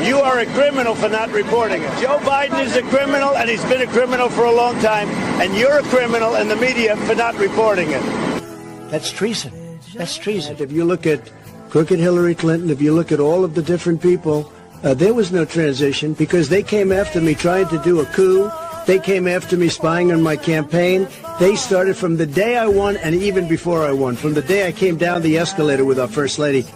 You are a criminal for not reporting it. Joe Biden is a criminal, and he's been a criminal for a long time, and you're a criminal in the media for not reporting it. That's treason. That's treason. If you look at crooked Hillary Clinton, if you look at all of the different people, there was no transition because they came after me trying to do a coup. They came after me spying on my campaign. They started from the day I won and even before I won, from the day I came down the escalator with our First Lady.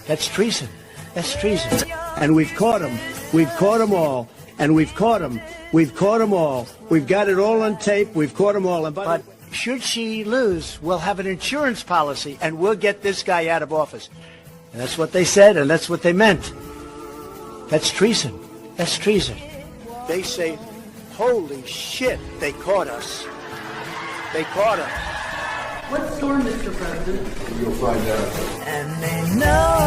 That's treason. That's treason. And we've caught them. We've caught them all. And we've caught them. We've caught them all. We've got it all on tape. We've caught them all. And But should she lose, we'll have an insurance policy and we'll get this guy out of office. And that's what they said and that's what they meant. That's treason. That's treason. They say, holy shit, they caught us. They caught us. What storm, Mr. President? You'll find out. And they know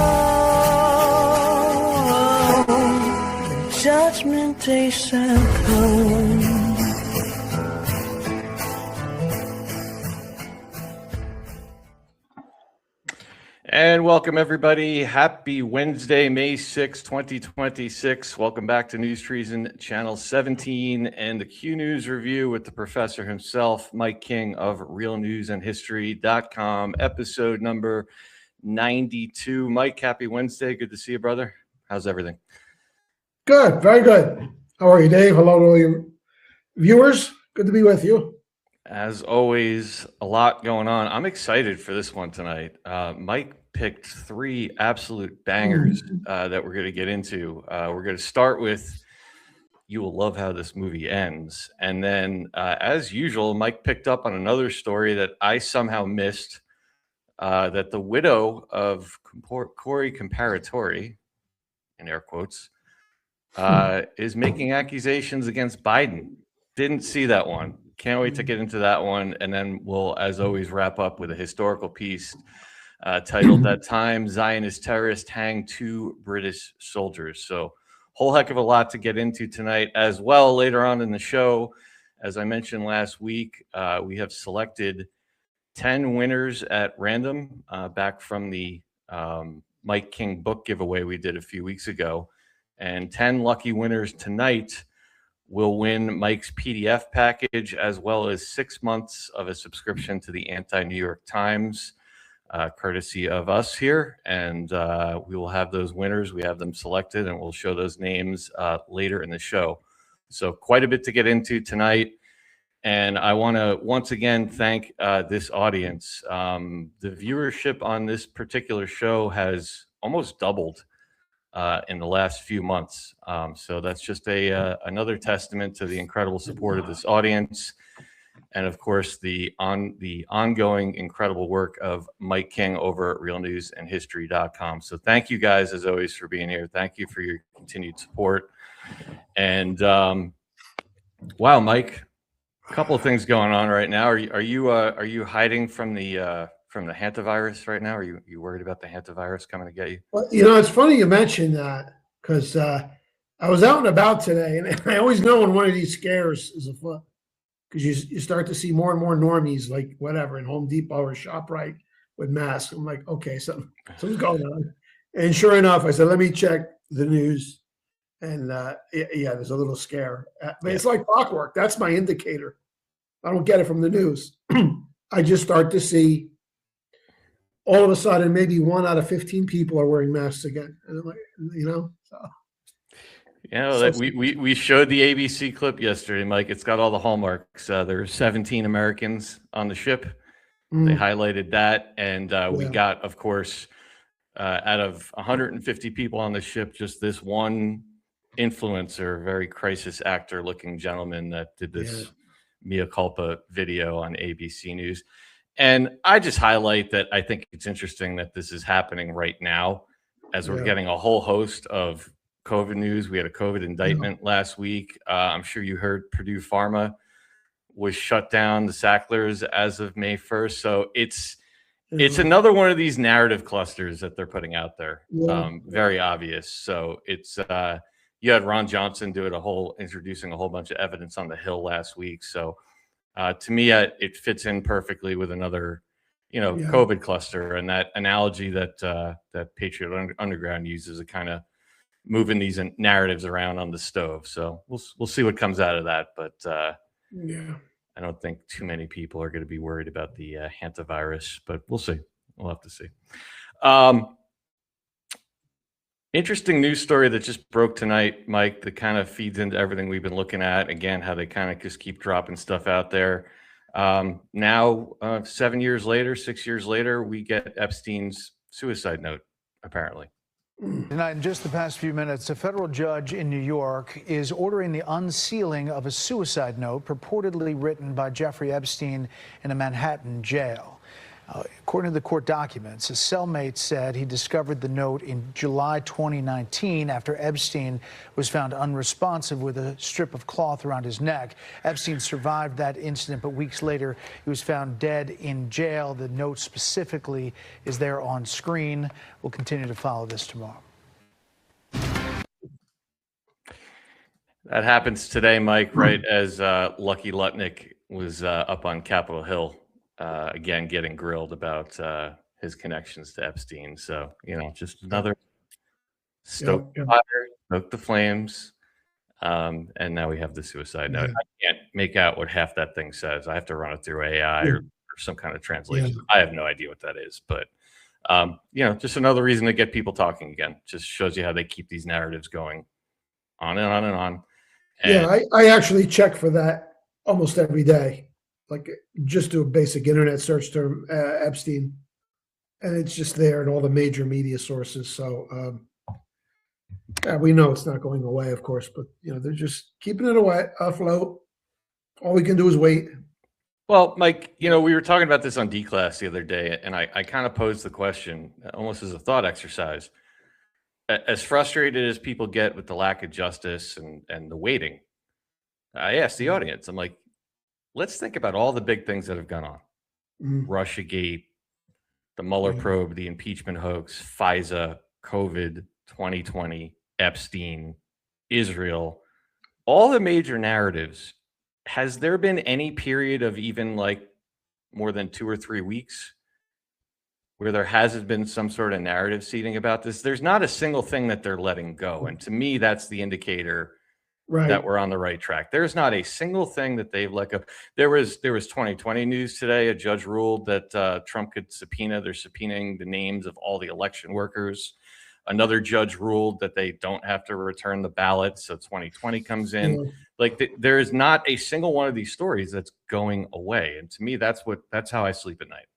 the judgment day shall come. And welcome, everybody. Happy Wednesday, May 6, 2026. Welcome back to NewsTreason, Channel 17, and the Q News Review with the professor himself, Mike King of realnewsandhistory.com, episode number 92. Mike, happy Wednesday. Good to see you, brother. How's everything? Good, very good. How are you, Dave? Hello to all your viewers. Good to be with you. As always, a lot going on. I'm excited for this one tonight. Mike picked three absolute bangers that we're going to get into. We're going to start with You Will Love How This Movie Ends. And then, as usual, Mike picked up on another story that I somehow missed, that the widow of Corey Comparatori, in air quotes, is making accusations against Biden. Didn't see that one. Can't wait to get into that one. And then we'll, as always, wrap up with a historical piece titled That Time Zionist Terrorists Hanged Two British Soldiers. So whole heck of a lot to get into tonight as well. Later on in the show, as I mentioned last week, we have selected 10 winners at random back from the Mike King book giveaway we did a few weeks ago. And 10 lucky winners tonight will win Mike's PDF package, as well as 6 months of a subscription to the Anti-New York Times, courtesy of us here. And we will have those winners. We have them selected, and we'll show those names later in the show. So quite a bit to get into tonight. And I want to once again thank this audience. The viewership on this particular show has almost doubled in the last few months. So that's just another testament to the incredible support of this audience. And of course, the ongoing incredible work of Mike King over at realnewsandhistory.com. So thank you guys, as always, for being here. Thank you for your continued support. And wow, Mike, a couple of things going on right now. Are you hiding from the hantavirus right now? Are you worried about the hantavirus coming to get you? Well, it's funny you mentioned that because I was out and about today, and I always know when one of these scares is afoot because you start to see more and more normies, like whatever, in Home Depot or ShopRite with masks. I'm like, okay, something's going on. And sure enough, I said, let me check the news. And yeah, there's a little scare. But it's like clockwork. That's my indicator. I don't get it from the news. I just start to see all of a sudden, maybe 1 out of 15 people are wearing masks again. And I'm like, so. We showed the ABC clip yesterday, Mike. It's got all the hallmarks. There are 17 Americans on the ship. They highlighted that. And we got, of course, out of 150 people on the ship, just this one influencer, very crisis actor looking gentleman that did this mea culpa video on ABC News. And I just highlight that I think it's interesting that this is happening right now as we're getting a whole host of COVID news. We had a COVID indictment last week. I'm sure you heard Purdue Pharma was shut down, the Sacklers, as of May 1st. So it's another one of these narrative clusters that they're putting out there. Very obvious. So it's you had Ron Johnson introducing a whole bunch of evidence on the Hill last week. So to me, it fits in perfectly with another, COVID cluster, and that analogy that Patriot Underground uses, it kind of moving these narratives around on the stove. So we'll see what comes out of that. But Yeah. I don't think too many people are going to be worried about the hantavirus, but we'll see. We'll have to see. Interesting news story that just broke tonight, Mike, that kind of feeds into everything we've been looking at. Again, how they kind of just keep dropping stuff out there. Now, 7 years later, 6 years later, we get Epstein's suicide note, apparently. Tonight, in just the past few minutes, a federal judge in New York is ordering the unsealing of a suicide note purportedly written by Jeffrey Epstein in a Manhattan jail. According to the court documents, a cellmate said he discovered the note in July 2019 after Epstein was found unresponsive with a strip of cloth around his neck. Epstein survived that incident, but weeks later he was found dead in jail. The note specifically is there on screen. We'll continue to follow this tomorrow. That happens today, Mike, right as Lucky Lutnick was up on Capitol Hill. Again, getting grilled about his connections to Epstein. So, just another stoke the fire, stoke the flames. And now we have the suicide note. I can't make out what half that thing says. I have to run it through AI or some kind of translation. I have no idea what that is. But, just another reason to get people talking again. Just shows you how they keep these narratives going on and on and on. And I actually check for that almost every day. Like, just do a basic internet search term, Epstein, and it's just there in all the major media sources. So, we know it's not going away, of course, but they're just keeping it afloat. All we can do is wait. Well, Mike, we were talking about this on D-Class the other day, and I kind of posed the question almost as a thought exercise. As frustrated as people get with the lack of justice and the waiting, I asked the audience, I'm like, let's think about all the big things that have gone on. Russiagate, the Mueller probe, the impeachment hoax, FISA, COVID, 2020, Epstein, Israel, all the major narratives. Has there been any period of even like more than 2 or 3 weeks where there hasn't been some sort of narrative seeding about this? There's not a single thing that they're letting go. And to me, that's the indicator that we're on the right track. There's not a single thing that they've let go. There was 2020 news today. A judge ruled that Trump could subpoena. They're subpoenaing the names of all the election workers. Another judge ruled that they don't have to return the ballot. So 2020 comes in. There is not a single one of these stories that's going away. And to me, that's how I sleep at night.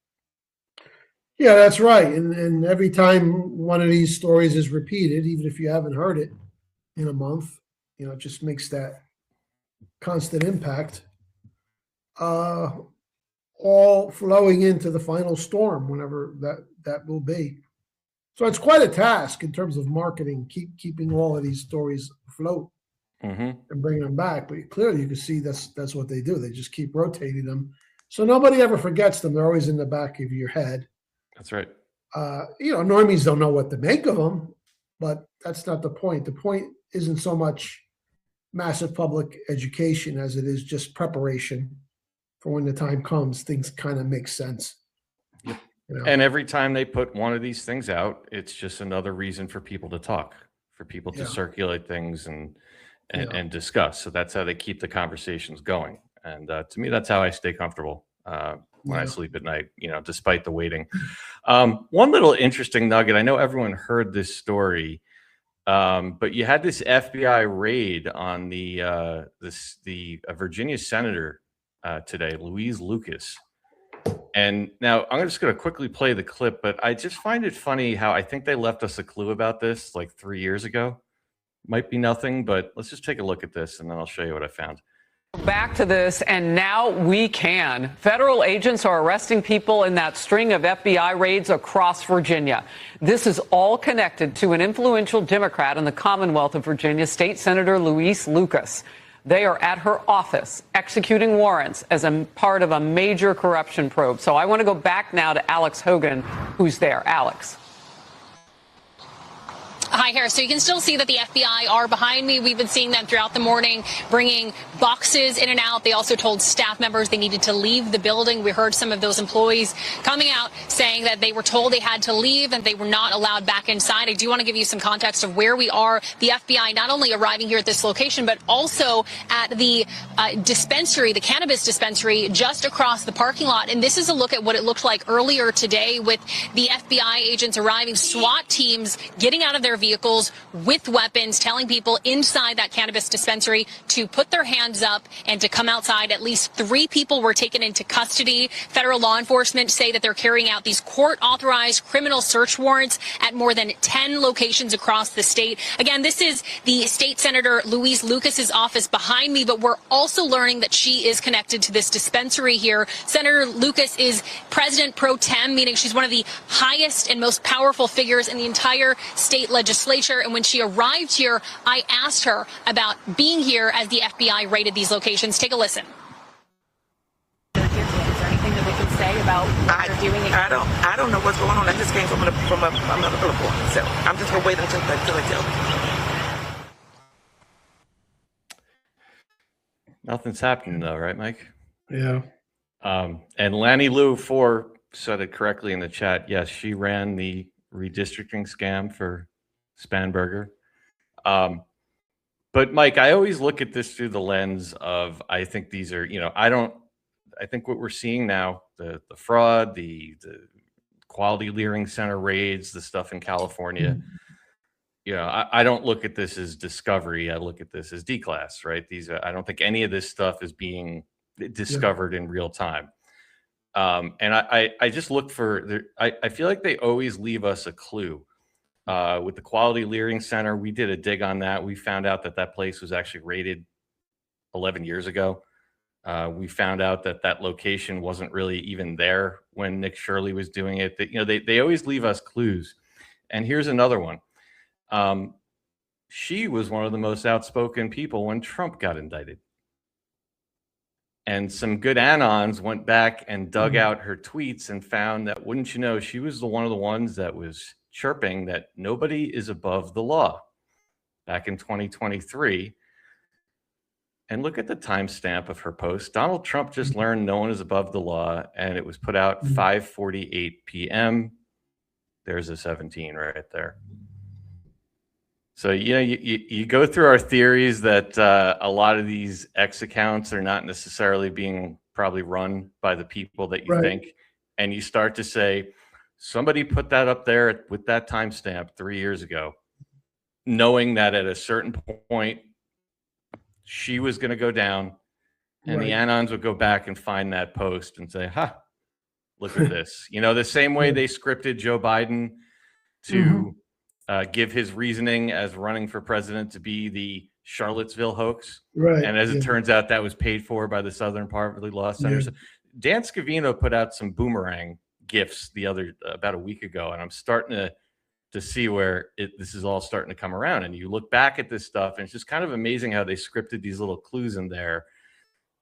Yeah, that's right. And every time one of these stories is repeated, even if you haven't heard it in a month, it just makes that constant impact, all flowing into the final storm, whenever that will be. So it's quite a task in terms of marketing, keeping all of these stories afloat and bringing them back. But clearly you can see that's what they do. They just keep rotating them. So nobody ever forgets them. They're always in the back of your head. That's right. Normies don't know what to make of them, but that's not the point. The point isn't so much massive public education as it is just preparation for when the time comes. Things kind of make sense. Yep. And every time they put one of these things out, it's just another reason for people to talk, for people to circulate things and discuss. So that's how they keep the conversations going. And to me, that's how I stay comfortable when I sleep at night, despite the waiting. One little interesting nugget. I know everyone heard this story. But you had this FBI raid on the Virginia senator today, Louise Lucas. And now I'm just going to quickly play the clip, but I just find it funny how I think they left us a clue about this like 3 years ago. Might be nothing, but let's just take a look at this and then I'll show you what I found. Back to this, and now we can. Federal agents are arresting people in that string of FBI raids across Virginia. This is all connected to an influential Democrat in the Commonwealth of Virginia, State Senator Louise Lucas. They are at her office executing warrants as a part of a major corruption probe. So I want to go back now to Alex Hogan, who's there. Alex. Hi, Harris. So you can still see that the FBI are behind me. We've been seeing them throughout the morning, bringing boxes in and out. They also told staff members they needed to leave the building. We heard some of those employees coming out saying that they were told they had to leave and they were not allowed back inside. I do want to give you some context of where we are. The FBI not only arriving here at this location, but also at the dispensary, the cannabis dispensary just across the parking lot. And this is a look at what it looked like earlier today with the FBI agents arriving, SWAT teams getting out of their vehicles with weapons, telling people inside that cannabis dispensary to put their hands up and to come outside. At least 3 people were taken into custody. Federal law enforcement say that they're carrying out these court-authorized criminal search warrants at more than 10 locations across the state. Again, this is the State Senator Louise Lucas's office behind me, but we're also learning that she is connected to this dispensary here. Senator Lucas is president pro tem, meaning she's one of the highest and most powerful figures in the entire state legislature. And when she arrived here, I asked her about being here as the FBI raided these locations. Take a listen. Is there anything that we can say about what they're doing? I don't know what's going on. I just came from another report, so I'm just gonna wait until they tell me. Nothing's happening though, right, Mike? Yeah. And Lanny Lou 4 said it correctly in the chat. Yes, she ran the redistricting scam for Spanberger. But Mike, I always look at this through the lens of, I think these are, I think what we're seeing now, the fraud, the Quality Leering Center raids, the stuff in California, I don't look at this as discovery. I look at this as D-class, right? I don't think any of this stuff is being discovered in real time. And I just look for, I feel like they always leave us a clue. With the Quality Leering Center, we did a dig on that. We found out that place was actually raided 11 years ago. We found out that location wasn't really even there when Nick Shirley was doing it. They always leave us clues. And here's another one. She was one of the most outspoken people when Trump got indicted. And some good anons went back and dug out her tweets and found that, wouldn't you know, she was one of the ones that was chirping that nobody is above the law back in 2023. And look at the timestamp of her post. Donald Trump just learned no one is above the law, and it was put out 5:48 p.m. There's a 17 right there. So, you go through our theories that a lot of these X accounts are not necessarily being probably run by the people that you think. And you start to say, somebody put that up there with that timestamp 3 years ago, knowing that at a certain point, she was going to go down, and the anons would go back and find that post and say, look at this. The same way they scripted Joe Biden to give his reasoning as running for president to be the Charlottesville hoax. Right. And as it turns out, that was paid for by the Southern Poverty Law Center. So Dan Scavino put out some boomerang gifts about a week ago, and I'm starting to see where this is all starting to come around. And you look back at this stuff, and it's just kind of amazing how they scripted these little clues in there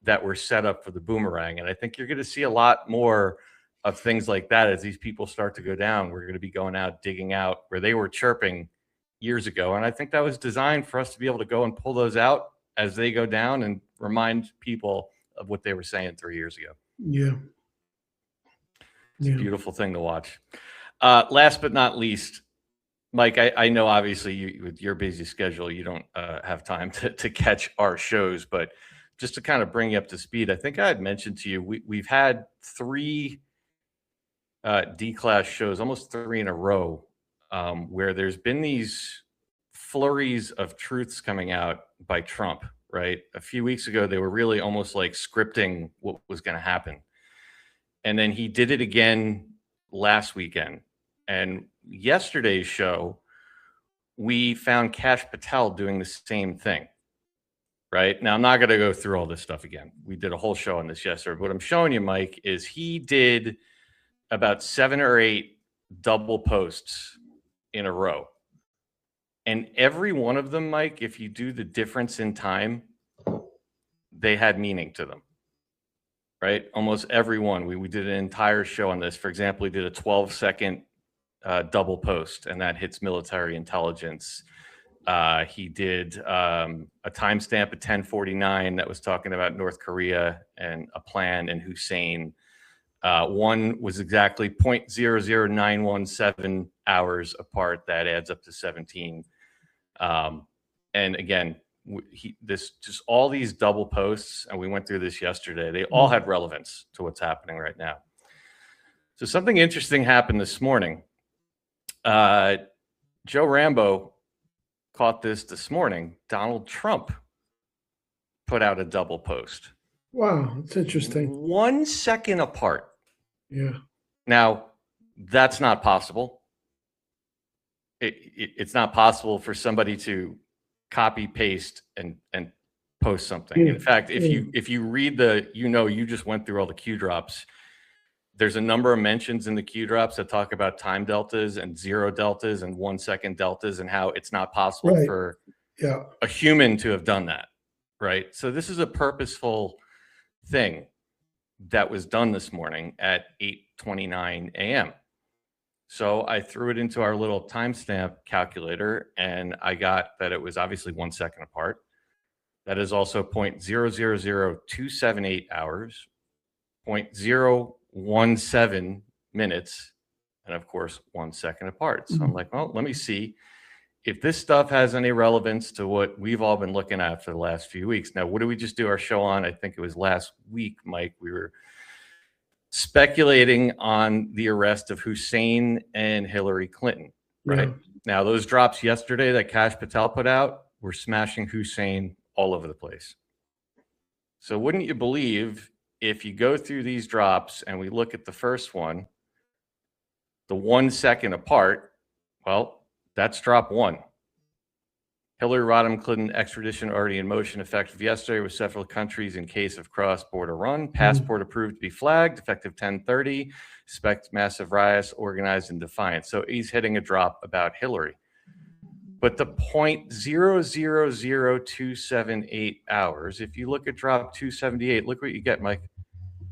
that were set up for the boomerang. And I think you're going to see a lot more of things like that as these people start to go down. We're going to be going out, digging out where they were chirping years ago. And I think that was designed for us to be able to go and pull those out as they go down and remind people of what they were saying 3 years ago. Yeah. It's a beautiful thing to watch. Last but not least, Mike, I know obviously with your busy schedule, you don't have time to catch our shows, but just to kind of bring you up to speed, I think I had mentioned to you, we've had 3 D-class shows, almost 3 in a row, where there's been these flurries of truths coming out by Trump, right? A few weeks ago, they were really almost like scripting what was going to happen. And then he did it again last weekend. And yesterday's show, we found Kash Patel doing the same thing, right? Now, I'm not going to go through all this stuff again. We did a whole show on this yesterday. What I'm showing you, Mike, is he did about 7 or 8 double posts in a row. And every one of them, Mike, if you do the difference in time, they had meaning to them. Right? Almost every one. We did an entire show on this. For example, we did a 12-second double post, and that hits military intelligence. He did a timestamp at 10:49 that was talking about North Korea and a plan and Hussein. One was exactly 0.00917 hours apart. That adds up to 17. And again, just all these double posts, and we went through this yesterday. They all had relevance to what's happening right now. So something interesting happened this morning. Joe Rambo caught this morning. Donald Trump put out a double post. Wow, that's interesting. 1 second apart. Yeah. Now, that's not possible. It's not possible for somebody to copy, paste, and post something. In fact, if you read you just went through all the Q drops. There's a number of mentions in the Q drops that talk about time deltas and 0 deltas and 1 second deltas and how it's not possible for a human to have done that, right? So this is a purposeful thing that was done this morning at 8:29 a.m. So I threw it into our little timestamp calculator, and I got that it was obviously 1 second apart. That is also 0.000278 hours, 0.017 minutes, and of course 1 second apart. So I'm like, well, let me see if this stuff has any relevance to what we've all been looking at for the last few weeks. Now, what did we just do our show on? I think it was last week, Mike. We were speculating on the arrest of Hussein and Hillary Clinton, right? Yeah. Now, those drops yesterday that Kash Patel put out were smashing Hussein all over the place. So wouldn't you believe, if you go through these drops and we look at the first one, the 1 second apart, well, that's drop 1. Hillary Rodham Clinton extradition already in motion, effective yesterday with several countries in case of cross-border run. Passport approved to be flagged, effective 10:30. Expect massive riots organized in defiance. So he's hitting a drop about Hillary. But the 0.000278 hours, if you look at drop 278, look what you get, Mike.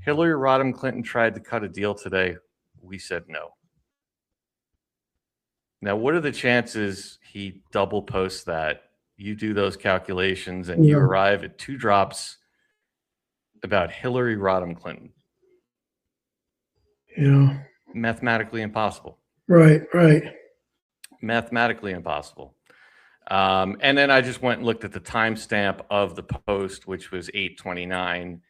Hillary Rodham Clinton tried to cut a deal today. We said no. Now, what are the chances he double posts that? You do those calculations and you arrive at 2 drops about Hillary Rodham Clinton. Yeah. Mathematically impossible. Right. Mathematically impossible. And then I just went and looked at the timestamp of the post, which was 8:29.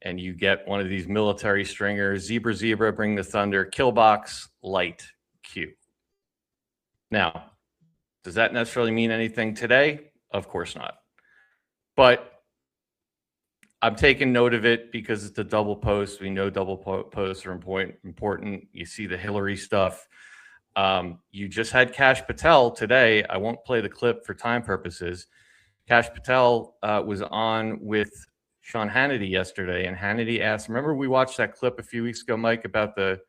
And you get one of these military stringers, zebra, bring the thunder, killbox, light, Q. Now, does that necessarily mean anything today? Of course not. But I'm taking note of it because it's a double post. We know double posts are important. You see the Hillary stuff. You just had Kash Patel today. I won't play the clip for time purposes. Kash Patel was on with Sean Hannity yesterday, and Hannity asked, remember we watched that clip a few weeks ago, Mike, about the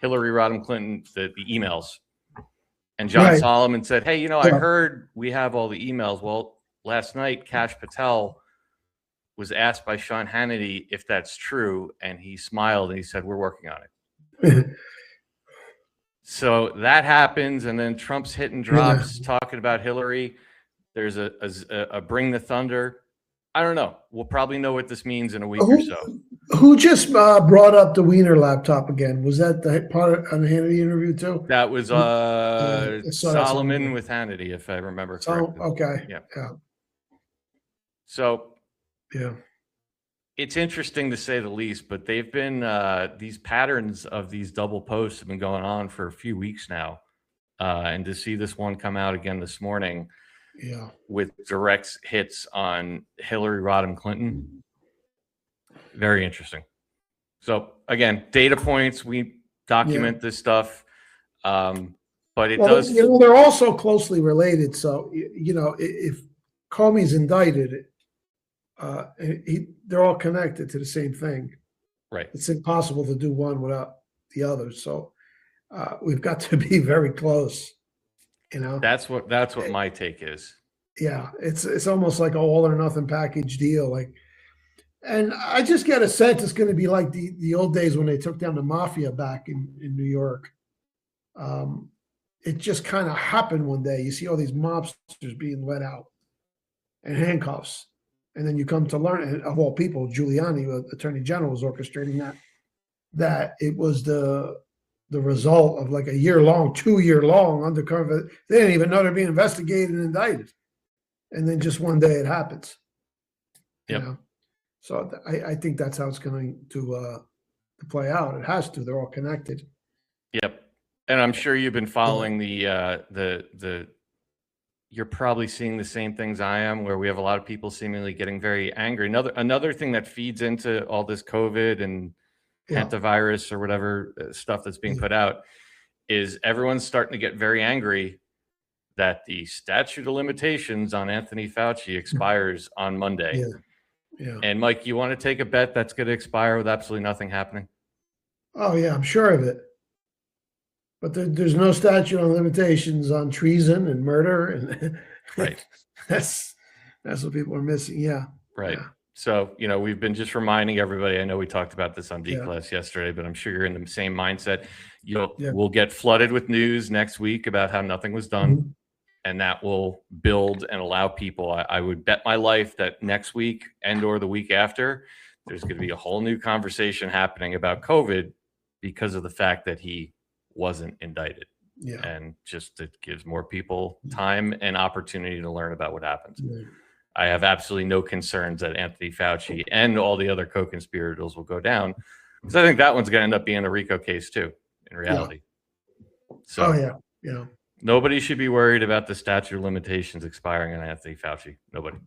Hillary Rodham Clinton, the emails. And John Solomon said, hey, I heard we have all the emails. Well, last night, Kash Patel was asked by Sean Hannity if that's true, and he smiled and he said, we're working on it. So that happens, and then Trump's hitting drops talking about Hillary. There's a bring the thunder. I don't know. We'll probably know what this means in a week or so. Who just brought up the Wiener laptop again? Was that the part on the Hannity interview too? That was Solomon with Hannity, if I remember correctly. Okay. Yeah. So yeah, it's interesting to say the least, but they've been these patterns of these double posts have been going on for a few weeks now. And to see this one come out again this morning, with direct hits on Hillary Rodham Clinton, very interesting. So again, data points, we document this stuff, but it does. They're also closely related. So if Comey's indicted, they're all connected to the same thing. Right. It's impossible to do one without the other. So we've got to be very close. That's what my take is. Yeah, it's almost like an all or nothing package deal. And I just get a sense it's going to be like the old days when they took down the mafia back in New York. it just kind of happened one day. You see all these mobsters being let out in handcuffs. And then you come to learn, and of all people, Giuliani, the Attorney General, was orchestrating that it was the result of like a 2-year-long undercover. They didn't even know they're being investigated and indicted. And then just one day it happens. Yep. You know? So I think that's how it's going to play out. It has to. They're all connected. Yep. And I'm sure you've been following the you're probably seeing the same things I am, where we have a lot of people seemingly getting very angry. Another thing that feeds into all this COVID and hantavirus or whatever stuff that's being put out is everyone's starting to get very angry that the statute of limitations on Anthony Fauci expires on Monday. Yeah. And Mike, you want to take a bet that's going to expire with absolutely nothing happening? Oh yeah, I'm sure of it. But there's no statute of limitations on treason and murder, and right. That's what people are missing. Yeah. Right. Yeah. So, we've been just reminding everybody. I know we talked about this on D-Class yesterday, but I'm sure you're in the same mindset. We'll get flooded with news next week about how nothing was done, and that will build and allow people. I would bet my life that next week or the week after, there's going to be a whole new conversation happening about COVID because of the fact that he wasn't indicted. Yeah. And just it gives more people time and opportunity to learn about what happened. Yeah. I have absolutely no concerns that Anthony Fauci and all the other co-conspirators will go down, because I think that one's going to end up being a RICO case too, in reality. So nobody should be worried about the statute of limitations expiring on Anthony Fauci. Nobody.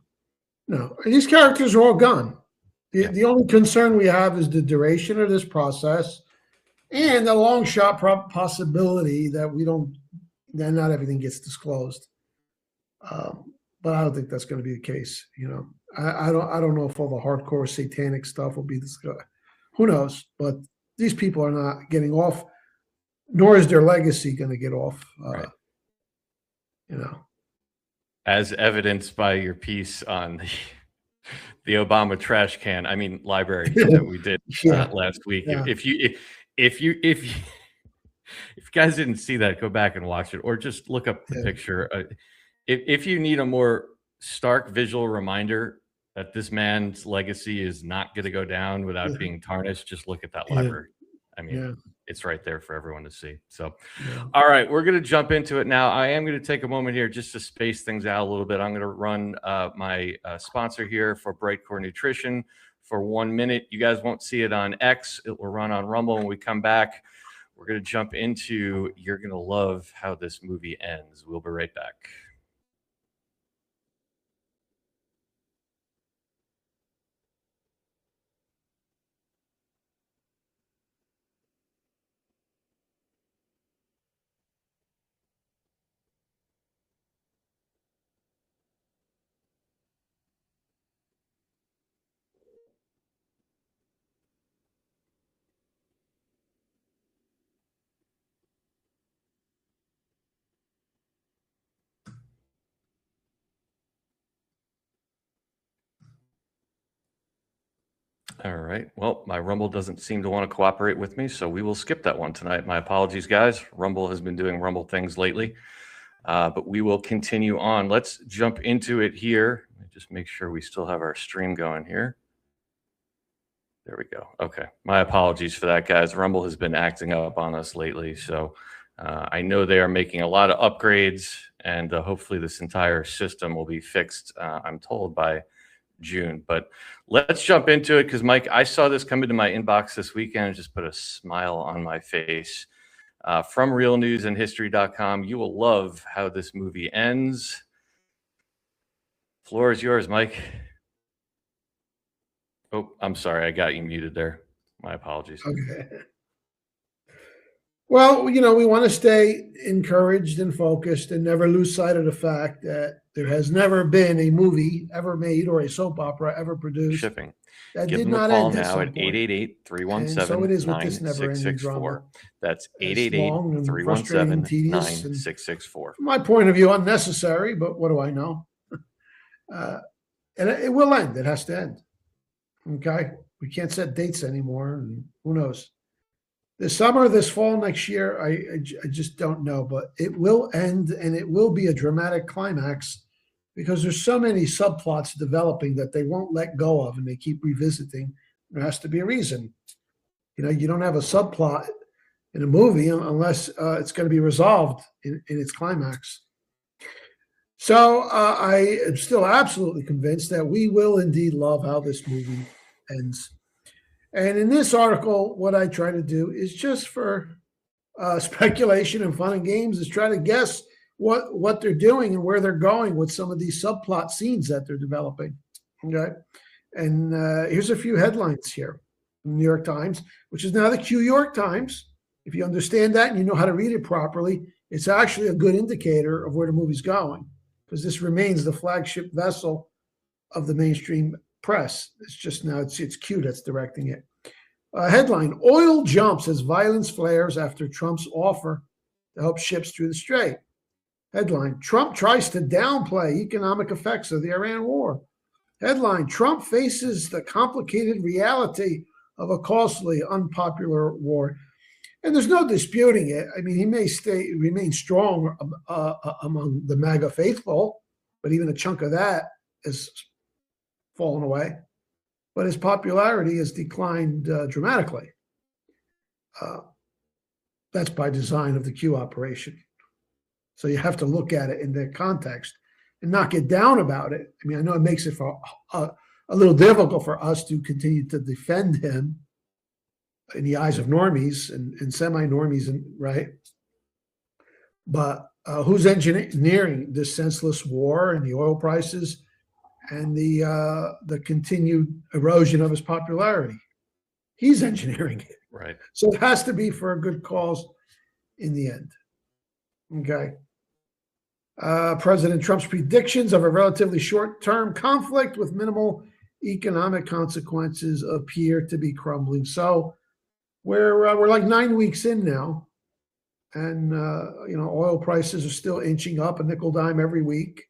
No, these characters are all gone. The only concern we have is the duration of this process and the long shot possibility that that not everything gets disclosed. But I don't think that's going to be the case. I don't know if all the hardcore satanic stuff will be discussed. Who knows? But these people are not getting off, nor is their legacy going to get off. Right. As evidenced by your piece on the Obama trash can, library that we did last week. Yeah. If you guys didn't see that, go back and watch it, or just look up the picture. If you need a more stark visual reminder that this man's legacy is not going to go down without being tarnished, just look at that library. It's right there for everyone to see. So, all right, we're going to jump into it now. I am going to take a moment here just to space things out a little bit. I'm going to run my sponsor here for Brightcore Nutrition for 1 minute. You guys won't see it on X. It will run on Rumble. When we come back, we're going to jump into You're Going to Love How This Movie Ends. We'll be right back. All right. Well, my Rumble doesn't seem to want to cooperate with me, so we will skip that one tonight. My apologies, guys. Rumble has been doing Rumble things lately, but we will continue on. Let's jump into it here. Let me just make sure we still have our stream going here. There we go. Okay. My apologies for that, guys. Rumble has been acting up on us lately, so I know they are making a lot of upgrades, and hopefully this entire system will be fixed, I'm told, by June. But let's jump into it, because Mike, I saw this come into my inbox this weekend and just put a smile on my face. From realnewsandhistory.com, you will love how this movie ends. Floor is yours, Mike. Oh, I'm sorry, I got you muted there. My apologies. Okay. Well, we want to stay encouraged and focused and never lose sight of the fact that there has never been a movie ever made or a soap opera ever produced Shipping. that Give did them a not call end now at 888-317-9664. That's 888-317-9664. From my point of view, unnecessary, but what do I know? And it will end. It has to end. Okay? We can't set dates anymore, and who knows? this summer, this fall, next year, I just don't know, but it will end and it will be a dramatic climax because there's so many subplots developing that they won't let go of and they keep revisiting. There has to be a reason. You don't have a subplot in a movie unless it's going to be resolved in its climax. So I am still absolutely convinced that we will indeed love how this movie ends. And in this article, what I try to do is just for speculation and fun and games is try to guess what they're doing and where they're going with some of these subplot scenes that they're developing. Okay. And here's a few headlines here from the New York Times, which is now the Q York Times. If you understand that and you know how to read it properly, it's actually a good indicator of where the movie's going because this remains the flagship vessel of the mainstream press. It's just now it's Q that's directing it. Headline: Oil jumps as violence flares after Trump's offer to help ships through the Strait. Headline: Trump tries to downplay economic effects of the Iran war. Headline: Trump faces the complicated reality of a costly, unpopular war. And there's no disputing it. I mean, he may remain strong among the MAGA faithful, but even a chunk of that has fallen away. But his popularity has declined dramatically. That's by design of the Q operation. So you have to look at it in the context and not get down about it. I mean, I know it makes it for a little difficult for us to continue to defend him in the eyes of normies and semi-normies, right? But who's engineering this senseless war and the oil prices and the continued erosion of his popularity? He's engineering it. Right. So it has to be for a good cause in the end. Okay. President Trump's predictions of a relatively short-term conflict with minimal economic consequences appear to be crumbling. So we're like 9 weeks in now, and oil prices are still inching up a nickel dime every week.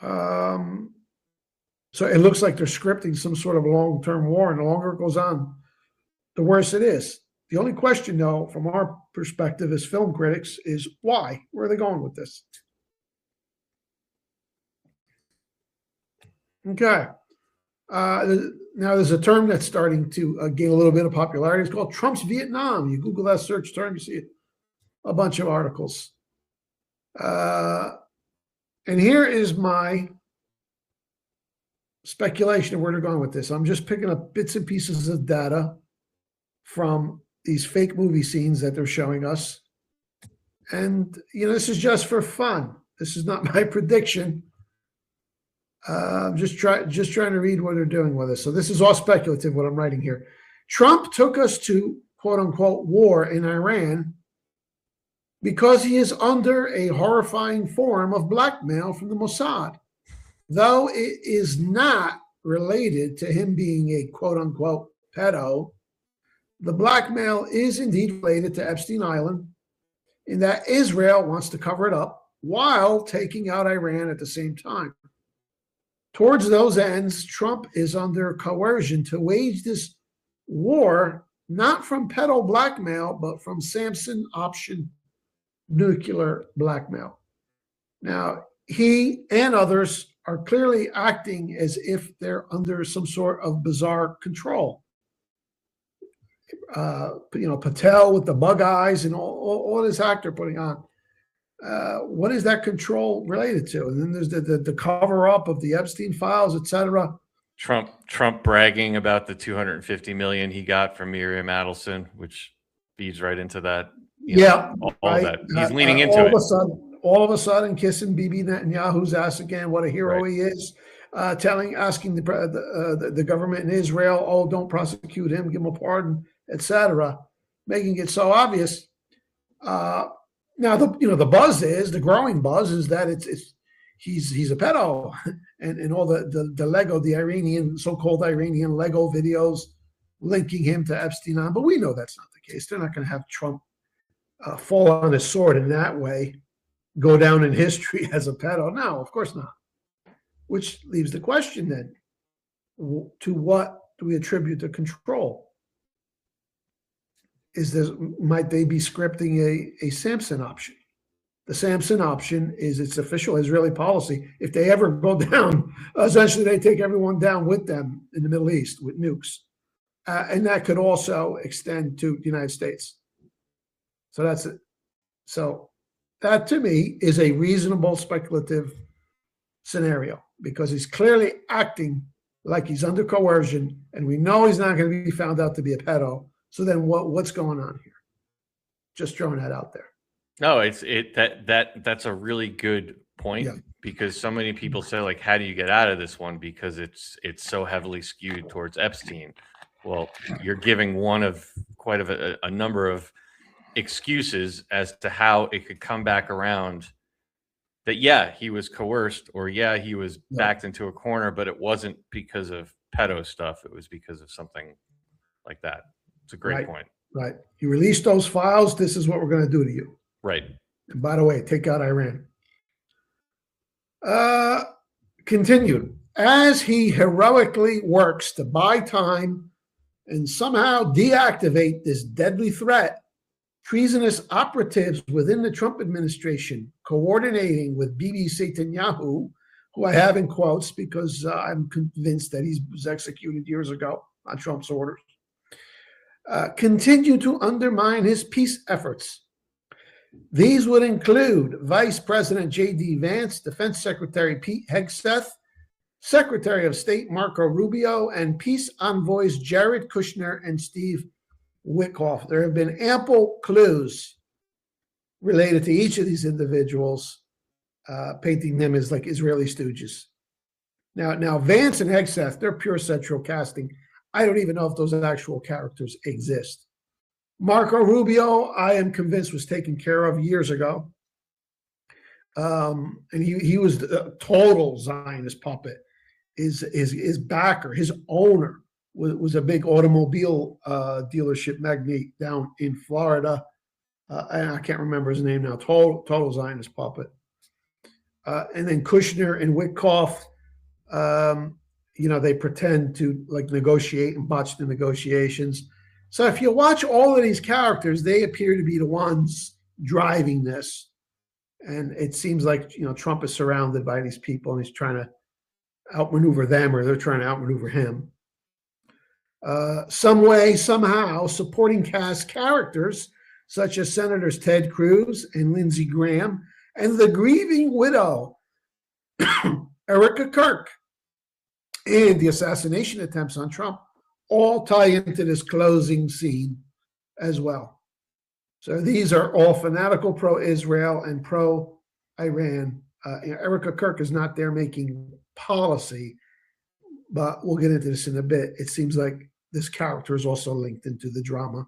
So it looks like they're scripting some sort of long-term war, and the longer it goes on, the worse it is. The only question, though, from our perspective as film critics, is why? Where are they going with this? Okay. Now, there's a term that's starting to gain a little bit of popularity. It's called Trump's Vietnam. You Google that search term, you see a bunch of articles. And here is my speculation of where they're going with this. I'm just picking up bits and pieces of data from these fake movie scenes that they're showing us. And, this is just for fun. This is not my prediction. I'm just trying to read what they're doing with us. So this is all speculative, what I'm writing here. Trump took us to, quote unquote, war in Iran because he is under a horrifying form of blackmail from the Mossad. Though it is not related to him being a, quote unquote, pedo, the blackmail is indeed related to Epstein Island in that Israel wants to cover it up while taking out Iran at the same time. Towards those ends, Trump is under coercion to wage this war, not from pedo blackmail, but from Samson option nuclear blackmail. Now, he and others are clearly acting as if they're under some sort of bizarre control. Patel with the bug eyes and all this act they're putting on. What is that control related to? And then there's the cover up of the Epstein files, etc. Trump bragging about the $250 million he got from Miriam Adelson, which feeds right into that. All right. That he's leaning into it. All of a sudden, kissing Bibi Netanyahu's ass again. What a hero he is. Asking the government in Israel, oh, don't prosecute him, give him a pardon, etc. Making it so obvious. Now the buzz is the growing buzz is that he's a pedo, and all the Lego, the Iranian so-called Iranian Lego videos linking him to Epstein on, but we know that's not the case. They're not going to have Trump fall on his sword in that way, go down in history as a pedo. No, of course not. Which leaves the question then: to what do we attribute the control? is this, might they be scripting a Samson option? The Samson option is its official Israeli policy. If they ever go down, essentially they take everyone down with them in the Middle East with nukes. And that could also extend to the United States. So that's it. So that to me is a reasonable speculative scenario because he's clearly acting like he's under coercion, and we know he's not going to be found out to be a pedo. So then what's going on here? Just throwing that out there. No, that's a really good point because so many people say, like, how do you get out of this one? Because it's so heavily skewed towards Epstein. Well, you're giving one of quite a number of excuses as to how it could come back around that, yeah, he was coerced or yeah, he was backed into a corner, but it wasn't because of pedo stuff. It was because of something like that. It's a great point. Right. You release those files. This is what we're going to do to you. Right. And by the way, take out Iran. Continued. As he heroically works to buy time and somehow deactivate this deadly threat, treasonous operatives within the Trump administration coordinating with BBC Netanyahu, who I have in quotes because I'm convinced that he was executed years ago on Trump's orders, continue to undermine his peace efforts. These would include Vice President J.D. Vance, Defense Secretary Pete Hegseth, Secretary of State Marco Rubio, and peace envoys Jared Kushner and Steve Witkoff. There have been ample clues related to each of these individuals, painting them as like Israeli stooges. Now Vance and Hegseth, they're pure central casting. I don't even know if those actual characters exist. Marco Rubio, I am convinced, was taken care of years ago. And he was the total Zionist puppet. His backer, his owner, was a big automobile dealership magnate down in Florida. And I can't remember his name now. Total Zionist puppet. And then Kushner and Witkoff, they pretend to like negotiate and botch the negotiations. So if you watch all of these characters, they appear to be the ones driving this. And it seems like, Trump is surrounded by these people and he's trying to outmaneuver them, or they're trying to outmaneuver him. Some way, somehow, supporting cast characters such as Senators Ted Cruz and Lindsey Graham and the grieving widow, Erica Kirk, and the assassination attempts on Trump all tie into this closing scene as well. So these are all fanatical pro-Israel and pro-Iran. Erica Kirk is not there making policy, but we'll get into this in a bit. It seems like this character is also linked into the drama.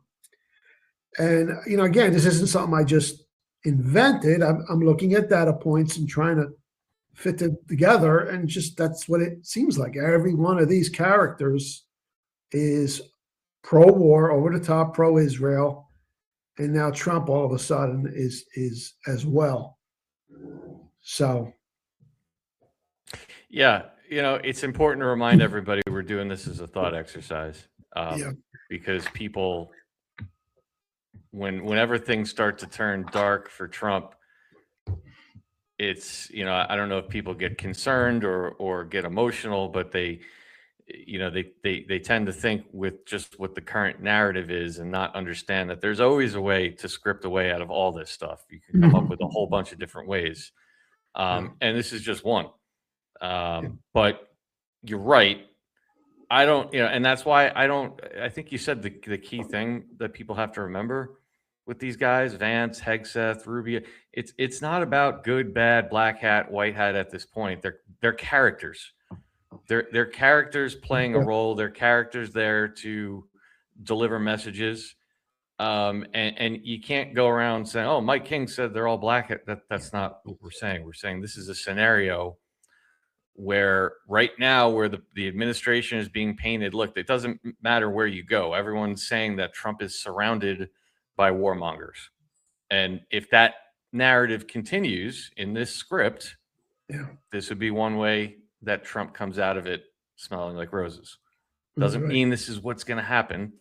And, again, this isn't something I just invented. I'm looking at data points and trying to fit it together, and just that's what it seems like. Every one of these characters is pro-war, over-the-top, pro-Israel, and now Trump all of a sudden is as well. So, yeah, it's important to remind everybody we're doing this as a thought exercise, because people, whenever things start to turn dark for Trump, it's, I don't know if people get concerned or get emotional, but they tend to think with just what the current narrative is and not understand that there's always a way to script a way out of all this stuff. You can come up with a whole bunch of different ways. And this is just one. But you're right. I don't, and that's why I think you said the key thing that people have to remember with these guys, Vance, Hegseth, Rubio, it's not about good, bad, black hat, white hat at this point. They're characters. They're characters playing a role. They're characters there to deliver messages. And you can't go around saying, "Oh, Mike King said they're all black hat." That's not what we're saying. We're saying this is a scenario where right now, where the administration is being painted, look, it doesn't matter where you go. Everyone's saying that Trump is surrounded by warmongers. And if that narrative continues in this script, this would be one way that Trump comes out of it smelling like roses. Doesn't mean this is what's going to happen.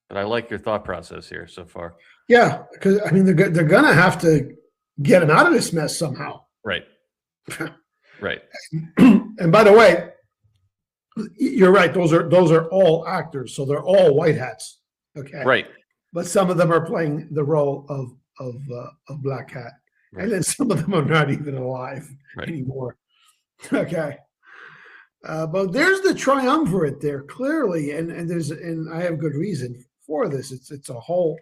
But I like your thought process here so far. Yeah, because I mean they're gonna have to get him out of this mess somehow. Right. Right. And by the way, you're right. Those are all actors, so they're all white hats. Okay. Right. But some of them are playing the role of Black Hat, right. And then some of them are not even alive anymore. Okay. But there's the triumvirate there clearly, and I have good reason for this. It's a whole,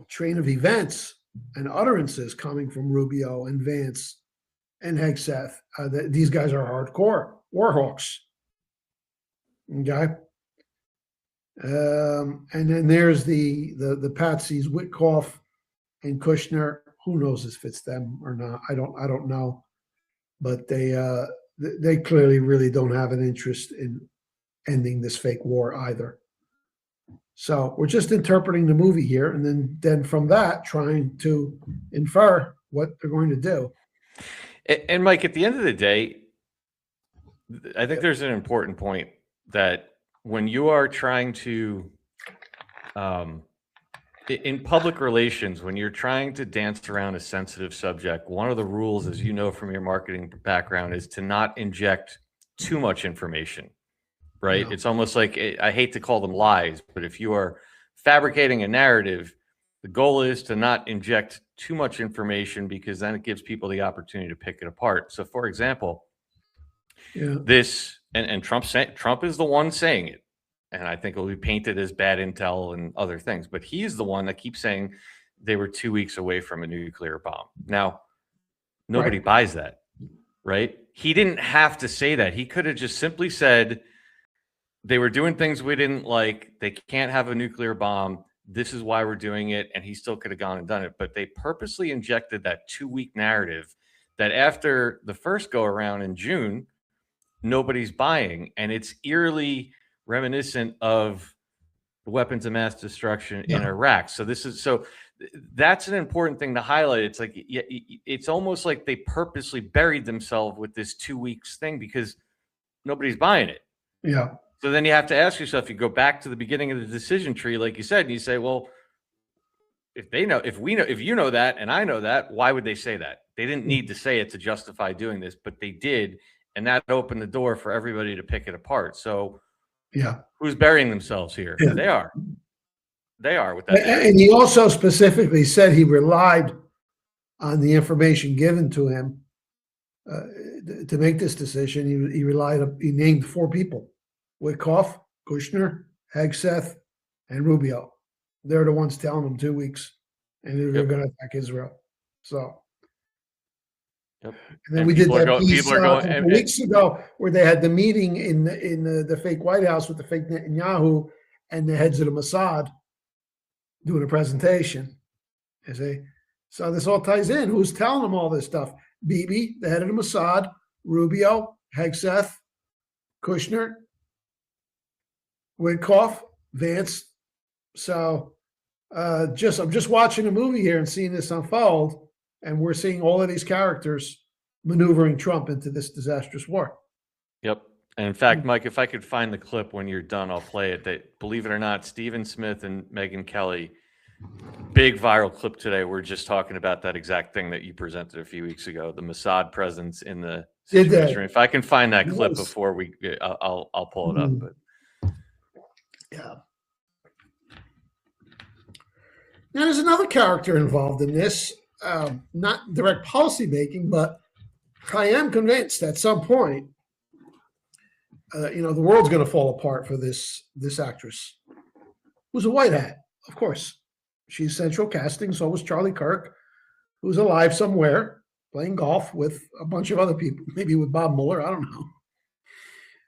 train of events and utterances coming from Rubio and Vance and Hegseth. These guys are hardcore war hawks. Okay. And then there's the patsies, Witkoff and Kushner. Who knows if it's them or not? I don't know, but they clearly really don't have an interest in ending this fake war either. So we're just interpreting the movie here, and then from that trying to infer what they're going to do. And Mike, at the end of the day, I think there's an important point that when you are trying to, in public relations, when you're trying to dance around a sensitive subject, one of the rules, as you know from your marketing background, is to not inject too much information, right? No. It's almost like, I hate to call them lies, but if you are fabricating a narrative, the goal is to not inject too much information, because then it gives people the opportunity to pick it apart. So, for example, this, and Trump is the one saying it, and I think it will be painted as bad intel and other things, but he's the one that keeps saying they were 2 weeks away from a nuclear bomb. Now, nobody buys that, right? He didn't have to say that. He could have just simply said they were doing things we didn't like. They can't have a nuclear bomb. This is why we're doing it. And he still could have gone and done it. But they purposely injected that 2-week narrative that after the first go around in June, nobody's buying. And it's eerily reminiscent of the weapons of mass destruction in Iraq. So that's an important thing to highlight. It's like, it's almost like they purposely buried themselves with this 2 weeks thing because nobody's buying it. Yeah. So then you have to ask yourself, you go back to the beginning of the decision tree, like you said, and you say, well, if you know that, and I know that, why would they say that? They didn't need to say it to justify doing this, but they did. And that opened the door for everybody to pick it apart. So who's burying themselves here? Yeah. They are with that. And he also specifically said he relied on the information given to him to make this decision. He named 4 people: Witkoff, Kushner, Hegseth, and Rubio. They're the ones telling him 2 weeks, and they're going to attack Israel. So, and then we did that piece a couple weeks ago where they had the meeting in the fake White House with the fake Netanyahu and the heads of the Mossad doing a presentation. You see? So this all ties in. Who's telling them all this stuff? Bibi, the head of the Mossad, Rubio, Hegseth, Kushner, Witkoff, Vance. So I'm just watching a movie here and seeing this unfold, and we're seeing all of these characters maneuvering Trump into this disastrous war. Yep. And in fact, Mike, if I could find the clip when you're done, I'll play it. That, believe it or not, Stephen Smith and Megyn Kelly, big viral clip today. We're just talking about that exact thing that you presented a few weeks ago, the Mossad presence in the situation. If I can find that clip before I'll pull it up. But yeah. Now, there's another character involved in this, not direct policy making, but I am convinced at some point, the world's going to fall apart for this actress, who's a white hat, of course. She's central casting. So was Charlie Kirk, who's alive somewhere playing golf with a bunch of other people, maybe with Bob Mueller. I don't know.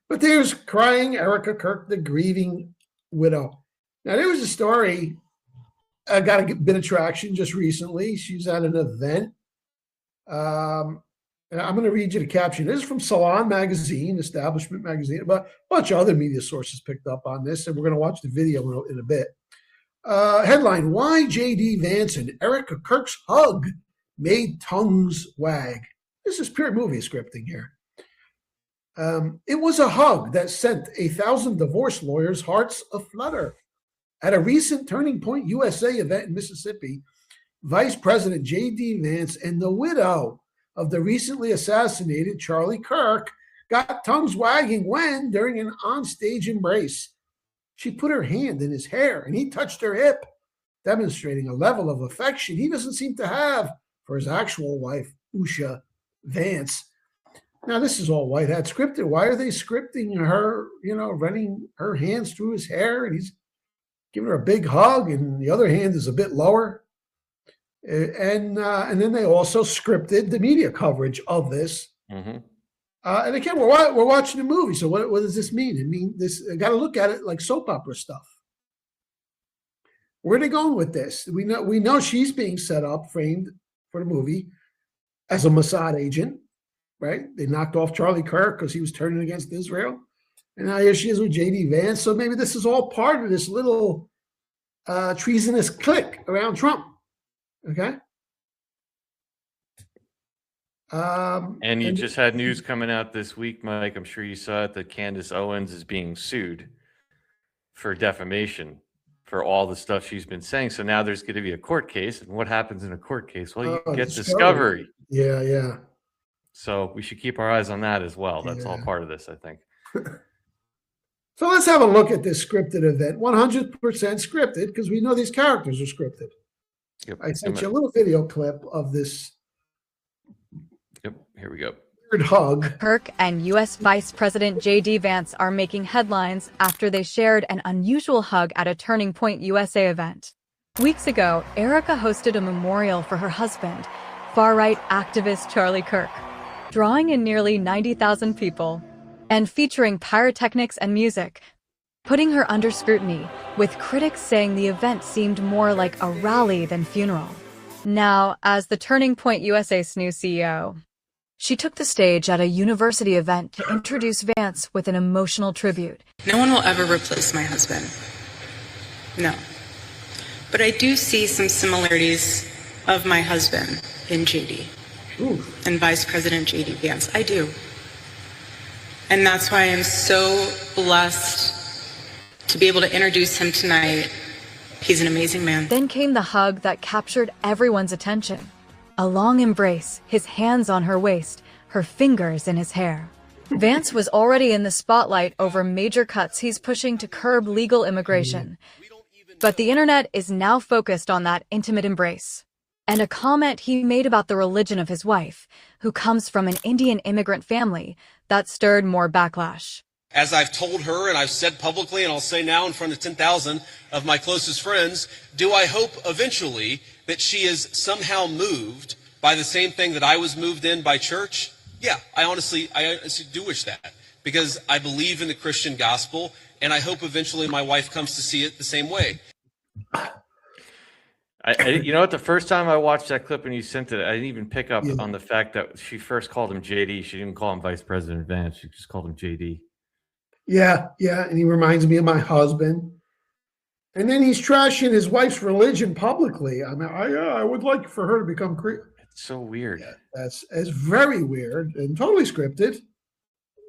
But there's crying Erica Kirk, the grieving widow. Now, there was a story. I got a bit of traction just recently. She's at an event. And I'm going to read you the caption. This is from Salon Magazine, Establishment Magazine, but a bunch of other media sources picked up on this, and we're going to watch the video in a bit. Headline: Why J.D. Vance and Erica Kirk's hug made tongues wag. This is pure movie scripting here. It was a hug that sent 1,000 divorce lawyers' hearts aflutter. At a recent Turning Point USA event in Mississippi, Vice President J.D. Vance and the widow of the recently assassinated Charlie Kirk got tongues wagging when, during an onstage embrace, she put her hand in his hair and he touched her hip, demonstrating a level of affection he doesn't seem to have for his actual wife, Usha Vance. Now, this is all white hat scripted. Why are they scripting her, running her hands through his hair, and he's giving her a big hug and the other hand is a bit lower? And then they also scripted the media coverage of this. Mm-hmm. And again, we're watching a movie. So what does this mean? It means this. I got to look at it like soap opera stuff. Where are they going with this? We know she's being set up, framed for the movie as a Mossad agent, right? They knocked off Charlie Kirk because he was turning against Israel, and now here she is with J.D. Vance. So maybe this is all part of this little treasonous clique around Trump. Okay. And you just had news coming out this week, Mike. I'm sure you saw it, that Candace Owens is being sued for defamation for all the stuff she's been saying. So now there's going to be a court case. And what happens in a court case? Well, you get discovery. Yeah. So we should keep our eyes on that as well. That's all part of this, I think. So let's have a look at this scripted event. 100% scripted, because we know these characters are scripted. Yep. I sent you a little video clip of this. Yep, here we go. Weird hug. Kirk and U.S. Vice President J.D. Vance are making headlines after they shared an unusual hug at a Turning Point USA event. Weeks ago, Erica hosted a memorial for her husband, far-right activist Charlie Kirk, drawing in nearly 90,000 people and featuring pyrotechnics and music, putting her under scrutiny, with critics saying the event seemed more like a rally than funeral. Now, as the Turning Point USA's new CEO, she took the stage at a university event to introduce Vance with an emotional tribute. No one will ever replace my husband. No. But I do see some similarities of my husband in JD. Ooh. And Vice President JD Vance. I do. And that's why I'm so blessed to be able to introduce him tonight. He's an amazing man. Then came the hug that captured everyone's attention. A long embrace, his hands on her waist, her fingers in his hair. Vance was already in the spotlight over major cuts he's pushing to curb legal immigration. But the internet is now focused on that intimate embrace. And a comment he made about the religion of his wife, who comes from an Indian immigrant family, that stirred more backlash. As I've told her and I've said publicly, and I'll say now in front of 10,000 of my closest friends, do I hope eventually that she is somehow moved by the same thing that I was moved in by church? Yeah, I honestly do wish that, because I believe in the Christian gospel, and I hope eventually my wife comes to see it the same way. You know what? The first time I watched that clip and you sent it, I didn't even pick up on the fact that she first called him JD. She didn't call him Vice President Vance. She just called him JD. Yeah, and he reminds me of my husband. And then he's trashing his wife's religion publicly. I mean, I would like for her to become Christian. It's so weird. Yeah, that's very weird and totally scripted.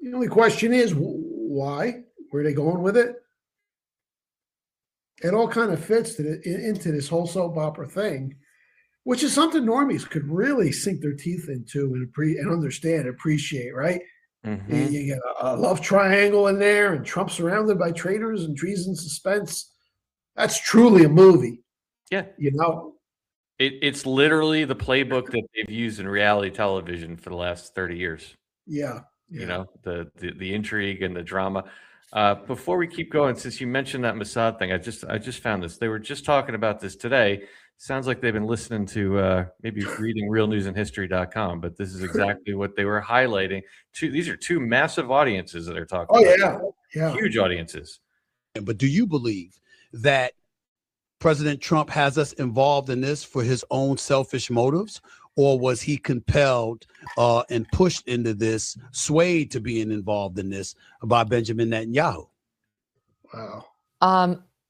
The only question is, why? Where are they going with it? It all kind of fits into this whole soap opera thing, which is something normies could really sink their teeth into and understand, appreciate, right? Mm-hmm. You get a love triangle in there, and Trump surrounded by traitors and treason suspense. That's truly a movie. Yeah. It's literally the playbook that they've used in reality television for the last 30 years. Yeah. The intrigue and the drama. Before we keep going, since you mentioned that Mossad thing, I just found this. They were just talking about this today. Sounds like they've been listening to maybe reading realnewsandhistory.com, but this is exactly what they were highlighting. These are two massive audiences that are talking about. Yeah. Huge audiences. But do you believe that President Trump has us involved in this for his own selfish motives, or was he compelled and pushed into this, swayed to being involved in this by Benjamin Netanyahu? Wow.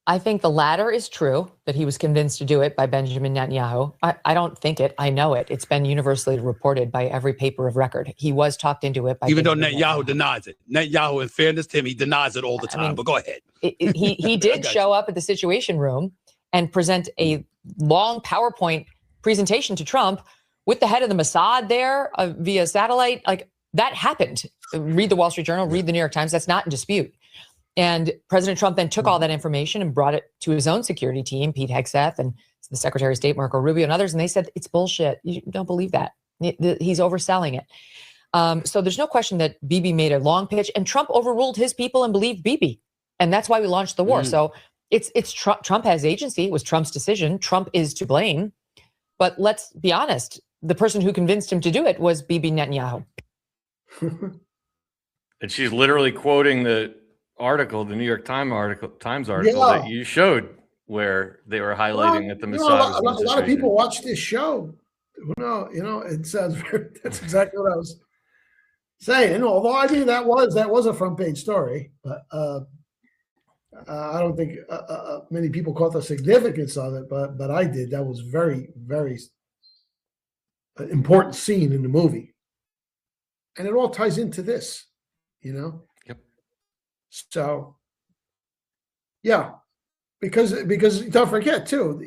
I think the latter is true, that he was convinced to do it by Benjamin Netanyahu. I don't think it. I know it. It's been universally reported by every paper of record. He was talked into it by Even though Benjamin Netanyahu denies it. Netanyahu, in fairness to him, he denies it all the time. But go ahead. He did show up at the Situation Room and present a long PowerPoint presentation to Trump with the head of the Mossad there via satellite. Like, that happened. Read the Wall Street Journal, read the New York Times. That's not in dispute. And President Trump then took all that information and brought it to his own security team, Pete Hegseth and the Secretary of State, Marco Rubio, and others. And they said, it's bullshit. You don't believe that. He's overselling it. So there's no question that Bibi made a long pitch, and Trump overruled his people and believed Bibi. And that's why we launched the war. So it's Trump has agency. It was Trump's decision. Trump is to blame. But let's be honest. The person who convinced him to do it was Bibi Netanyahu. And she's literally quoting the article, the New York Times article that you showed, where they were highlighting that the Mossad. A lot of people watch this show. It sounds that's exactly what I was saying. Although I mean that was a front page story, but I don't think many people caught the significance of it. But I did. That was very, very important scene in the movie, and it all ties into this. Yep. So, yeah, because don't forget too,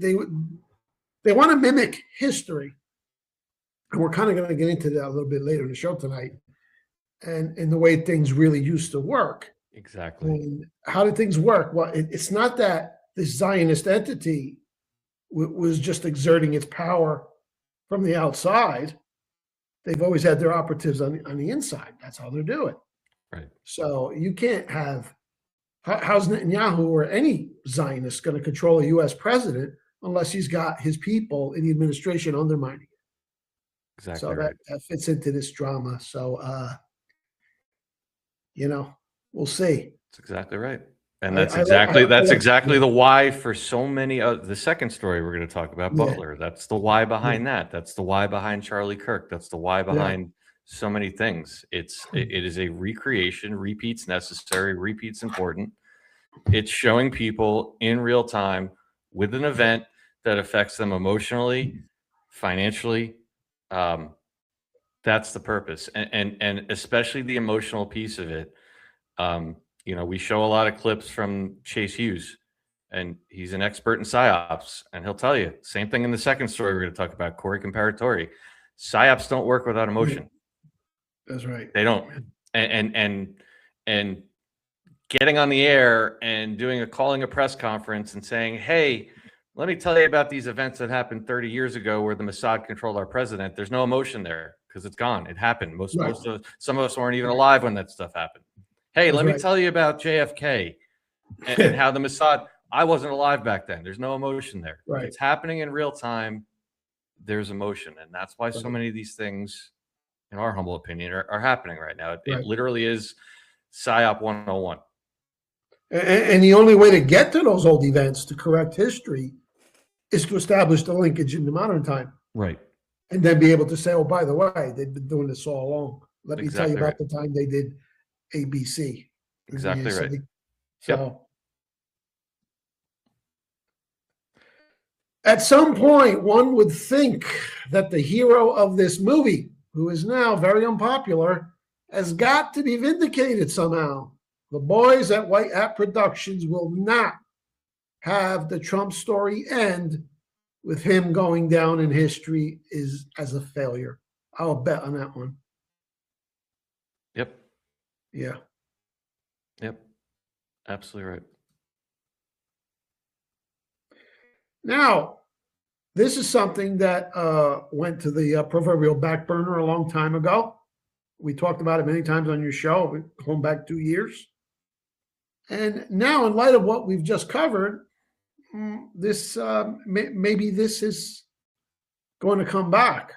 they want to mimic history, and we're kind of going to get into that a little bit later in the show tonight, and the way things really used to work. Exactly. And how did things work? Well, it's not that this Zionist entity was just exerting its power from the outside. They've always had their operatives on the inside. That's how they're doing. Right. So you can't have, how's Netanyahu or any Zionist going to control a U.S. president unless he's got his people in the administration undermining it? Exactly. So right. that fits into this drama. So, we'll see. That's exactly right. And that's exactly the why for so many the second story we're going to talk about, Butler. That's the why behind that. That's the why behind Charlie Kirk. That's the why behind so many things. It is a recreation. Repeats necessary. Repeats important. It's showing people in real time with an event that affects them emotionally, financially. That's the purpose, and especially the emotional piece of it. We show a lot of clips from Chase Hughes, and he's an expert in psyops, and he'll tell you same thing in the second story we're going to talk about, Corey Comparatori. Psyops don't work without emotion. That's right. They don't. And getting on the air and calling a press conference and saying, hey, let me tell you about these events that happened 30 years ago where the Mossad controlled our president. There's no emotion there because it's gone. It happened. Some of us weren't even alive when that stuff happened. Hey, let me tell you about JFK and how the Mossad, I wasn't alive back then. There's no emotion there. Right. It's happening in real time. There's emotion. And that's why so many of these things, in our humble opinion, are happening right now. It literally is PSYOP 101. And the only way to get to those old events to correct history is to establish the linkage in the modern time. Right. And then be able to say, oh, by the way, they've been doing this all along. Let me tell you about the time they did ABC. Exactly right. So at some point, one would think that the hero of this movie, who is now very unpopular, has got to be vindicated somehow. The boys at White Hat Productions will not have the Trump story end with him going down in history as a failure. I'll bet on that one. Yep. Yeah. Yep. Absolutely right. Now, this is something that went to the proverbial back burner a long time ago. We talked about it many times on your show, going back 2 years. And now, in light of what we've just covered, this maybe this is going to come back.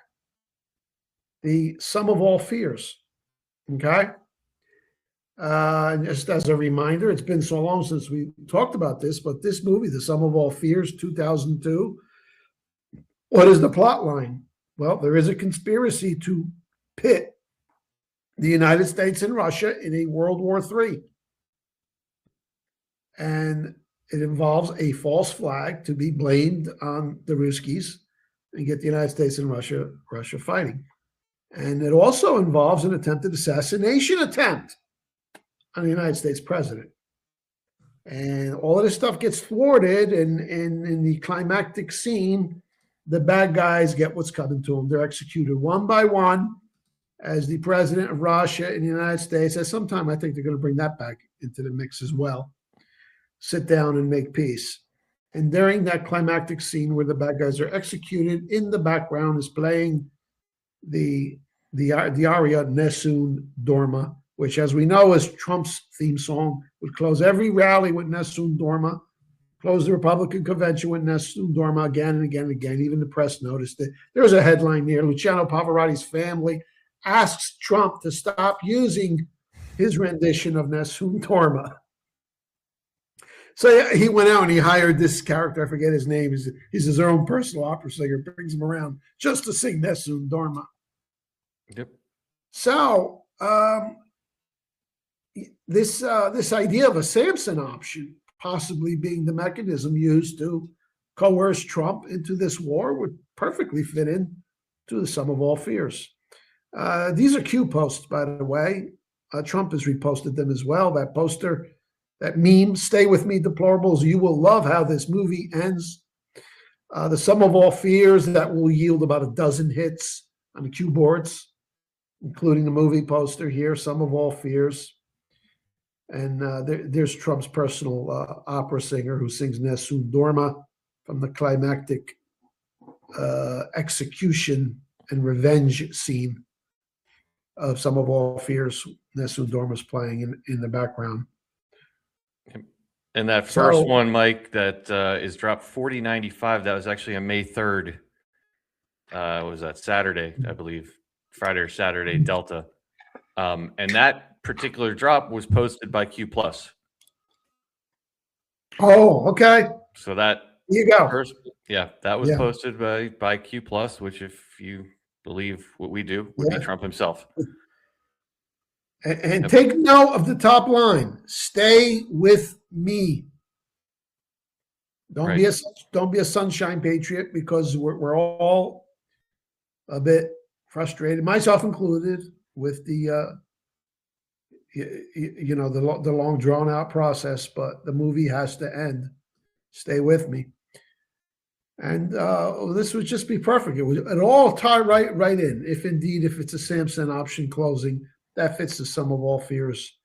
The sum of all fears. Okay. Just as a reminder, it's been so long since we talked about this, but this movie, The Sum of All Fears, 2002, what is the plot line? Well, there is a conspiracy to pit the United States and Russia in a World War III. And it involves a false flag to be blamed on the Ruskies and get the United States and Russia fighting. And it also involves an attempted assassination attempt on the United States president. And all of this stuff gets thwarted, and in the climactic scene, the bad guys get what's coming to them. They're executed one by one as the president of Russia and the United States. At some time, I think they're going to bring that back into the mix as well. Sit down and make peace. And during that climactic scene where the bad guys are executed, in the background is playing the aria Nessun Dorma, which, as we know, is Trump's theme song. Would close every rally with Nessun Dorma, close the Republican convention with Nessun Dorma again and again and again. Even the press noticed it. There's a headline here: Luciano Pavarotti's family asks Trump to stop using his rendition of Nessun Dorma. So he went out and he hired this character. I forget his name. He's his own personal opera singer. Brings him around just to sing Nessun Dorma. Yep. So this idea of a Samson option possibly being the mechanism used to coerce Trump into this war would perfectly fit in to the sum of all fears. These are Q posts, by the way. Trump has reposted them as well. That poster, that meme, "Stay with me, deplorables. You will love how this movie ends." The sum of all fears, that will yield about a dozen hits on the Q boards, including the movie poster here, "Sum of all fears." And there's Trump's personal opera singer who sings Nessun Dorma from the climactic execution and revenge scene of "Sum of All Fears." Nessun Dorma's playing in the background. And that first one, Mike, that is dropped 40.95. That was actually on May 3rd. Was that Saturday, I believe, Friday or Saturday, Delta. And that particular drop was posted by Q Plus. Oh, okay. So that here you go. That was posted by Q Plus, which, if you believe what we do, would be Trump himself. And take note of the top line: "Stay with me." Don't be a sunshine patriot, because we're all a bit frustrated, myself included, with the the long drawn out process. But the movie has to end. Stay with me. And this would just be perfect. It all tie right in. If it's a Samson option closing, that fits the sum of all fears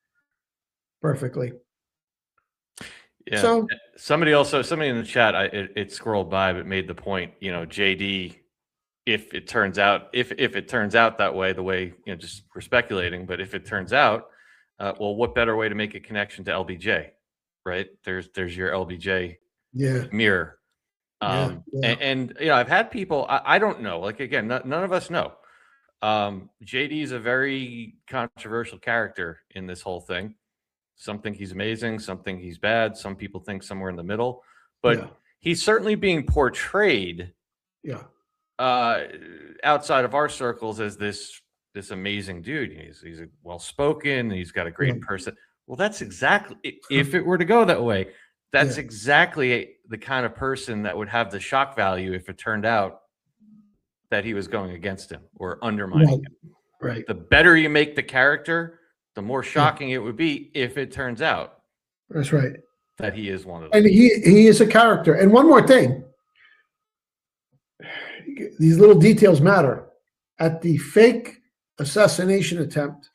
perfectly. Yeah. So somebody in the chat, it scrolled by, but made the point, JD, if it turns out that way, the way, just we're speculating, but if it turns out, well, what better way to make a connection to LBJ, right? There's your LBJ mirror. And I've had people, I don't know, like, again, none of us know. JD is a very controversial character in this whole thing. Some think he's amazing, some think he's bad, some people think somewhere in the middle, but he's certainly being portrayed outside of our circles as this amazing dude. He's a well-spoken, he's got a great person. Well, that's exactly, if it were to go that way, that's exactly the kind of person that would have the shock value if it turned out that he was going against him or undermining him. Right. The better you make the character, the more shocking it would be if it turns out. That's right. That he is one of them. And he is a character. And one more thing. These little details matter. At the fake assassination attempt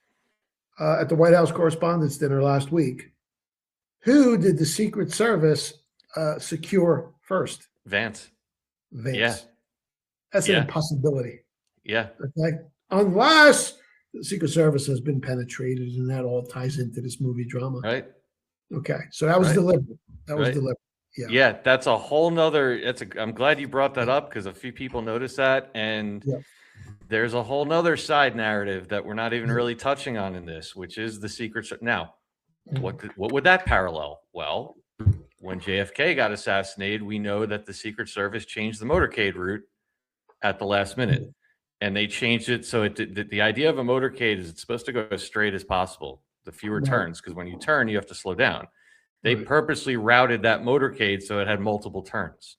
at the White House Correspondents' Dinner last week, who did the Secret Service secure first? Vance. Yeah. That's an impossibility. Yeah. Okay. Unless the Secret Service has been penetrated, and that all ties into this movie drama. Right. Okay. So that was deliberate. That was deliberate. Yeah. Yeah. That's a whole nother, I'm glad you brought that up, because a few people noticed that. And there's a whole nother side narrative that we're not even really touching on in this, which is the Secret Service. Now, what would that parallel? Well, when JFK got assassinated, we know that the Secret Service changed the motorcade route at the last minute, and they changed it so the idea of a motorcade is it's supposed to go as straight as possible, the fewer turns, because when you turn, you have to slow down. They purposely routed that motorcade so it had multiple turns,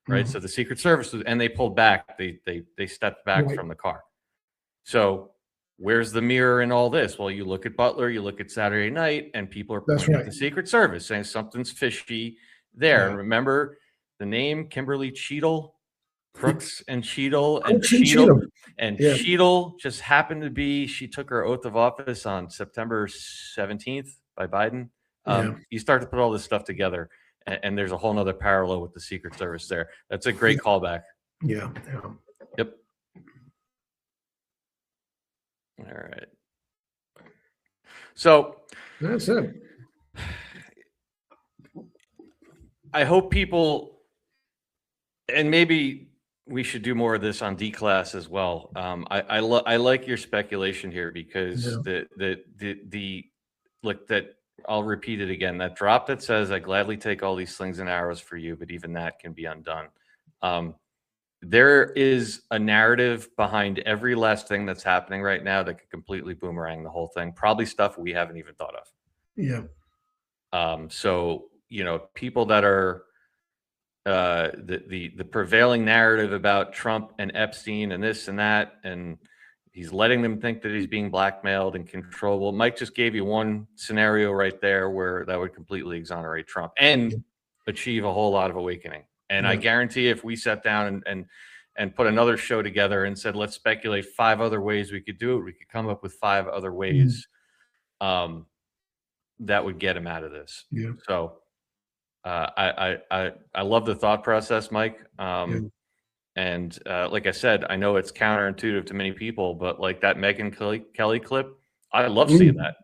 right? So the Secret Service and they pulled back. They stepped back from the car. So where's the mirror in all this? Well, you look at Butler, you look at Saturday Night, and people are pointing at the Secret Service saying something's fishy there. And remember the name Kimberly Cheadle, Crooks and Cheadle, and Cheadle just happened to be. She took her oath of office on September 17th by Biden. You start to put all this stuff together, and there's a whole nother parallel with the Secret Service there. That's a great callback. Yeah. Yep. All right. So that's it. I hope people, and maybe we should do more of this on D-Class as well. I like your speculation here because look, that I'll repeat it again. That drop that says, "I gladly take all these slings and arrows for you," but even that can be undone. There is a narrative behind every last thing that's happening right now that could completely boomerang the whole thing. Probably stuff we haven't even thought of. Yeah. So, people that are the prevailing narrative about Trump and Epstein and this and that, and he's letting them think that he's being blackmailed and controlled. Well, Mike just gave you one scenario right there where that would completely exonerate Trump and achieve a whole lot of awakening. And I guarantee if we sat down and put another show together and said, let's speculate 5 other ways we could do it, we could come up with 5 other ways that would get him out of this. Yeah. So I love the thought process, Mike. And like I said, I know it's counterintuitive to many people, but like that Megyn Kelly clip, I love seeing that.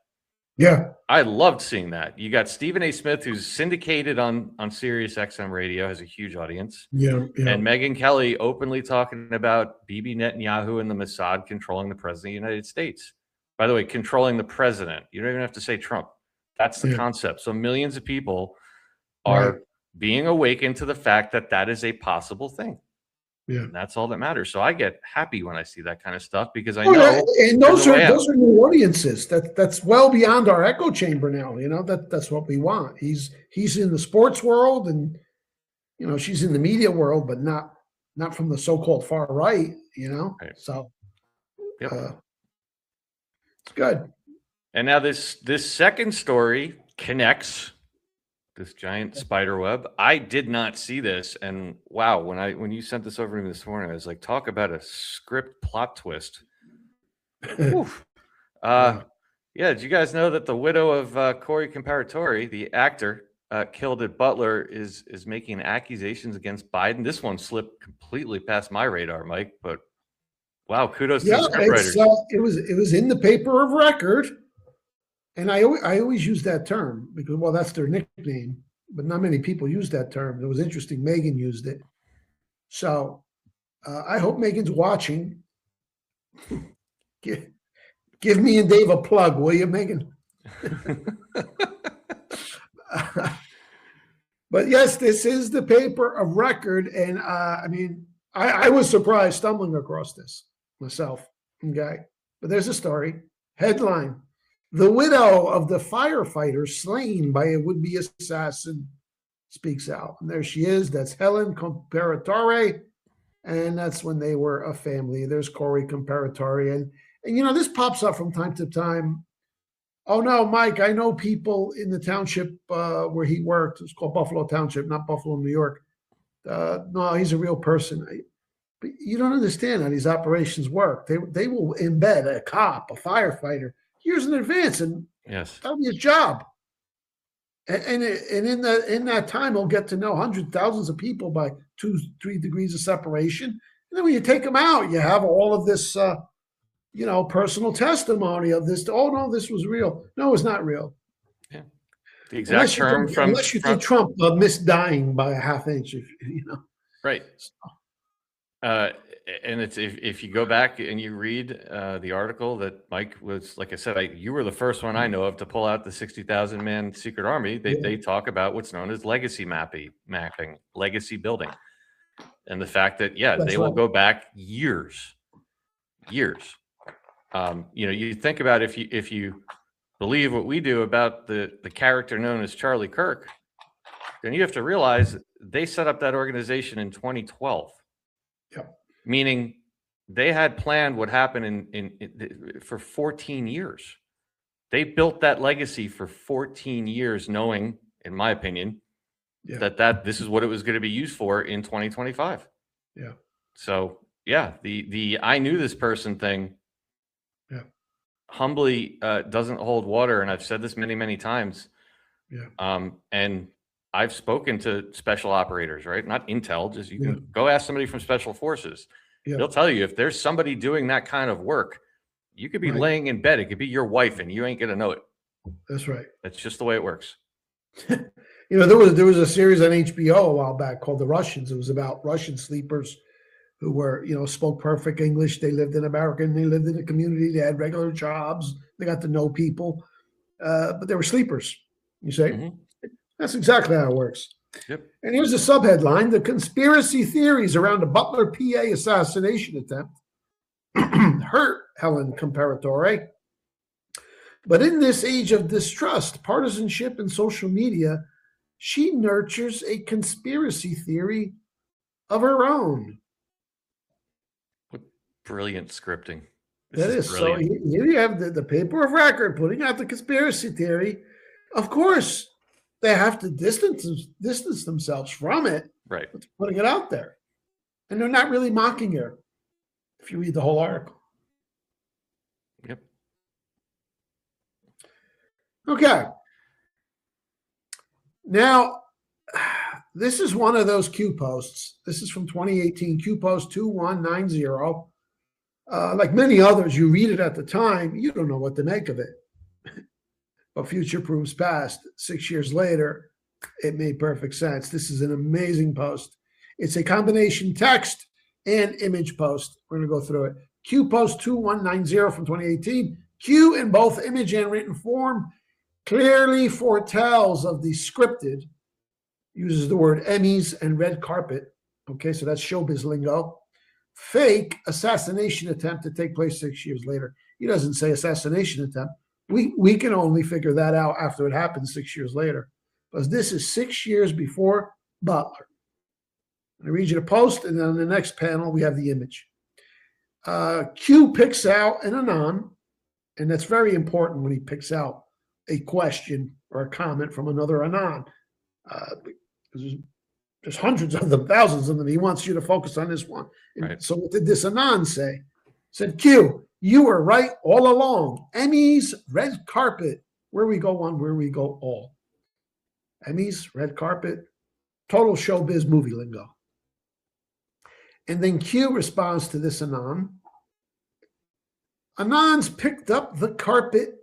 Yeah. I loved seeing that. You got Stephen A. Smith, who's syndicated on Sirius XM radio, has a huge audience. Yeah. And Megyn Kelly openly talking about Bibi Netanyahu and the Mossad controlling the president of the United States. By the way, controlling the president. You don't even have to say Trump. That's the concept. So millions of people are being awakened to the fact that that is a possible thing. Yeah. And that's all that matters. So I get happy when I see that kind of stuff because I know. And those are new audiences. That's well beyond our echo chamber now. That's what we want. He's in the sports world, and she's in the media world, but not from the so-called far right. So it's good. And now this second story connects this giant spider web. I did not see this, and wow, when you sent this over to me this morning, I was like, talk about a script plot twist. Did you guys know that the widow of Corey Comparatori, the actor killed at Butler, is making accusations against Biden? This one slipped completely past my radar, Mike, but wow, kudos to the scriptwriters. It was in the paper of record. And I always use that term because, well, that's their nickname, but not many people use that term. It was interesting. Megyn used it. So I hope Megyn's watching. Give me and Dave a plug, will you, Megyn? But yes, this is the paper of record. And I was surprised stumbling across this myself. Okay. But there's a story. Headline: the widow of the firefighter slain by a would-be assassin speaks out. And there she is. That's Helen Comparatori. And that's when they were a family. There's Corey Comparatori. And this pops up from time to time. Oh, no, Mike, I know people in the township where he worked. It's called Buffalo Township, not Buffalo, New York. No, he's a real person. But you don't understand how these operations work. They will embed a cop, a firefighter, years in advance, and that'll be his job. And in that time, he'll get to know hundreds, thousands of people by 2-3 degrees of separation. And then when you take them out, you have all of this, personal testimony of this. Oh no, this was real. No, it's not real. Yeah, the exact term unless you think Trump missed dying by a half inch, right. And it's if you go back and you read the article that Mike was, like I said, you were the first one I know of to pull out the 60,000 man secret army. They talk about what's known as legacy mapping, legacy building, and the fact that they will go back years. You think about if you believe what we do about the character known as Charlie Kirk, then you have to realize they set up that organization in 2012. Yep. Meaning they had planned what happened for 14 years. They built that legacy for 14 years, knowing, in my opinion, that this is what it was going to be used for in 2025. Yeah. So yeah, the I knew this person thing, humbly doesn't hold water, and I've said this many, many times. Yeah. And I've spoken to special operators, right? Not intel, just you can go ask somebody from special forces. Yeah. They'll tell you if there's somebody doing that kind of work, you could be laying in bed. It could be your wife, and you ain't gonna know it. That's right. That's just the way it works. You know, there was a series on HBO a while back called The Russians. It was about Russian sleepers who were, you know, spoke perfect English. They lived in America and they lived in a community. They had regular jobs. They got to know people, but they were sleepers. You say that's exactly how it works. Yep. And here's a subheadline: the conspiracy theories around the Butler, PA assassination attempt hurt Helen Comparatore. But in this age of distrust, partisanship, and social media, she nurtures a conspiracy theory of her own. What brilliant scripting. That is so. Here you have the paper of record putting out the conspiracy theory. Of course, they have to distance themselves from it. Right. But putting it out there. And they're not really mocking her if you read the whole article. Yep. Okay. Now, this is one of those Q posts. This is from 2018, Q post 2190. Like many others, you read it at the time, you don't know what to make of it. But future proves past. 6 years later, it made perfect sense. This is an amazing post. It's a combination text and image post. We're going to go through it. Q post 2190 from 2018. Q in both image and written form clearly foretells of the scripted, uses the word Emmys and red carpet. Okay, so that's showbiz lingo. Fake assassination attempt to take place 6 years later. He doesn't say assassination attempt. We can only figure that out after it happens 6 years later, because this is 6 years before Butler. I read you the post, and then on the next panel, we have the image. Q picks out an anon, and that's very important when he picks out a question or a comment from another anon. There's hundreds of them, thousands of them. He wants you to focus on this one. Right. So what did this anon say? It said, Q, you were right all along. Emmys, red carpet. Where we go one, where we go all. Emmys, red carpet, total showbiz movie lingo. And then Q responds to this anon. Anons picked up the carpet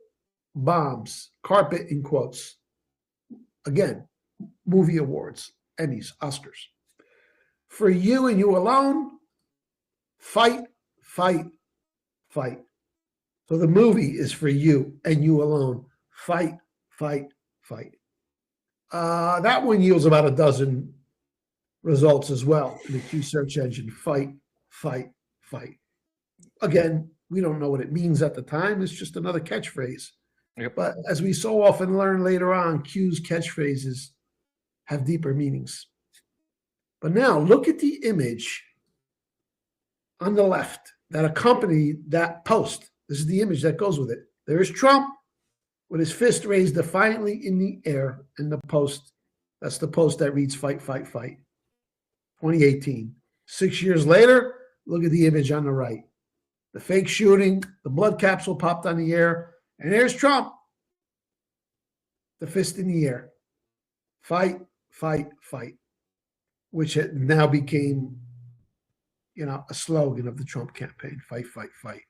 bombs. Carpet in quotes. Again, movie awards, Emmys, Oscars. For you and you alone, fight, fight, fight. So the movie is for you and you alone. Fight, fight, fight. That one yields about a dozen results as well in the Q search engine. Fight, fight, fight. Again, we don't know what it means at the time. It's just another catchphrase. Yep. But as we so often learn later on, Q's catchphrases have deeper meanings. But now look at the image on the left that accompanied that post. This is the image that goes with it. There's Trump with his fist raised defiantly in the air in the post. That's the post that reads fight, fight, fight. 2018. 6 years later, look at the image on the right. The fake shooting, the blood capsule popped on the air, and there's Trump. The fist in the air. Fight, fight, fight. Which now became, a slogan of the Trump campaign. Fight, fight, fight.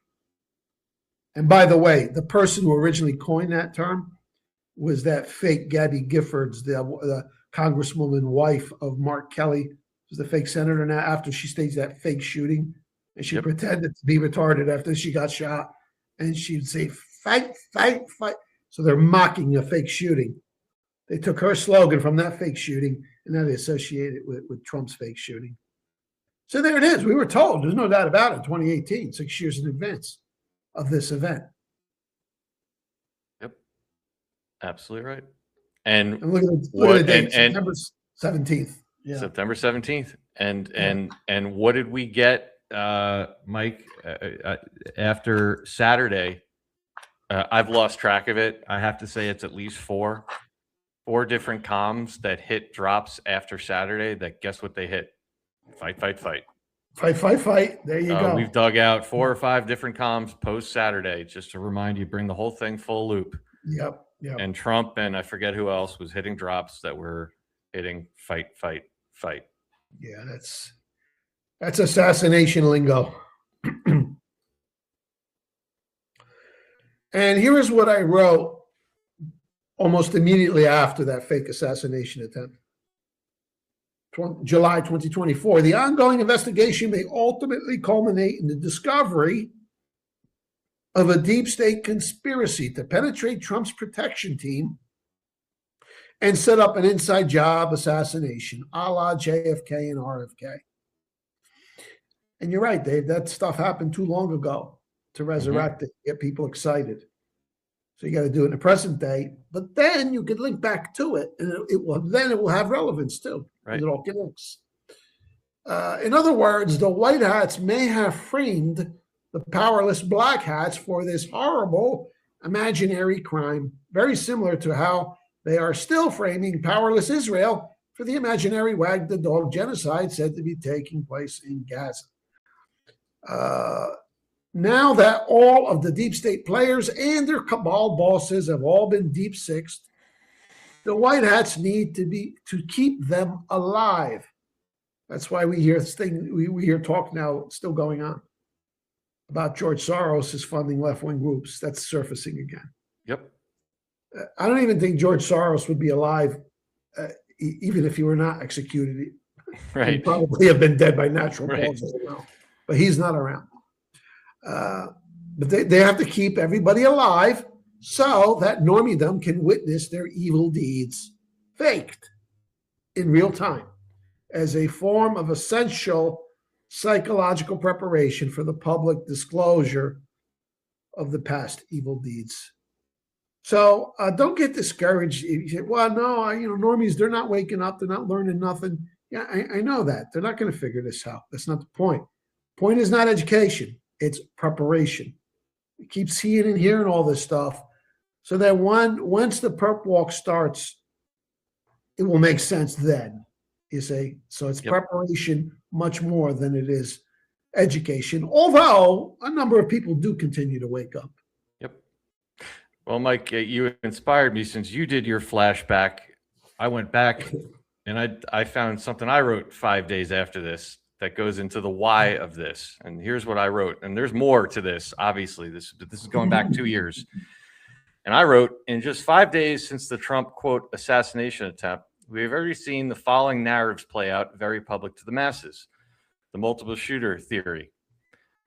And by the way, the person who originally coined that term was that fake Gabby Giffords, the congresswoman wife of Mark Kelly, who's the fake senator now after she staged that fake shooting. And she pretended to be retarded after she got shot. And she'd say, fight, fight, fight. So they're mocking a fake shooting. They took her slogan from that fake shooting, and now they associate it with Trump's fake shooting. So there it is. We were told, there's no doubt about it, 2018, 6 years in advance of this event. Yep. Absolutely right. And And look at the date, September 17th. Yeah. September 17th. And what did we get, Mike, after Saturday? I've lost track of it. I have to say it's at least four different comms that hit drops after Saturday that guess what they hit? Fight, fight, fight. Fight, fight, fight. There you go. We've dug out 4 or 5 different comms post Saturday just to remind you, bring the whole thing full loop. Yep. And Trump and I forget who else was hitting drops that were hitting fight, fight, fight. Yeah, that's assassination lingo. And here is what I wrote almost immediately after that fake assassination attempt. July 2024. The ongoing investigation may ultimately culminate in the discovery of a deep state conspiracy to penetrate Trump's protection team and set up an inside job assassination, a la JFK and RFK. And you're right, Dave, that stuff happened too long ago to resurrect it, get people excited. So you got to do it in the present day, but then you could link back to it, and it will have relevance too. Right. It all connects. In other words, the white hats may have framed the powerless black hats for this horrible imaginary crime, very similar to how they are still framing powerless Israel for the imaginary wag the dog genocide said to be taking place in Gaza. Now that all of the deep state players and their cabal bosses have all been deep sixed, the white hats need to keep them alive. That's why we hear we hear talk now still going on about George Soros is funding left-wing groups. That's surfacing again. Yep. I don't even think George Soros would be alive even if he were not executed. Right. He'd probably have been dead by natural causes. But he's not around. But they have to keep everybody alive so that normiedom can witness their evil deeds faked in real time as a form of essential psychological preparation for the public disclosure of the past evil deeds. So don't get discouraged. You say, well, no, normies, they're not waking up. They're not learning nothing. Yeah, I know that. They're not going to figure this out. That's not the point. Point is not education. It's preparation. You keep seeing and hearing all this stuff so that once the perp walk starts, it will make sense then, you see. So it's preparation much more than it is education, although a number of people do continue to wake up. Yep. Well, Mike, you inspired me since you did your flashback. I went back and I found something I wrote 5 days after this that goes into the why of this. And here's what I wrote. And there's more to this, obviously. This is going back 2 years. And I wrote, in just 5 days since the Trump, quote, assassination attempt, we have already seen the following narratives play out very public to the masses. The multiple shooter theory,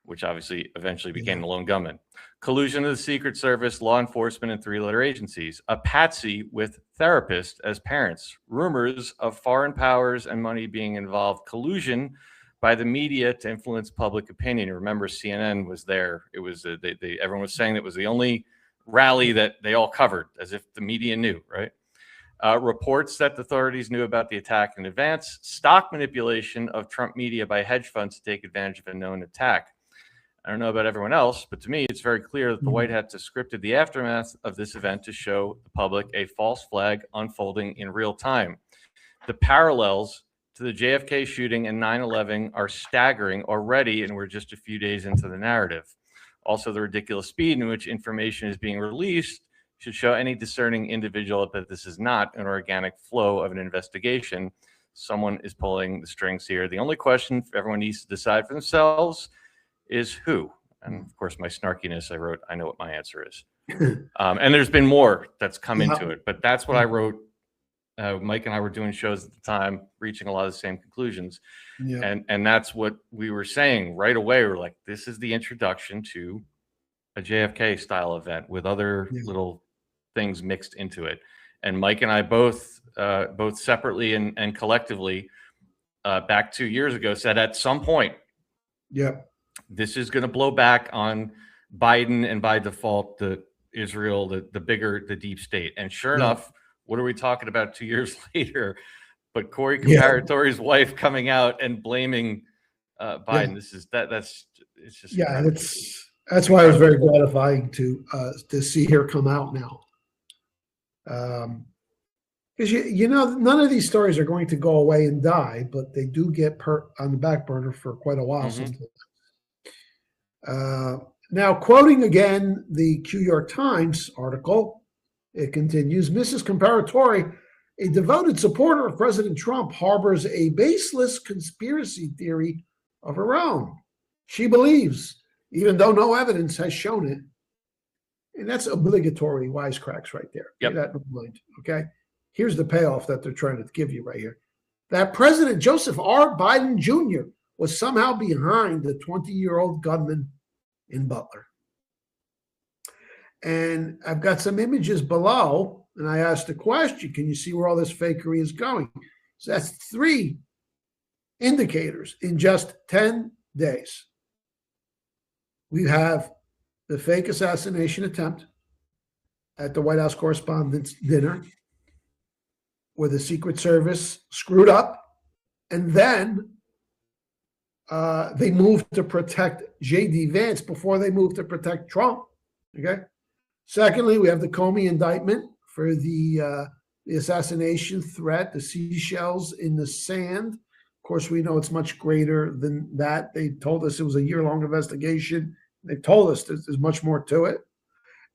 which obviously eventually became the lone gunman. Collusion of the Secret Service, law enforcement, and 3-letter agencies. A patsy with therapists as parents. Rumors of foreign powers and money being involved. Collusion by the media to influence public opinion. Remember, CNN was there. It was everyone was saying it was the only rally that they all covered, as if the media knew, right? Reports that the authorities knew about the attack in advance. Stock manipulation of Trump media by hedge funds to take advantage of a known attack. I don't know about everyone else, but to me, it's very clear that the White Hats have scripted the aftermath of this event to show the public a false flag unfolding in real time. The parallels to the JFK shooting and 9/11 are staggering already, and we're just a few days into the narrative. Also, the ridiculous speed in which information is being released should show any discerning individual that this is not an organic flow of an investigation. Someone is pulling the strings here. The only question everyone needs to decide for themselves is who. And of course, my snarkiness, I wrote, I know what my answer is. And there's been more that's come into it, but that's what I wrote. Mike and I were doing shows at the time, reaching a lot of the same conclusions. Yeah. And that's what we were saying right away. We're like, this is the introduction to a JFK style event with other little things mixed into it. And Mike and I both separately and collectively back 2 years ago said at some point, this is going to blow back on Biden and by default, the Israel, the bigger the deep state. And sure enough, what are we talking about 2 years later? But Corey Comparatore's wife coming out and blaming Biden. It's just incredible. That's why it was very gratifying to see her come out now. Because you know, none of these stories are going to go away and die, but they do get on the back burner for quite a while. Now, quoting again the Q York Times article, it continues: Mrs. Comparatore, a devoted supporter of President Trump, harbors a baseless conspiracy theory of her own. She believes, even though no evidence has shown it, and that's obligatory wisecracks right there. Yep. Keep that in mind, okay? Here's the payoff that they're trying to give you right here. That President Joseph R. Biden Jr. was somehow behind the 20-year-old gunman in Butler. And I've got some images below, and I asked the question, can you see where all this fakery is going? So that's 3 indicators in just 10 days. We have the fake assassination attempt at the White House Correspondents' Dinner, where the Secret Service screwed up, and then they moved to protect J.D. Vance before they moved to protect Trump. Okay. Secondly, we have the Comey indictment for the assassination threat, the seashells in the sand. Of course, we know it's much greater than that. They told us it was a year-long investigation. They told us there's much more to it.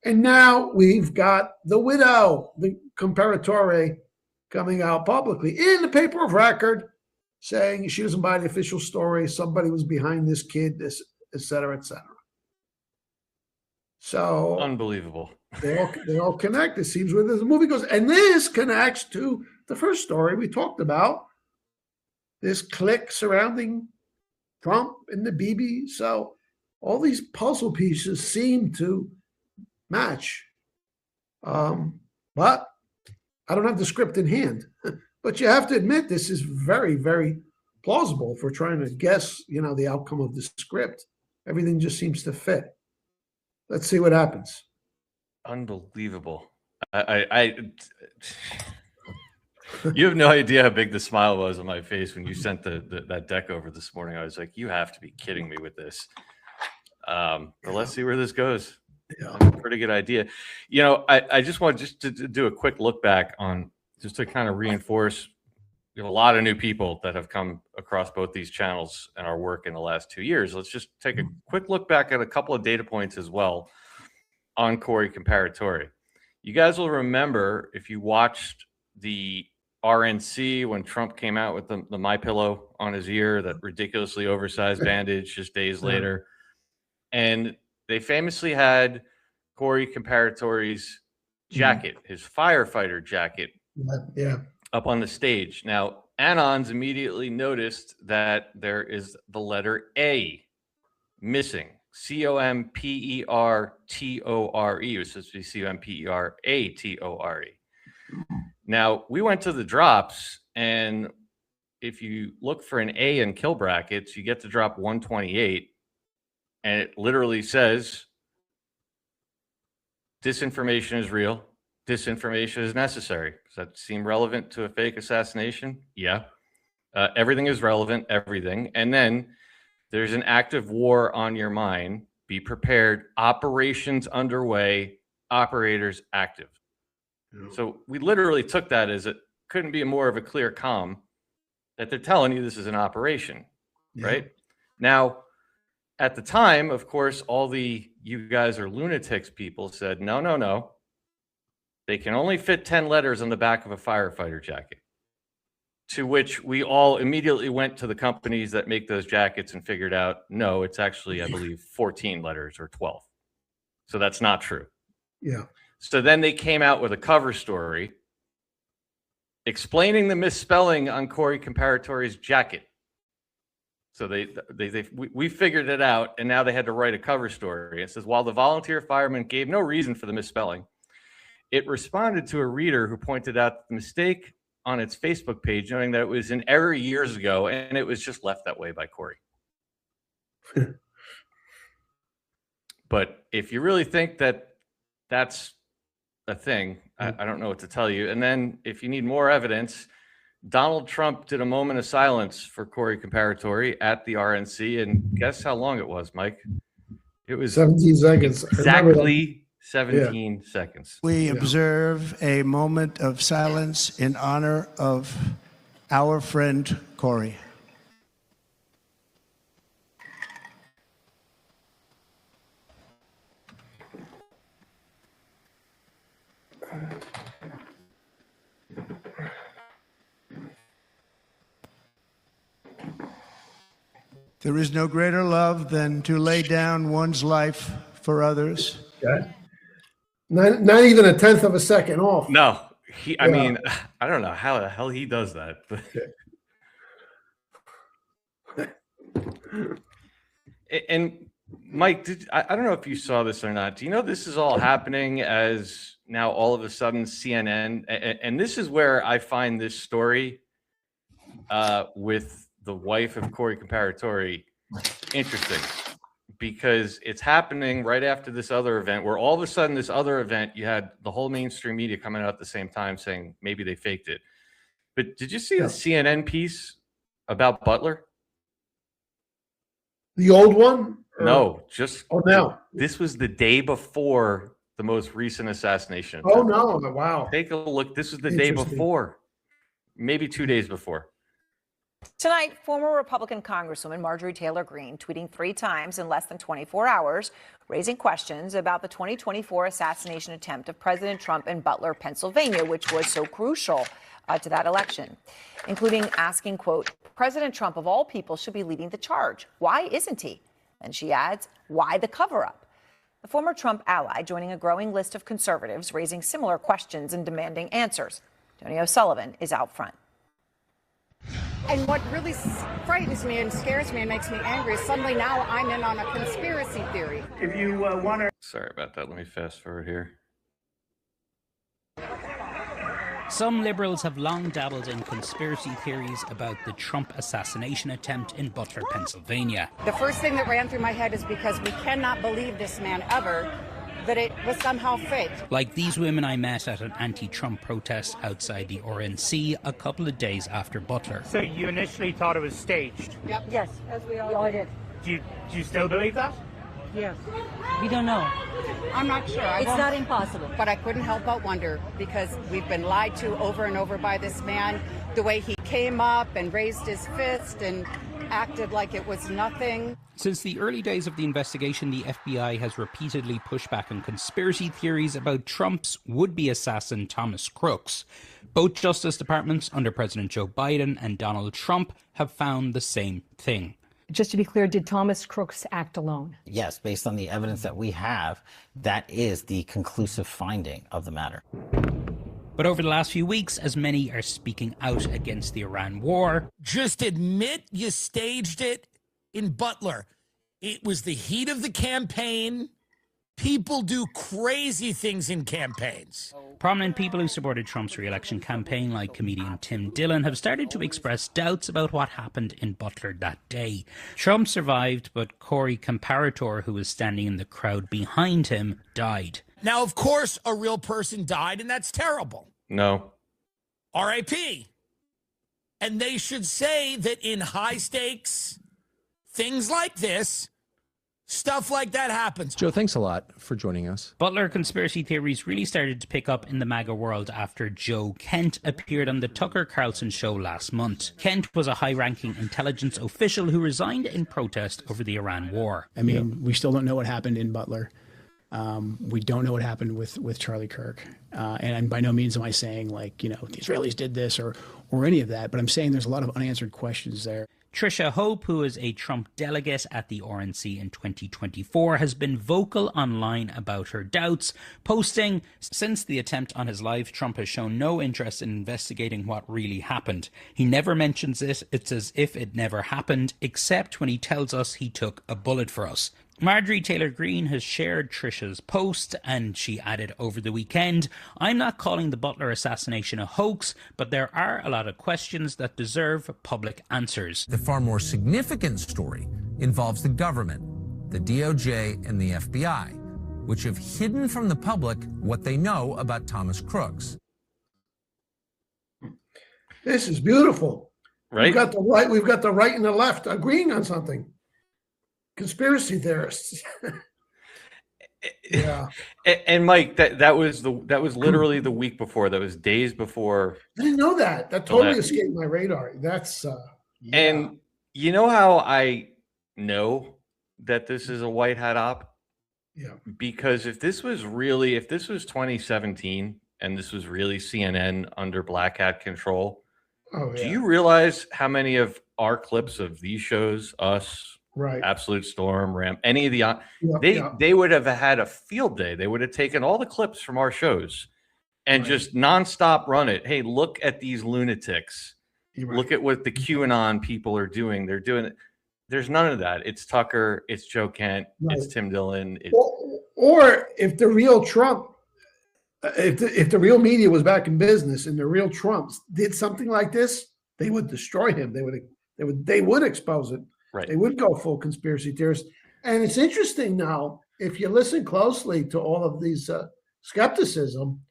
And now we've got the widow, the Comparatore, coming out publicly in the paper of record saying she doesn't buy the official story. Somebody was behind this kid, this, et cetera, et cetera. So unbelievable. They all connect. It seems where the movie goes. And this connects to the first story we talked about, this clique surrounding Trump and the Bibi. So all these puzzle pieces seem to match. But I don't have the script in hand. But you have to admit, this is very, very plausible if we're trying to guess, the outcome of the script. Everything just seems to fit. Let's see what happens. Unbelievable. You have no idea how big the smile was on my face when you sent that deck over this morning. I was like, you have to be kidding me with this. But let's see where this goes. Yeah. I have a pretty good idea. I just want to do a quick look back on, just to kind of reinforce, we have a lot of new people that have come across both these channels and our work in the last 2 years. Let's just take a quick look back at a couple of data points as well on Corey Comparatore. You guys will remember, if you watched the RNC when Trump came out with the MyPillow on his ear, that ridiculously oversized bandage just days later. And they famously had Corey Comparatore's jacket, his firefighter jacket, up on the stage. Now, Anons immediately noticed that there is the letter A missing. Compertore. It was supposed to be Comperatore. Now, we went to the drops, and if you look for an A in kill brackets, you get to drop 128, and it literally says, disinformation is real. Disinformation is necessary. Does that seem relevant to a fake assassination? Yeah. Everything is relevant, everything. And then there's an active war on your mind. Be prepared. Operations underway. Operators active. Yeah. So we literally took that as it couldn't be more of a clear comm that they're telling you this is an operation, right? Now, at the time, of course, all the you guys are lunatics people said, no. They can only fit 10 letters on the back of a firefighter jacket. To which we all immediately went to the companies that make those jackets and figured out, no, it's actually, I believe, 14 letters or 12. So that's not true. Yeah. So then they came out with a cover story explaining the misspelling on Corey Comparatore's jacket. So we figured it out, and now they had to write a cover story. It says, while the volunteer fireman gave no reason for the misspelling, it responded to a reader who pointed out the mistake on its Facebook page, knowing that it was an error years ago, and it was just left that way by Corey. But if you really think that that's a thing. I don't know what to tell you. And then if you need more evidence, Donald Trump did a moment of silence for Corey Comparatori at the RNC, and guess how long it was, Mike? It was 17 seconds. Exactly 17 seconds. We observe a moment of silence in honor of our friend Corey. There is no greater love than to lay down one's life for others. Okay. Not even a tenth of a second off. No, I mean, I don't know how the hell he does that. And Mike, I don't know if you saw this or not. Do you know this is all happening as now all of a sudden CNN, and this is where I find this story with the wife of Corey Comparatori interesting, because it's happening right after this other event where all of a sudden this other event, you had the whole mainstream media coming out at the same time saying maybe they faked it. But did you see the CNN piece about Butler? The old one? No, just no. This was the day before the most recent assassination. Oh no! Wow. Take a look. This was the day before, maybe 2 days before. Tonight, former Republican Congresswoman Marjorie Taylor Greene tweeting 3 times in less than 24 hours, raising questions about the 2024 assassination attempt of President Trump in Butler, Pennsylvania, which was so crucial to that election, including asking, quote, President Trump of all people should be leading the charge. Why isn't he? And she adds, why the cover-up? The former Trump ally joining a growing list of conservatives raising similar questions and demanding answers. Tony O'Sullivan is out front. And what really frightens me and scares me and makes me angry is suddenly now I'm in on a conspiracy theory. If you want to... Sorry about that. Let me fast forward here. Some liberals have long dabbled in conspiracy theories about the Trump assassination attempt in Butler, Pennsylvania. The first thing that ran through my head is because we cannot believe this man ever, that it was somehow fake. Like these women I met at an anti-Trump protest outside the RNC a couple of days after Butler. So you initially thought it was staged? Yep. Yes, as we all did. Do you still believe that? Yes. We don't know. I'm not sure. It's not impossible. But I couldn't help but wonder, because we've been lied to over and over by this man. The way he came up and raised his fist and acted like it was nothing. Since the early days of the investigation, the FBI has repeatedly pushed back on conspiracy theories about Trump's would-be assassin, Thomas Crooks. Both Justice Departments under President Joe Biden and Donald Trump have found the same thing. Just to be clear, did Thomas Crooks act alone? Yes, based on the evidence that we have, that is the conclusive finding of the matter. But over the last few weeks, as many are speaking out against the Iran war. Just admit you staged it in Butler. It was the heat of the campaign. People do crazy things in campaigns. Prominent people who supported Trump's re-election campaign, like comedian Tim Dillon, have started to express doubts about what happened in Butler that day. Trump survived, but Corey Comparator, who was standing in the crowd behind him, died. Now, of course, a real person died, and that's terrible. No. R.I.P. And they should say that in high stakes, things like this, stuff like that happens. Joe, thanks a lot for joining us. Butler conspiracy theories really started to pick up in the MAGA world after Joe Kent appeared on the Tucker Carlson show last month. Kent was a high-ranking intelligence official who resigned in protest over the Iran war. I mean, we still don't know what happened in Butler. We don't know what happened with Charlie Kirk. And by no means am I saying, like, you know, the Israelis did this or any of that, but I'm saying there's a lot of unanswered questions there. Trisha Hope, who is a Trump delegate at the RNC in 2024, has been vocal online about her doubts, posting, since the attempt on his life, Trump has shown no interest in investigating what really happened. He never mentions it. It's as if it never happened, except when he tells us he took a bullet for us. Marjorie Taylor Greene has shared Trisha's post, and she added over the weekend, I'm not calling the Butler assassination a hoax, but there are a lot of questions that deserve public answers. The far more significant story involves the government, the DOJ, and the FBI. which have hidden from the public what they know about Thomas Crooks. This is beautiful. Right? We've got the right and the left agreeing on something. Conspiracy theorists. Yeah. And Mike, that was literally the week before. That was days before. I didn't know that. That totally escaped my radar. That's yeah. And you know how I know that this is a white hat op? Yeah. Because if this was 2017 and this was really CNN under black hat control, do you realize how many of our clips of these shows, us, right, Absolute Storm, Ram, any of the they would have had a field day. They would have taken all the clips from our shows and just nonstop run it. Hey, look at these lunatics. Look at what the QAnon people are doing. They're doing it. There's none of that. It's Tucker. It's Joe Kent. Right. It's Tim Dillon. Or if the real Trump, if the real media was back in business and the real Trumps did something like this, they would destroy him. They would expose it. Right. They would go full conspiracy theorists. And it's interesting now, if you listen closely to all of these skepticism,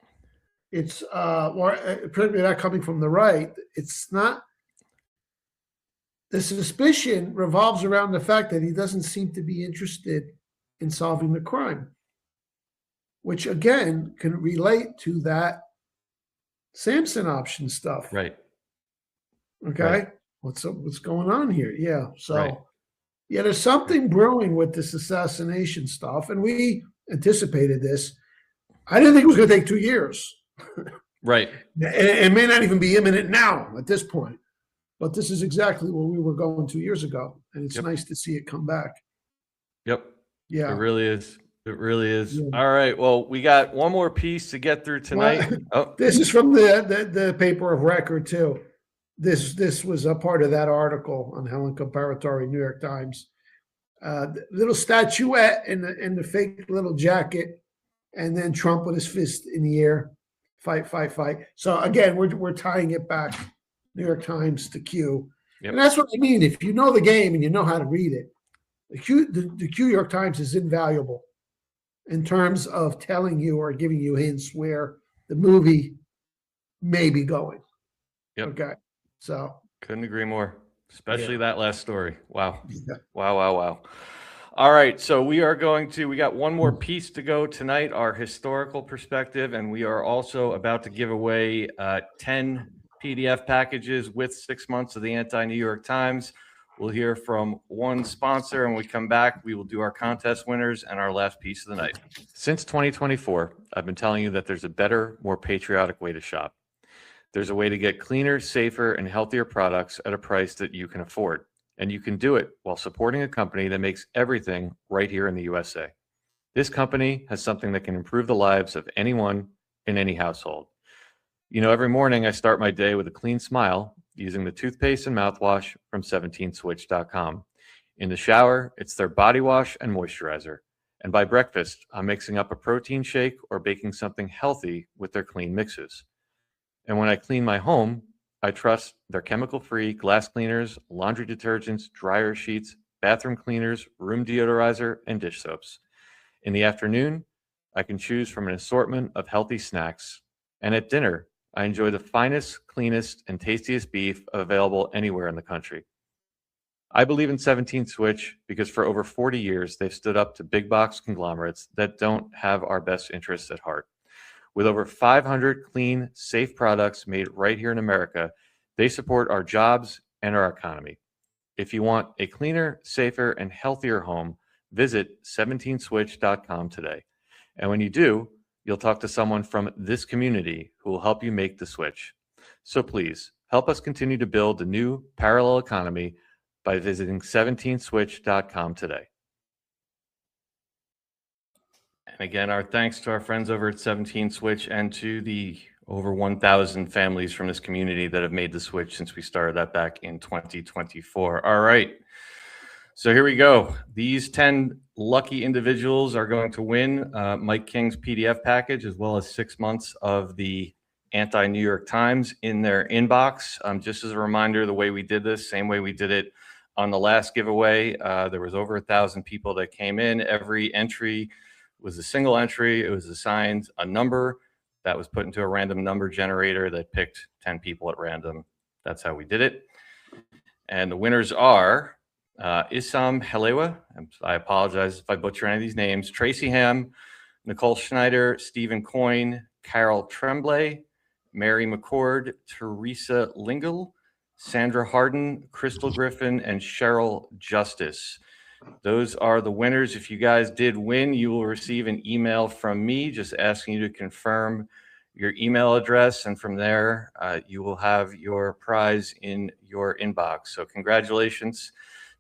it's particularly that coming from the right, it's not. The suspicion revolves around the fact that he doesn't seem to be interested in solving the crime, which again can relate to that Samson option stuff. Right. Okay. Right. What's going on here? Yeah. So yeah, there's something brewing with this assassination stuff, and we anticipated this. I didn't think it was going to take 2 years. Right. It may not even be imminent now at this point, but this is exactly where we were going 2 years ago, and it's nice to see it come back. Yep. Yeah. It really is. It really is. Yeah. All right. Well, we got one more piece to get through tonight. This is from the paper of record too. This was a part of that article on Helen Comparatory, New York Times. Little statuette in the fake little jacket, and then Trump with his fist in the air, fight, fight, fight. So again, we're tying it back, New York Times to Q, and that's what I mean. If you know the game and you know how to read it, the Q York Times is invaluable in terms of telling you or giving you hints where the movie may be going. Yep. Okay. So couldn't agree more, especially that last story. Wow. Wow. All right. So we got one more piece to go tonight, our historical perspective. And we are also about to give away 10 PDF packages with 6 months of the Anti-New York Times. We'll hear from one sponsor, and when we come back, we will do our contest winners and our last piece of the night. Since 2024, I've been telling you that there's a better, more patriotic way to shop. There's a way to get cleaner, safer, and healthier products at a price that you can afford. And you can do it while supporting a company that makes everything right here in the USA. This company has something that can improve the lives of anyone in any household. You know, every morning I start my day with a clean smile using the toothpaste and mouthwash from 17switch.com. In the shower, it's their body wash and moisturizer. And by breakfast, I'm mixing up a protein shake or baking something healthy with their clean mixes. And when I clean my home, I trust their chemical-free glass cleaners, laundry detergents, dryer sheets, bathroom cleaners, room deodorizer, and dish soaps. In the afternoon, I can choose from an assortment of healthy snacks. And at dinner, I enjoy the finest, cleanest, and tastiest beef available anywhere in the country. I believe in 17 Switch because for over 40 years, they've stood up to big box conglomerates that don't have our best interests at heart. With over 500 clean, safe products made right here in America, they support our jobs and our economy. If you want a cleaner, safer, and healthier home, visit 17switch.com today. And when you do, you'll talk to someone from this community who will help you make the switch. So please, help us continue to build a new parallel economy by visiting 17switch.com today. And again, our thanks to our friends over at 17 Switch and to the over 1,000 families from this community that have made the switch since we started that back in 2024. All right. So here we go. These 10 lucky individuals are going to win Mike King's PDF package, as well as 6 months of the Anti-New York Times in their inbox. Just as a reminder, the way we did this, same way we did it on the last giveaway, there was over 1,000 people that came in. Every entry was a single entry. It was assigned a number that was put into a random number generator that picked 10 people at random. That's how we did it. And the winners are Issam Halewa. I apologize if I butcher any of these names. Tracy Ham, Nicole Schneider, Stephen Coyne, Carol Tremblay, Mary McCord, Teresa Lingle, Sandra Harden, Crystal Griffin, and Cheryl Justice. Those are the winners. If you guys did win, you will receive an email from me just asking you to confirm your email address, and from there, you will have your prize in your inbox. So congratulations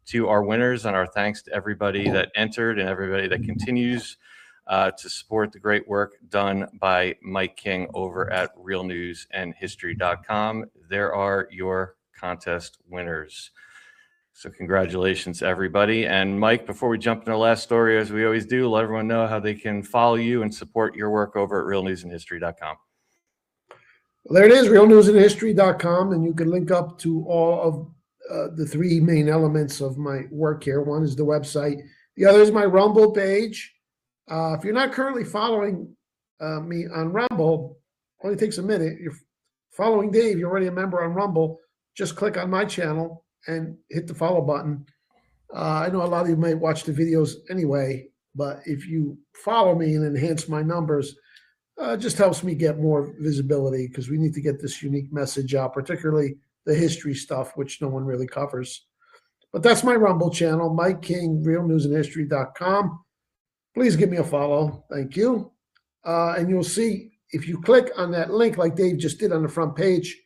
to our winners, and our thanks to everybody that entered and everybody that continues to support the great work done by Mike King over at realnewsandhistory.com. There are your contest winners. So congratulations, everybody. And Mike, before we jump into the last story, as we always do, let everyone know how they can follow you and support your work over at realnewsandhistory.com. Well, there it is, realnewsandhistory.com, and you can link up to all of the three main elements of my work here. One is the website. The other is my Rumble page. If you're not currently following me on Rumble, only takes a minute. You're following Dave, you're already a member on Rumble. Just click on my channel and hit the follow button. I know a lot of you might watch the videos anyway, but if you follow me and enhance my numbers, just helps me get more visibility, because we need to get this unique message out, particularly the history stuff, which no one really covers. But that's my Rumble channel, Mike King, realnewsandhistory.com. Please give me a follow. Thank you. And you'll see, if you click on that link like Dave just did on the front page,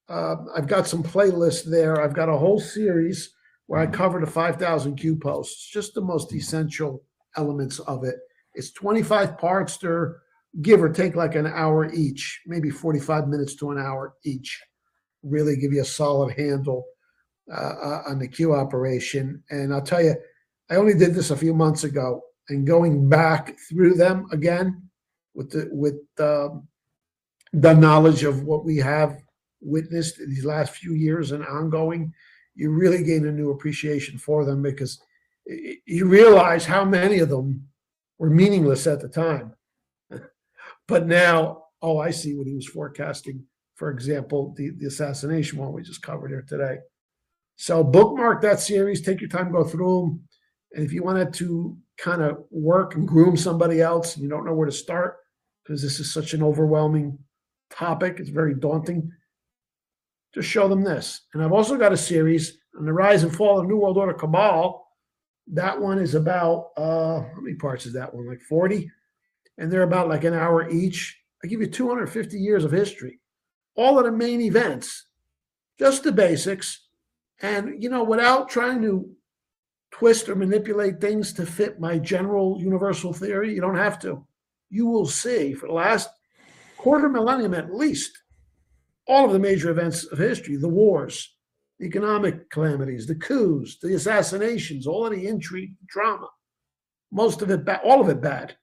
I've got some playlists there. I've got a whole series where I cover the 5,000 Q posts, just the most essential elements of it. It's 25 parts. They're give or take like an hour each, maybe 45 minutes to an hour each. Really give you a solid handle on the Q operation. And I'll tell you, I only did this a few months ago, and going back through them again with the knowledge of what we have witnessed in these last few years and ongoing, you really gain a new appreciation for them, because you realize how many of them were meaningless at the time. But now, oh, I see what he was forecasting. For example, the assassination one we just covered here today. So bookmark that series, take your time, go through them. And if you wanted to kind of work and groom somebody else and you don't know where to start, because this is such an overwhelming topic, it's very daunting, just show them this. And I've also got a series on the rise and fall of New World Order Cabal. That one is about, how many parts is that one? Like 40? And they're about like an hour each. I give you 250 years of history, all of the main events, just the basics. And, you know, without trying to twist or manipulate things to fit my general universal theory, you don't have to. You will see for the last quarter millennium at least, all of the major events of history, the wars, the economic calamities, the coups, the assassinations, all of the intrigue, drama, most of it bad, all of it bad.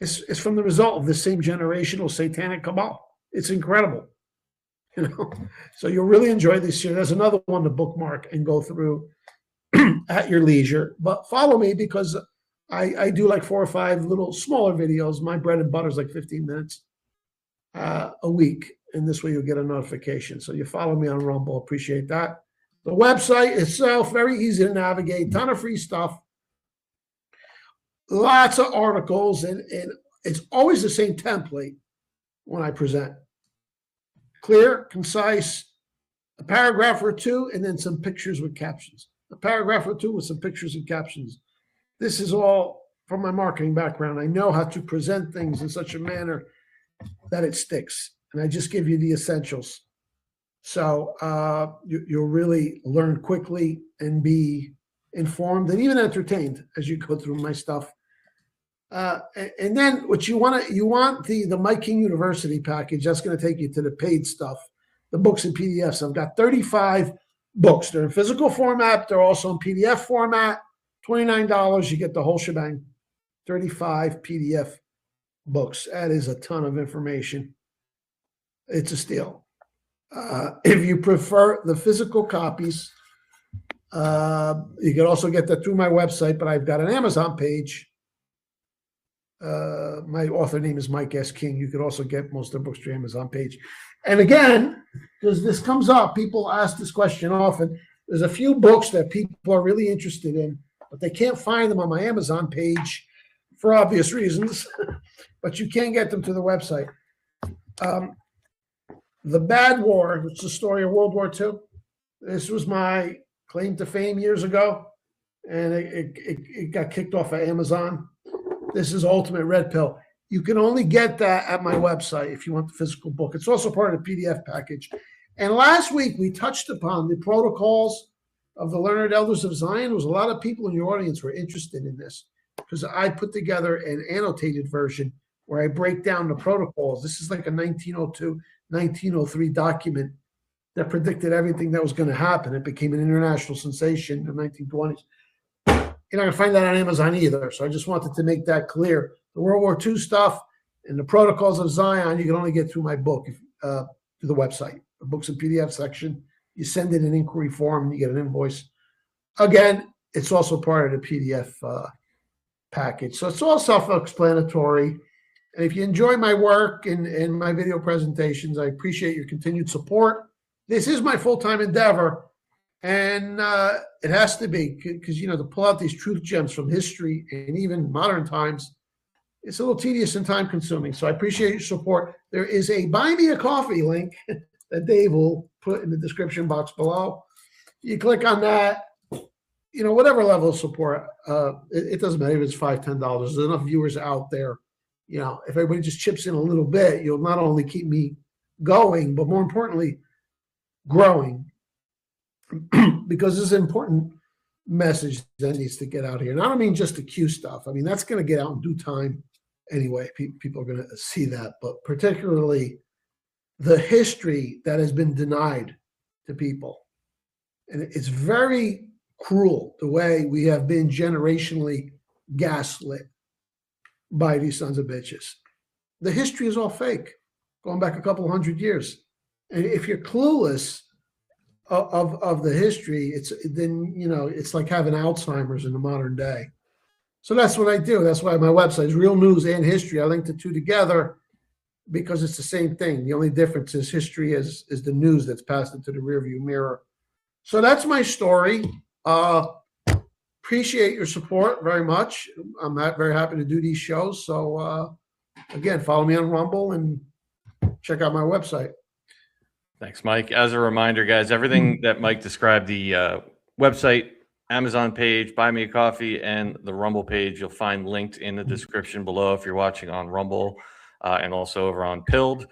It's from the result of the same generational satanic cabal. It's incredible, you know. So you'll really enjoy this year. There's another one to bookmark and go through at your leisure. But follow me, because I do like 4 or 5 little smaller videos. My bread and butter is like 15 minutes a week, and this way you'll get a notification. So you follow me on Rumble. Appreciate that. The website itself, very easy to navigate. Ton of free stuff. Lots of articles, and it's always the same template when I present. Clear, concise, a paragraph or two, and then some pictures with captions. A paragraph or two with some pictures and captions. This is all from my marketing background. I know how to present things in such a manner that it sticks, and I just give you the essentials. So you'll really learn quickly and be informed and even entertained as you go through my stuff. And then what you want the Mike King University package. That's going to take you to the paid stuff, the books and PDFs. I've got 35 books. They're in physical format. They're also in PDF format. $29, you get the whole shebang. 35 PDF books. That is a ton of information. It's a steal. If you prefer the physical copies, you can also get that through my website, but I've got an Amazon page. My author name is Mike S. King. You could also get most of the books through Amazon page. And again, because this comes up, people ask this question often. There's a few books that people are really interested in, but they can't find them on my Amazon page for obvious reasons, but you can get them to the website. The Bad War, which is the story of World War II. This was my claim to fame years ago, and it got kicked off of Amazon. This is Ultimate Red Pill. You can only get that at my website if you want the physical book. It's also part of the PDF package. And last week, we touched upon the protocols of the Learned Elders of Zion. There was a lot of people in your audience who were interested in this because I put together an annotated version where I break down the protocols. This is like a 1902, 1903 document that predicted everything that was going to happen. It became an international sensation in the 1920s. You're not going to find that on Amazon either. So I just wanted to make that clear. The World War II stuff and the protocols of Zion, you can only get through my book, through the website, the books and PDF section. You send in an inquiry form and you get an invoice. Again, it's also part of the PDF package. So it's all self-explanatory. And if you enjoy my work and my video presentations, I appreciate your continued support. This is my full-time endeavor. And it has to be because, to pull out these truth gems from history and even modern times, it's a little tedious and time consuming. So I appreciate your support. There is a Buy Me a Coffee link that Dave will put in the description box below. You click on that, whatever level of support, it doesn't matter if it's $5, $10. There's enough viewers out there. If everybody just chips in a little bit, you'll not only keep me going, but more importantly, growing. Because this is an important message that needs to get out here. And I don't mean just the Q stuff. I mean, that's going to get out in due time anyway. People are going to see that. But particularly the history that has been denied to people. And it's very cruel the way we have been generationally gaslit by these sons of bitches. The history is all fake, going back a couple hundred years. And if you're clueless of the history, it's like having Alzheimer's in the modern day. So that's what I do. That's why my website is Real News and History. I link the two together because it's the same thing. The only difference is history is the news that's passed into the rearview mirror. So that's my story. Appreciate your support very much. I'm very happy to do these shows. So again, follow me on Rumble and check out my website. Thanks, Mike. As a reminder, guys, everything that Mike described, the website, Amazon page, Buy Me a Coffee, and the Rumble page, you'll find linked in the description below if you're watching on Rumble and also over on Pilled.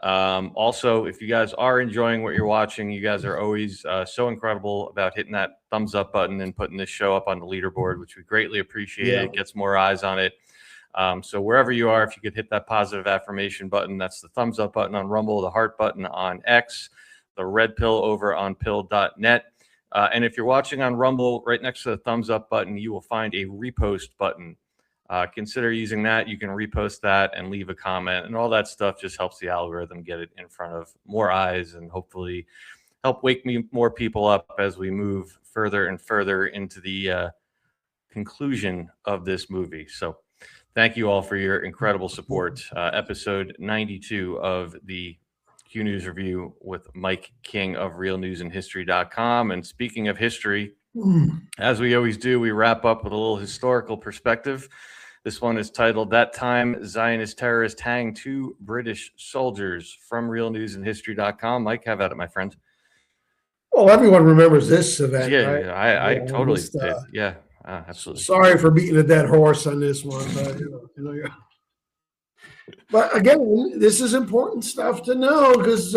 Also, if you guys are enjoying what you're watching, you guys are always so incredible about hitting that thumbs up button and putting this show up on the leaderboard, which we greatly appreciate. Yeah. It gets more eyes on it. So wherever you are, if you could hit that positive affirmation button, that's the thumbs up button on Rumble, the heart button on X, the red pill over on pill.net. And if you're watching on Rumble, right next to the thumbs up button, you will find a repost button. Consider using that. You can repost that and leave a comment, and all that stuff just helps the algorithm get it in front of more eyes and hopefully help wake more people up as we move further and further into the conclusion of this movie. So thank you all for your incredible support. Episode 92 of the Q News Review with Mike King of realnewsandhistory.com. And speaking of history, as we always do, we wrap up with a little historical perspective. This one is titled, That Time Zionist Terrorist Hanged Two British Soldiers, from realnewsandhistory.com. Mike, have at it, my friend. Well, everyone remembers this event. Yeah, right? I totally did. Yeah. Absolutely. Sorry for beating a dead horse on this one, but but again, this is important stuff to know because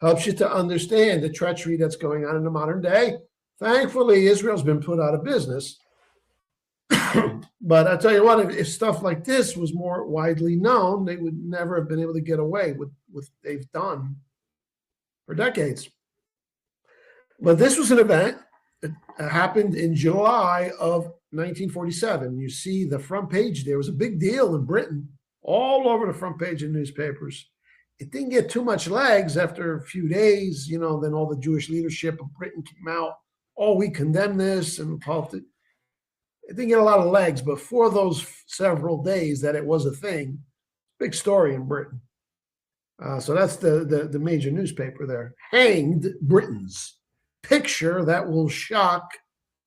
helps you to understand the treachery that's going on in the modern day. Thankfully, Israel's been put out of business. But I tell you what, if stuff like this was more widely known, they would never have been able to get away with what they've done for decades. But this was an event. It happened in July of 1947. You see the front page there. It was a big deal in Britain, all over the front page of newspapers. It didn't get too much legs after a few days. Then all the Jewish leadership of Britain came out. Oh, we condemn this. And it didn't get a lot of legs, but for those several days that it was a thing, big story in Britain. So that's the major newspaper there. Hanged Britons. Picture that will shock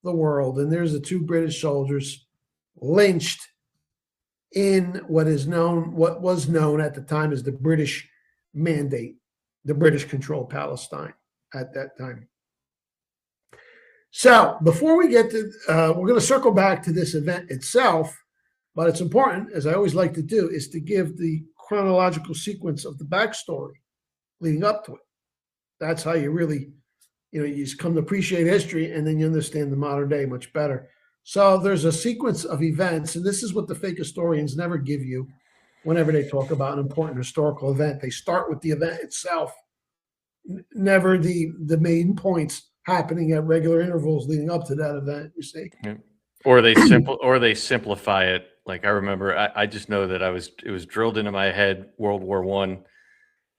the world. And there's the two British soldiers lynched in what was known at the time as the British Mandate, the British controlled Palestine at that time. So before we get to, we're going to circle back to this event itself, but it's important, as I always like to do, is to give the chronological sequence of the backstory leading up to it. That's how you really, you just come to appreciate history, and then you understand the modern day much better. So there's a sequence of events, and this is what the fake historians never give you whenever they talk about an important historical event. They start with the event itself, never the main points happening at regular intervals leading up to that event, you see. Yeah. Or they simplify it. Like I remember, I just know that it was drilled into my head, World War I,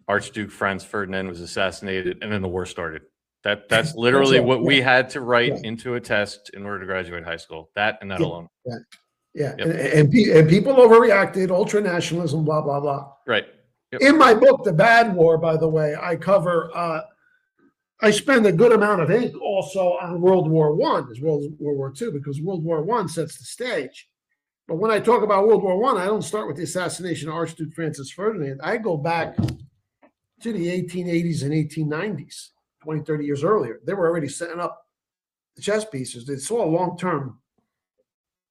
Archduke Franz Ferdinand was assassinated, and then the war started. That's literally what we had to write into a test in order to graduate high school. That and that alone. Yeah. Yep. And people overreacted, ultra-nationalism, blah, blah, blah. Right. Yep. In my book, The Bad War, by the way, I cover, I spend a good amount of ink also on World War I as well as World War II, because World War I sets the stage. But when I talk about World War I don't start with the assassination of Archduke Francis Ferdinand. I go back to the 1880s and 1890s, 20, 30 years earlier. They were already setting up the chess pieces. They saw a long-term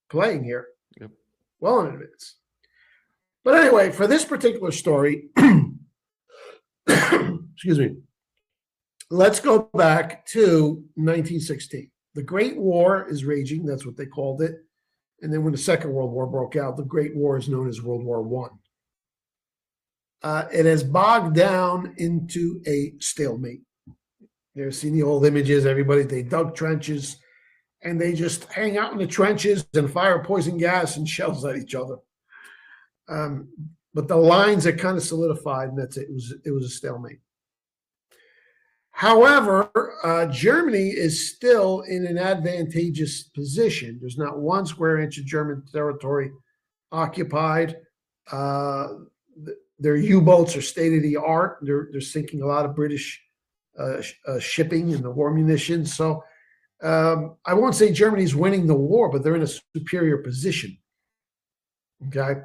playing here, well in advance. But anyway, for this particular story, excuse me, let's go back to 1916. The Great War is raging. That's what they called it. And then when the Second World War broke out, the Great War is known as World War I. It has bogged down into a stalemate. You've seen the old images. They dug trenches, and they just hang out in the trenches and fire poison gas and shells at each other. But the lines are kind of solidified, and that's it. It was a stalemate. However, Germany is still in an advantageous position. There's not one square inch of German territory occupied. Their U-boats are state of the art. They're sinking a lot of British shipping and the war munitions. So I won't say Germany's winning the war, but they're in a superior position, okay,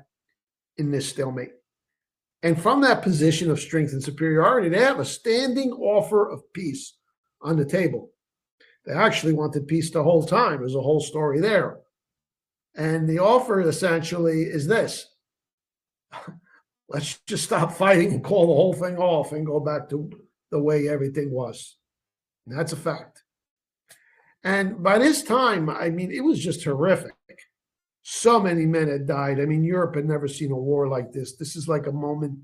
in this stalemate. And from that position of strength and superiority, they have a standing offer of peace on the table. They actually wanted peace the whole time. There's a whole story there. And the offer essentially is this. Let's just stop fighting and call the whole thing off and go back to the way everything was. And that's a fact. And by this time, I mean, it was just horrific. So many men had died. I mean, Europe had never seen a war like this. This is like a moment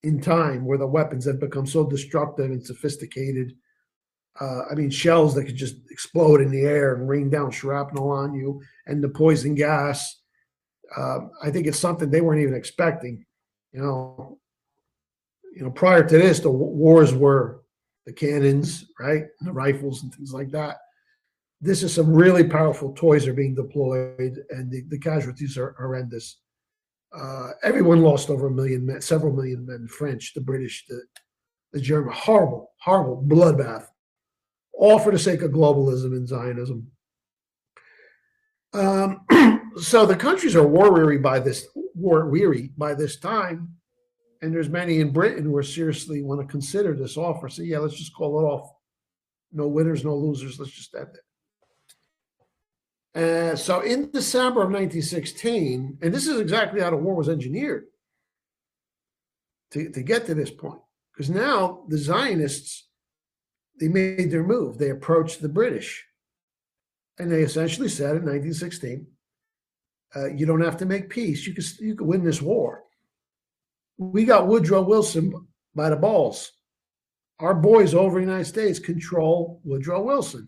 in time where the weapons have become so destructive and sophisticated. I mean, shells that could just explode in the air and rain down shrapnel on you, and the poison gas. I think it's something they weren't even expecting. You know, prior to this, the wars were the cannons, right, and the rifles and things like that. This is some really powerful toys are being deployed, and the casualties are horrendous. Everyone lost over 1 million men, several million men, French, the British, the German. Horrible, horrible bloodbath, all for the sake of globalism and Zionism. So the countries are war weary by this time, and there's many in Britain who are seriously want to consider this offer. So yeah, let's just call it off. No winners, no losers. Let's just end it. So in December of 1916, and this is exactly how the war was engineered to get to this point, because now the Zionists, they made their move. They approached the British, and they essentially said in 1916, you don't have to make peace. You can win this war. We got Woodrow Wilson by the balls. Our boys over in the United States control Woodrow Wilson.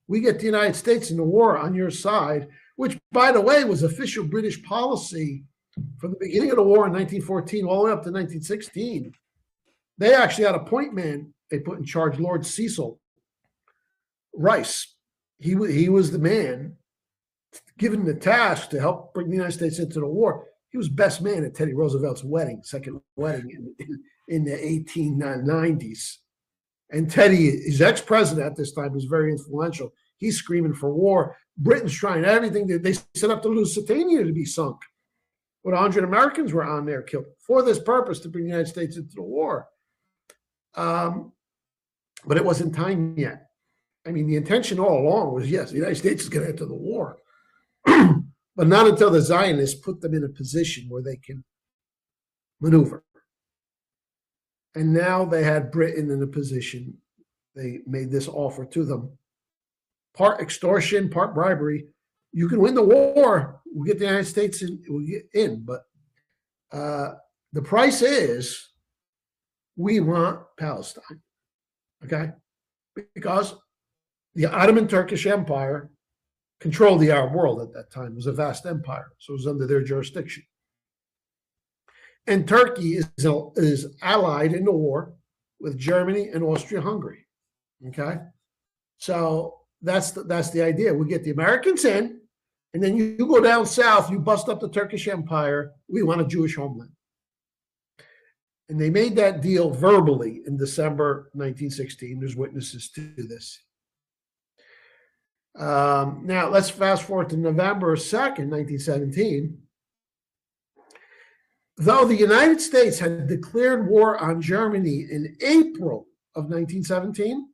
We get the United States in the war on your side, which, by the way, was official British policy from the beginning of the war in 1914 all the way up to 1916. They actually had a point man they put in charge, Lord Cecil Rice. He was the man given the task to help bring the United States into the war. He was best man at Teddy Roosevelt's wedding, second wedding in the 1890s. And Teddy, his ex-president at this time, was very influential. He's screaming for war. Britain's trying everything. They set up the Lusitania to be sunk. What 100 Americans were on there killed for this purpose, to bring the United States into the war. But it wasn't time yet. I mean, the intention all along was, yes, the United States is going to enter the war. But not until the Zionists put them in a position where they can maneuver. And now they had Britain in a position. They made this offer to them. Part extortion, part bribery. You can win the war. We'll get the United States in. We'll get in. But the price is we want Palestine. Okay? Because the Ottoman Turkish Empire controlled the Arab world at that time. It was a vast empire, so it was under their jurisdiction. And Turkey is allied in the war with Germany and Austria-Hungary. Okay? So that's the idea. We get the Americans in, and then you go down south, you bust up the Turkish Empire. We want a Jewish homeland. And they made that deal verbally in December 1916. There's witnesses to this. Now, let's fast forward to November 2nd, 1917. Though the United States had declared war on Germany in April of 1917,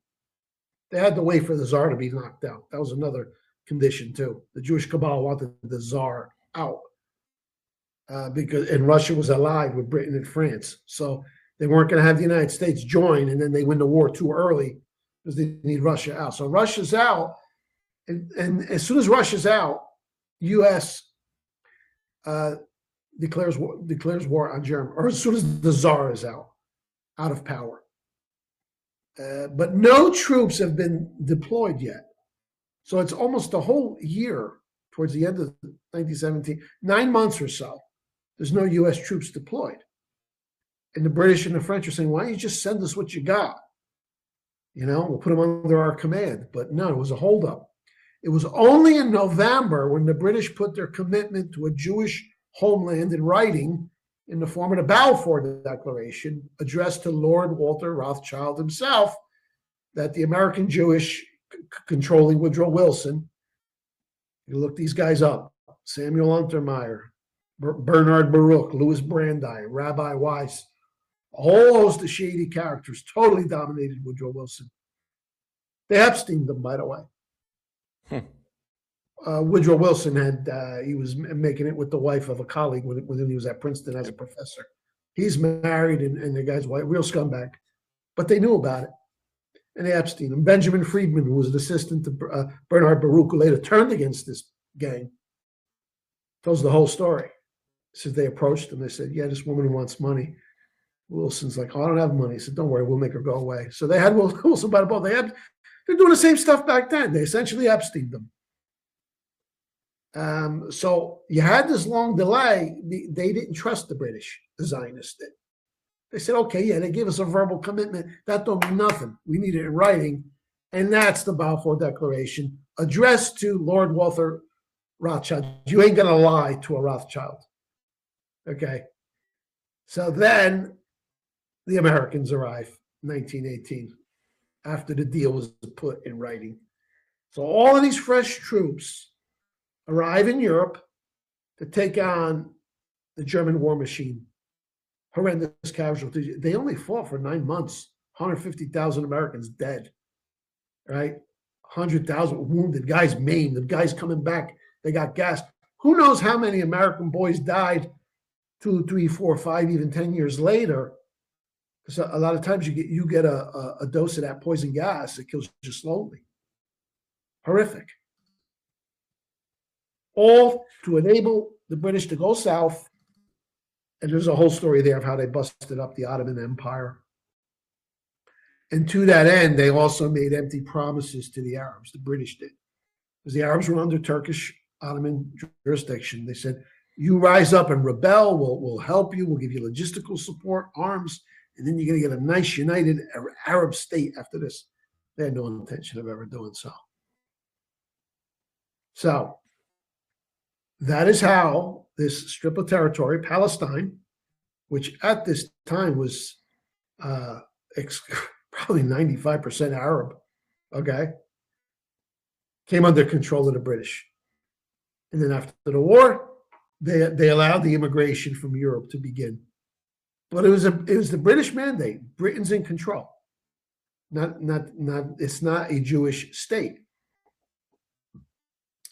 they had to wait for the Tsar to be knocked out. That was another condition, too. The Jewish cabal wanted the Tsar out. And Russia was allied with Britain and France. So they weren't going to have the United States join, and then they win the war too early because they need Russia out. So Russia's out, and as soon as Russia's out, U.S. Declares war on Germany, or as soon as the Tsar is out of power. But no troops have been deployed yet. So it's almost a whole year towards the end of 1917, 9 months or so. There's no U.S. troops deployed. And the British and the French are saying, why don't you just send us what you got? You know, we'll put them under our command. But no, it was a holdup. It was only in November when the British put their commitment to a Jewish homeland in writing in the form of the Balfour Declaration addressed to Lord Walter Rothschild himself, that the American Jewish controlling Woodrow Wilson, you look these guys up, Samuel Untermeyer, Bernard Baruch, Louis Brandeis, Rabbi Weiss, a whole host of shady characters totally dominated Woodrow Wilson. They Epsteined them, by the way. Woodrow Wilson he was making it with the wife of a colleague when he was at Princeton as a professor. He's married, and the guy's white, real scumbag. But they knew about it, and they Epsteined him. Benjamin Friedman, who was an assistant to Bernard Baruch, who later turned against this gang, tells the whole story. So they approached him. They said, yeah, this woman wants money. Wilson's like, oh, I don't have money. He said, don't worry, we'll make her go away. So they had Wilson by the ball. They're doing the same stuff back then. They essentially Epsteined them. So you had this long delay. They didn't trust the British, the Zionists did. They said, okay, yeah, they gave us a verbal commitment. That don't mean nothing. We need it in writing. And that's the Balfour Declaration addressed to Lord Walter Rothschild. You ain't going to lie to a Rothschild. Okay. So then the Americans arrive in 1918 after the deal was put in writing. So all of these fresh troops arrive in Europe to take on the German war machine. Horrendous casualties. They only fought for 9 months. 150,000 Americans dead, right? 100,000 wounded, guys maimed, the guys coming back, they got gassed. Who knows how many American boys died 2, 3, 4, 5, even 10 years later? Because a lot of times you get a dose of that poison gas, it kills you slowly. Horrific. All to enable the British to go south. And there's a whole story there of how they busted up the Ottoman Empire. And to that end, they also made empty promises to the Arabs. The British did. Because the Arabs were under Turkish Ottoman jurisdiction. They said, you rise up and rebel, we'll help you, we'll give you logistical support, arms, and then you're going to get a nice united Arab state after this. They had no intention of ever doing so. So that is how this strip of territory, Palestine, which at this time was probably 95% Arab, okay, came under control of the British. And then after the war, they allowed the immigration from Europe to begin. But it was the British mandate. Britain's in control. It's not a Jewish state.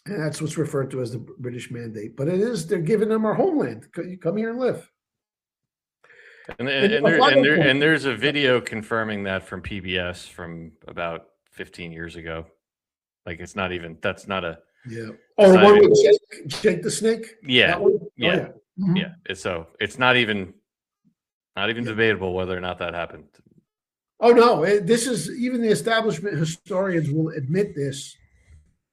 And that's what's referred to as the British mandate. But they're giving them our homeland. You come here and live. And there's a video confirming that from PBS from about 15 years ago. Like that's not a. Yeah. Oh, the one with Jake the Snake? Yeah. Yeah. yeah. Mm-hmm. Yeah. It's not even debatable whether or not that happened. Oh, no. This is, even the establishment historians will admit this.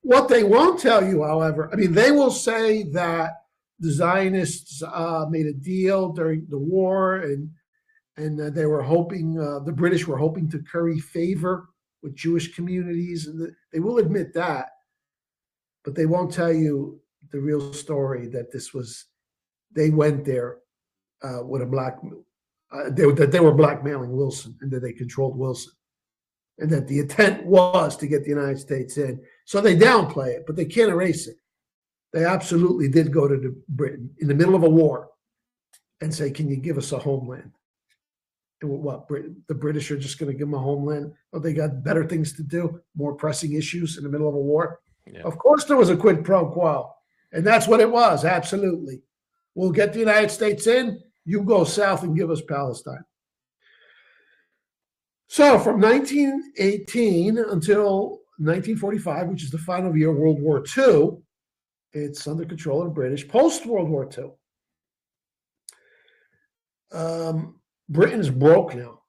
What they won't tell you, however, I mean, they will say that the Zionists made a deal during the war and they were hoping, the British were hoping to curry favor with Jewish communities. And they will admit that, but they won't tell you the real story that they went there with that they were blackmailing Wilson and that they controlled Wilson. And that the intent was to get the United States in. So they downplay it, but they can't erase it. They absolutely did go to Britain in the middle of a war and say, can you give us a homeland? And what, the British are just going to give them a homeland? Oh, they got better things to do, more pressing issues in the middle of a war? Yeah. Of course there was a quid pro quo. And that's what it was, absolutely. We'll get the United States in, you go south and give us Palestine. So from 1918 until 1945, which is the final year of World War II, it's under control of the British. Post-World War II, Britain's broke now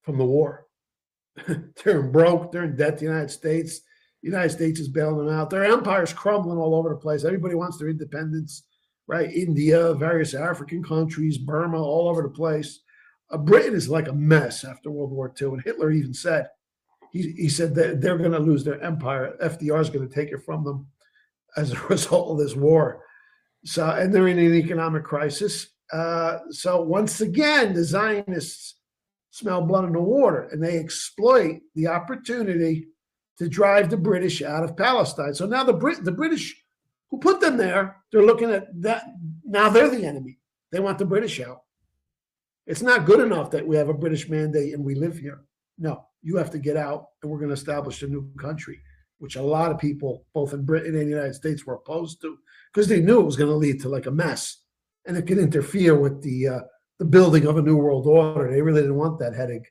from the war. They're broke. They're in debt to the United States. The United States is bailing them out. Their empire's crumbling all over the place. Everybody wants their independence, right? India, various African countries, Burma, all over the place. Britain is like a mess after World War II. And Hitler even said, he said that they're going to lose their empire. FDR is going to take it from them as a result of this war. So, and they're in an economic crisis. So once again, the Zionists smell blood in the water and they exploit the opportunity to drive the British out of Palestine. So now the British who put them there, they're looking at that. Now they're the enemy. They want the British out. It's not good enough that we have a British mandate and we live here. No, you have to get out and we're going to establish a new country, which a lot of people, both in Britain and the United States, were opposed to because they knew it was going to lead to like a mess and it could interfere with the building of a new world order. They really didn't want that headache.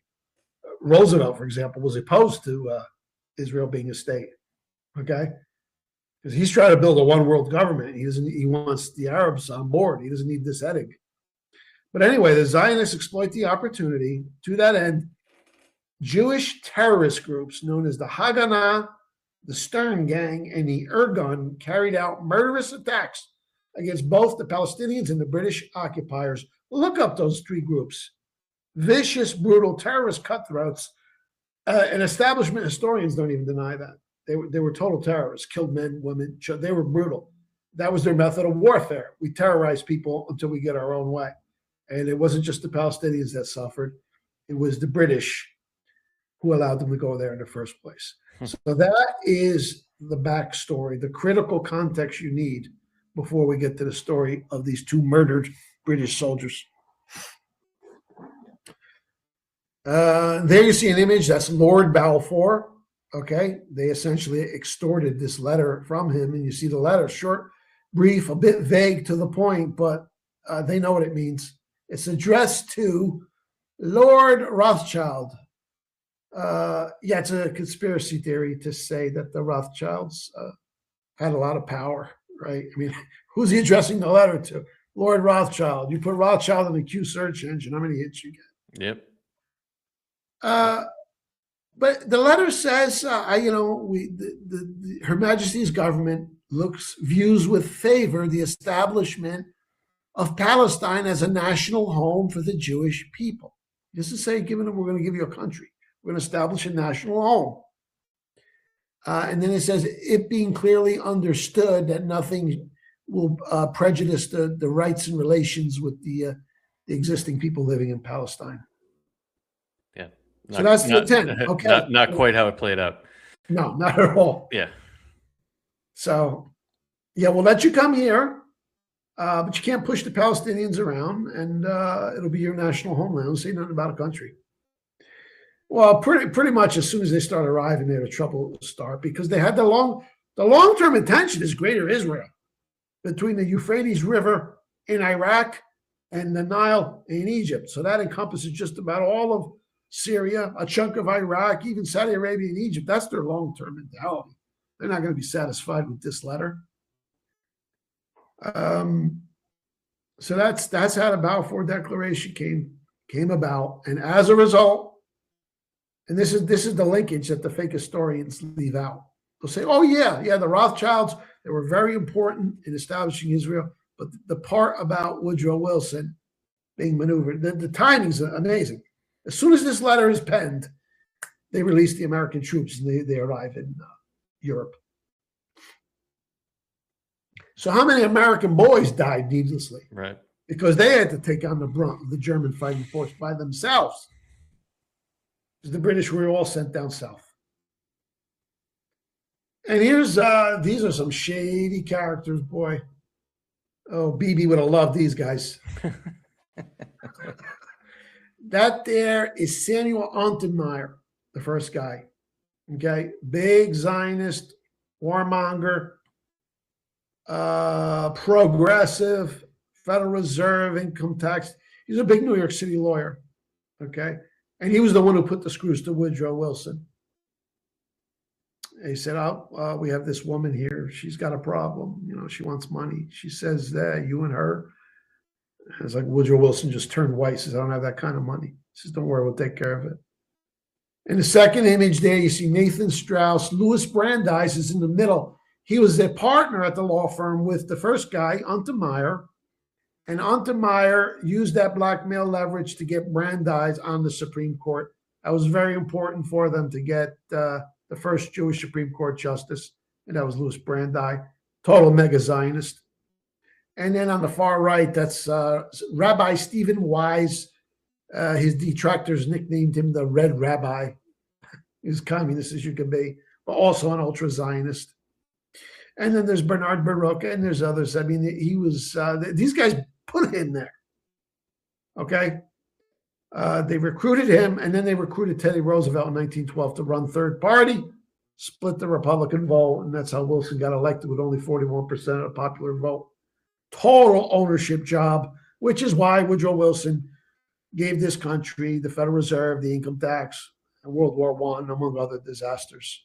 Roosevelt, for example, was opposed to Israel being a state, okay? Because he's trying to build a one world government. He wants the Arabs on board. He doesn't need this headache. But anyway, the Zionists exploit the opportunity. To that end, Jewish terrorist groups known as the Haganah, the Stern Gang, and the Irgun carried out murderous attacks against both the Palestinians and the British occupiers. Look up those three groups. Vicious, brutal terrorist cutthroats. And establishment historians don't even deny that. They were total terrorists, killed men, women. They were brutal. That was their method of warfare. We terrorize people until we get our own way. And it wasn't just the Palestinians that suffered. It was the British who allowed them to go there in the first place. So that is the backstory, the critical context you need before we get to the story of these two murdered British soldiers. There you see an image. That's Lord Balfour. Okay. They essentially extorted this letter from him. And you see the letter, short, brief, a bit vague to the point, but they know what it means. It's addressed to Lord Rothschild. It's a conspiracy theory to say that the Rothschilds had a lot of power, right? I mean, who's he addressing the letter to? Lord Rothschild. You put Rothschild in the Q search engine, how many hits you get? Yep. But the letter says, Her Majesty's government views with favor the establishment of Palestine as a national home for the Jewish people. This is saying, we're going to give you a country. We're going to establish a national home. And then it says, it being clearly understood that nothing will prejudice the rights and relations with the existing people living in Palestine. Yeah. So that's the intent. Okay. Not quite how it played out. No, not at all. Yeah. So, yeah, we'll let you come here, but you can't push the Palestinians around, and it'll be your national homeland. Don't say nothing about a country. Well, pretty much as soon as they start arriving there, the trouble will start, because they had the long-term intention is Greater Israel between the Euphrates River in Iraq and the Nile in Egypt. So that encompasses just about all of Syria, a chunk of Iraq, even Saudi Arabia and Egypt. That's their long-term mentality. They're not going to be satisfied with this letter. So that's how the Balfour Declaration came about. And as a result, and this is the linkage that the fake historians leave out. They'll say, oh, yeah, the Rothschilds, they were very important in establishing Israel. But the part about Woodrow Wilson being maneuvered, the timing's amazing. As soon as this letter is penned, they release the American troops and they arrive in Europe. So how many American boys died needlessly? Right. Because they had to take on the brunt of the German fighting force by themselves. Because the British were all sent down south. And here's, these are some shady characters, boy. Oh, BB would have loved these guys. That there is Samuel Untermeyer, the first guy. Okay, big Zionist, warmonger, progressive, Federal Reserve, income tax. He's a big New York City lawyer. Okay, and he was the one who put the screws to Woodrow Wilson. He said, "Oh, we have this woman here. She's got a problem. You know, she wants money. She says that you and her." It's like Woodrow Wilson just turned white. He says, "I don't have that kind of money." He says, "Don't worry, we'll take care of it." In the second image there, you see Nathan Strauss. Louis Brandeis is in the middle. He was a partner at the law firm with the first guy, Untermeyer. And Untermeyer used that blackmail leverage to get Brandeis on the Supreme Court. That was very important for them to get the first Jewish Supreme Court justice. And that was Louis Brandeis, total mega Zionist. And then on the far right, that's Rabbi Stephen Wise. His detractors nicknamed him the Red Rabbi. He was communist as you could be, but also an ultra-Zionist. And then there's Bernard Baruch, and there's others. I mean, he was, these guys put him there, okay? They recruited him, and then they recruited Teddy Roosevelt in 1912 to run third party, split the Republican vote, and that's how Wilson got elected with only 41% of the popular vote. Total ownership job, which is why Woodrow Wilson gave this country the Federal Reserve, the income tax, and World War I, among other disasters.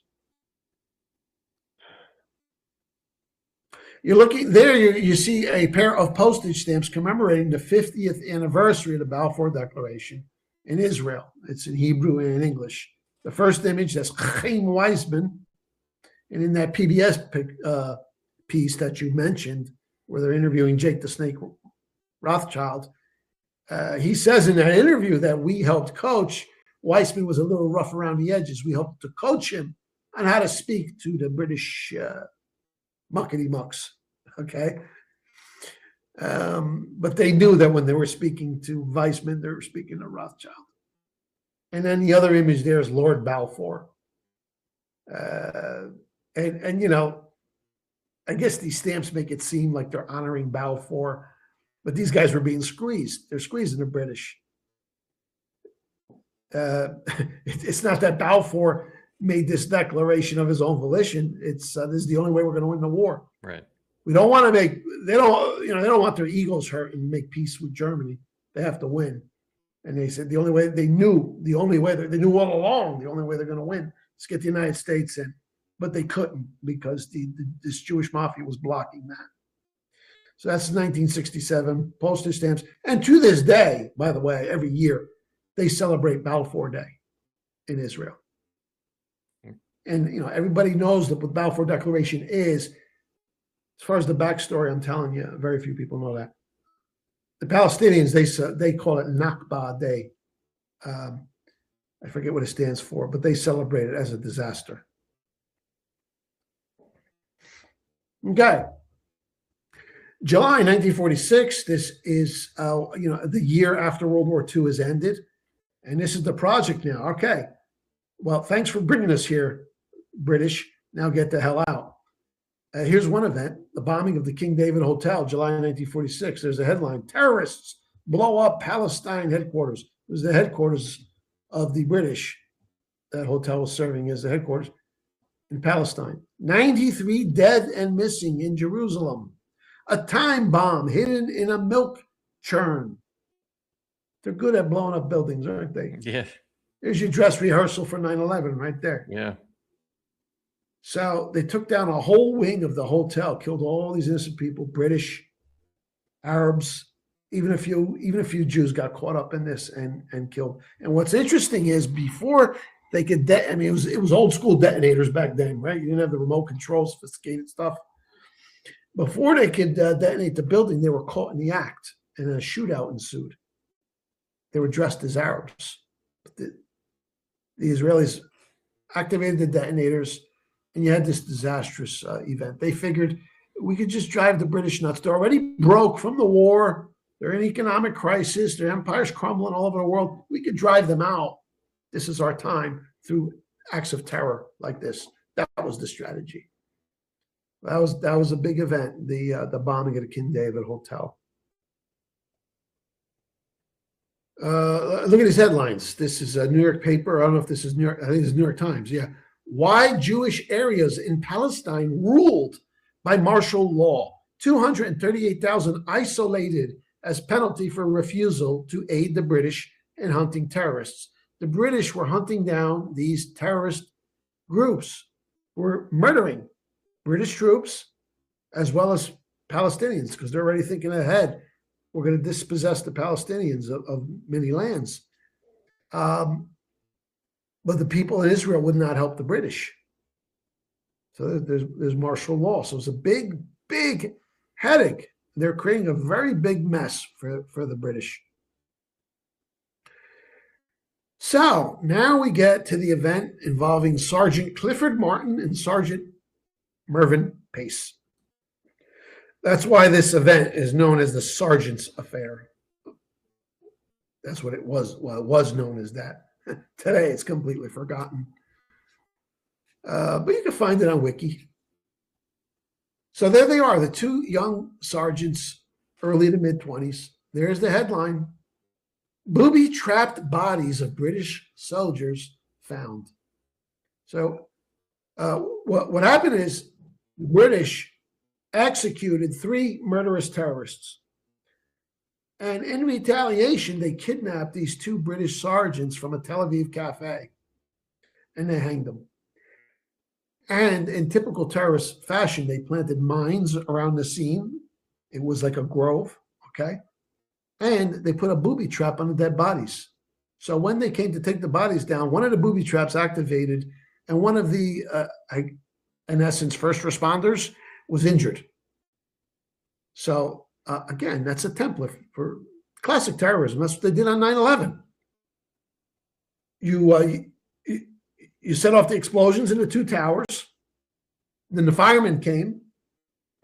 You're looking there, you see a pair of postage stamps commemorating the 50th anniversary of the Balfour Declaration in Israel. It's in Hebrew and in English. The first image, that's Chaim Weizmann. And in that PBS piece that you mentioned, where they're interviewing Jake the Snake Rothschild, he says in that interview that we helped coach. Weizmann was a little rough around the edges. We helped to coach him on how to speak to the British muckety-mucks, okay? But they knew that when they were speaking to Weizmann, they were speaking to Rothschild. And then the other image there is Lord Balfour. And you know, I guess these stamps make it seem like they're honoring Balfour, but these guys were being squeezed. They're squeezing the British. It's not that Balfour made this declaration of his own volition. It's this is the only way we're going to win the war. Right. We don't want to make, they don't want their egos hurt and make peace with Germany. They have to win. And they said they knew all along, the only way they're going to win is get the United States in. But they couldn't because this Jewish mafia was blocking that. So that's 1967, postage stamps. And to this day, by the way, every year, they celebrate Balfour Day in Israel. And, you know, everybody knows that what Balfour Declaration is. As far as the backstory, I'm telling you, very few people know that. The Palestinians, they call it Nakba Day. I forget what it stands for, but they celebrate it as a disaster. July 1946, this is, the year after World War II has ended. And this is the project now. Okay, well, thanks for bringing us here, British. Now get the hell out. Here's one event, the bombing of the King David Hotel, July 1946. There's a headline, terrorists blow up Palestine headquarters. It was the headquarters of the British. That hotel was serving as the headquarters in Palestine. 93 dead and missing in Jerusalem. A time bomb hidden in a milk churn. They're good at blowing up buildings, aren't they? Yeah. There's your dress rehearsal for 9/11 right there. Yeah. So they took down a whole wing of the hotel, killed all these innocent people, British, Arabs, even a few Jews got caught up in this and killed. And what's interesting is before they could, it was old school detonators back then, right? You didn't have the remote control, sophisticated stuff. Before they could detonate the building, they were caught in the act, and a shootout ensued. They were dressed as Arabs. The Israelis activated the detonators, and you had this disastrous event. They figured we could just drive the British nuts. They're already broke from the war. They're in economic crisis. Their empire's crumbling all over the world. We could drive them out. This is our time through acts of terror like this. That was the strategy. That was a big event, the bombing of the King David Hotel. Look at these headlines. This is a New York paper. I don't know if this is New York. I think it's New York Times. Yeah. Why Jewish areas in Palestine ruled by martial law. 238,000 isolated as penalty for refusal to aid the British in hunting terrorists. The British were hunting down these terrorist groups, were murdering British troops as well as Palestinians because they're already thinking ahead. We're going to dispossess the Palestinians of many lands. But the people in Israel would not help the British. So there's martial law. So it's a big, big headache. They're creating a very big mess for the British. So now we get to the event involving Sergeant Clifford Martin and Sergeant Mervyn Pace. That's why this event is known as the Sergeant's Affair. That's what it was. Well, it was known as that. Today, it's completely forgotten. But you can find it on Wiki. So there they are, the two young sergeants, early to mid-20s. There's the headline. Booby-trapped bodies of British soldiers found. So what happened is the British executed 3 murderous terrorists. And in retaliation, they kidnapped these 2 British sergeants from a Tel Aviv cafe, and they hanged them. And in typical terrorist fashion, they planted mines around the scene. It was like a grove, okay? And they put a booby trap on the dead bodies. So when they came to take the bodies down, one of the booby traps activated, and one of the, in essence, first responders was injured. So again, that's a template for classic terrorism. That's what they did on 9/11. You set off the explosions in the 2 towers, then the firemen came,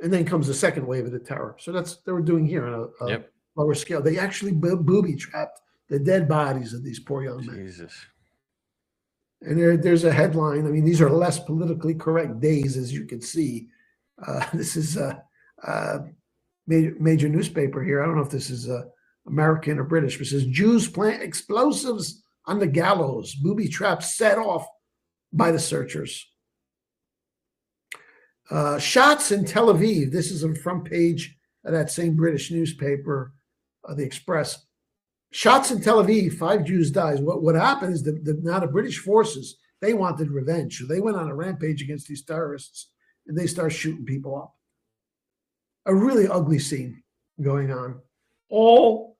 and then comes the second wave of the terror. So that's what they were doing here on a lower scale. They actually booby trapped the dead bodies of these poor young men. Jesus. And there's a headline. I mean, these are less politically correct days, as you can see. This is a major newspaper here. I don't know if this is American or British, but it says Jews plant explosives on the gallows. Booby traps set off by the searchers. Shots in Tel Aviv. This is on the front page of that same British newspaper, The Express. Shots in Tel Aviv, 5 Jews dies. What happened is now the British forces, they wanted revenge. So they went on a rampage against these terrorists, and they start shooting people up. A really ugly scene going on. All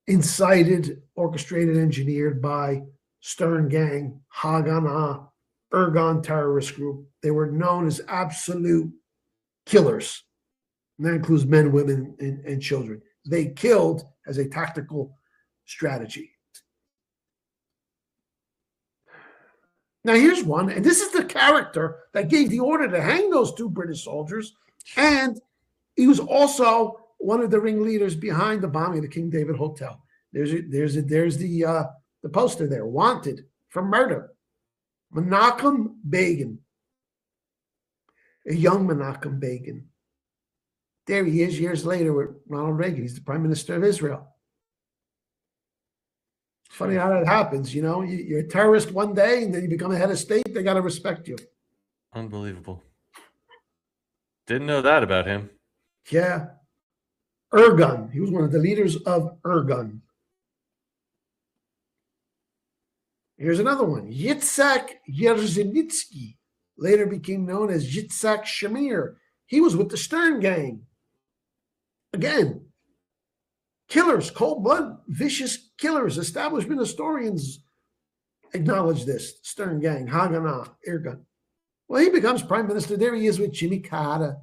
incited, orchestrated, engineered by Stern Gang, Haganah, Irgun terrorist group. They were known as absolute killers. And that includes men, women, and children. They killed as a tactical strategy. Now here's one, and this is the character that gave the order to hang those 2 British soldiers and He was also one of the ringleaders behind the bombing of the King David Hotel. There's the poster there, wanted for murder. Menachem Begin, a young Menachem Begin. There he is years later with Ronald Reagan. He's the Prime Minister of Israel. It's funny how that happens, you know. You're a terrorist one day and then you become a head of state. They got to respect you. Unbelievable. Didn't know that about him. Yeah. Irgun. He was one of the leaders of Irgun. Here's another one. Yitzhak Yerzenitsky later became known as Yitzhak Shamir. He was with the Stern Gang. Again, killers, cold blood, vicious killers. Establishment historians acknowledge this. Stern Gang, Haganah, Irgun. Well, he becomes prime minister. There he is with Jimmy Carter.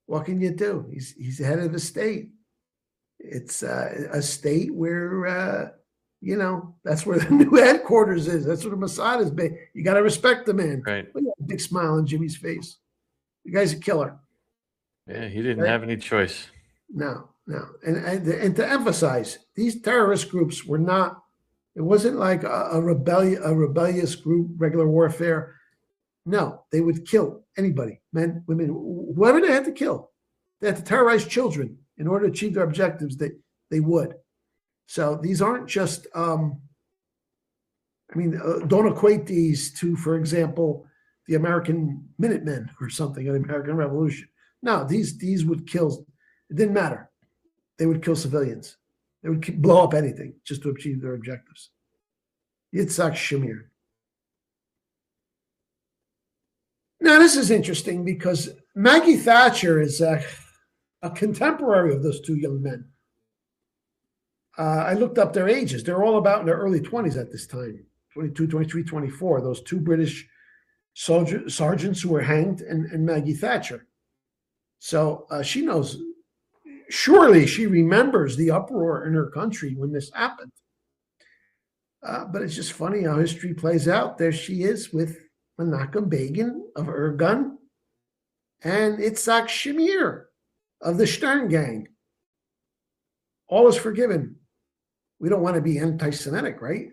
What can you do? He's the head of the state. It's a state where, you know, that's where the new headquarters is. That's where the Mossad is based. You got to respect the man. Right. Look at that big smile on Jimmy's face. The guy's a killer. Yeah, he didn't have any choice. No. And to emphasize, these terrorist groups were not, it wasn't like a rebellious group, regular warfare. No, they would kill anybody, men, women, whoever they had to kill. They had to terrorize children in order to achieve their objectives. They would. So these aren't just, don't equate these to, for example, the American Minutemen or something, or the American Revolution. No, these would kill. It didn't matter. They would kill civilians. They would blow up anything just to achieve their objectives. Yitzhak Shamir. Now, this is interesting because Maggie Thatcher is a contemporary of those two young men. I looked up their ages. They're all about in their early 20s at this time, 22, 23, 24, those two British sergeants who were hanged and Maggie Thatcher. So she knows, surely she remembers the uproar in her country when this happened. But it's just funny how history plays out. There she is with Menachem Begin of Irgun and Yitzhak Shamir of the Stern Gang. All is forgiven. We don't want to be anti-Semitic, right?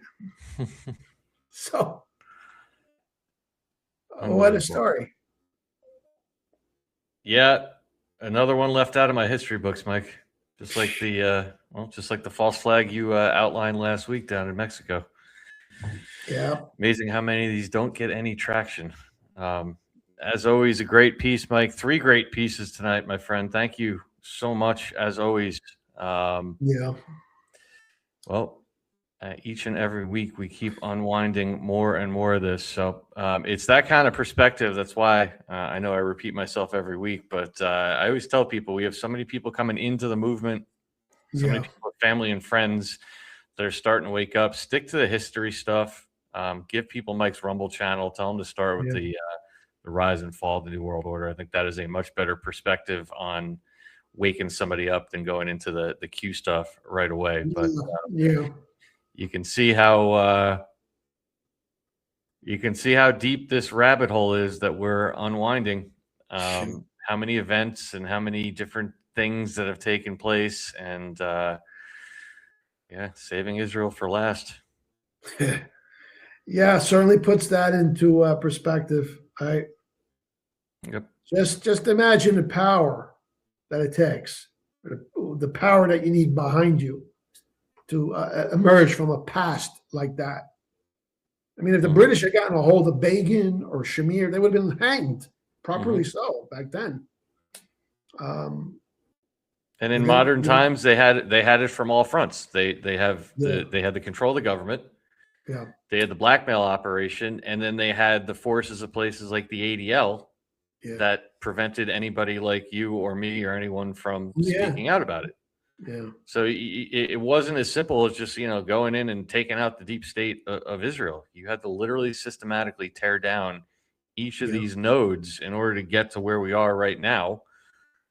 So, what a story. Yeah, another one left out of my history books, Mike. Just like the false flag you outlined last week down in Mexico. Yeah. Amazing how many of these don't get any traction. As always, a great piece, Mike. 3 great pieces tonight, my friend. Thank you so much, as always. Yeah. Well, each and every week we keep unwinding more and more of this. So it's that kind of perspective. That's why I know I repeat myself every week, but I always tell people we have so many people coming into the movement, so many people, family and friends, that are starting to wake up. Stick to the history stuff. Give people Mike's Rumble channel. Tell them to start with the rise and fall of the New World Order. I think that is a much better perspective on waking somebody up than going into the Q stuff right away. But you can see how deep this rabbit hole is that we're unwinding. How many events and how many different things that have taken place, and saving Israel for last. Yeah, certainly puts that into perspective. Right. Yep. Just imagine the power that it takes, the power that you need behind you to emerge from a past like that. I mean, if the British had gotten a hold of Begin or Shamir, they would have been hanged, properly so, back then. And in modern times, they had it from all fronts. They had the control of the government. Yeah. They had the blackmail operation, and then they had the forces of places like the ADL that prevented anybody like you or me or anyone from speaking out about it. Yeah. So it wasn't as simple as just, going in and taking out the deep state of Israel. You had to literally systematically tear down each of these nodes in order to get to where we are right now.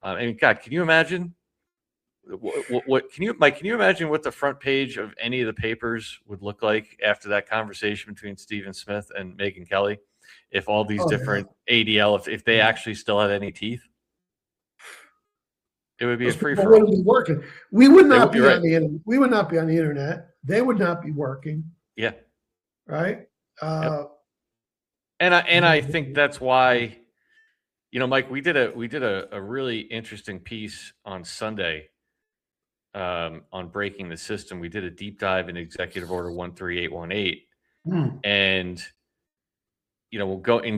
And God, can you imagine? Mike, can you imagine what the front page of any of the papers would look like after that conversation between Stephen Smith and Megyn Kelly? If all these different ADL, if they actually still had any teeth? It would be Those a free people for all. wouldn't be working. We would not be right. on the internet. We would not be on the internet. They would not be working. Yeah. Right. And I think that's why, Mike, we did a really interesting piece on Sunday on breaking the system. We did a deep dive in Executive Order 13818, and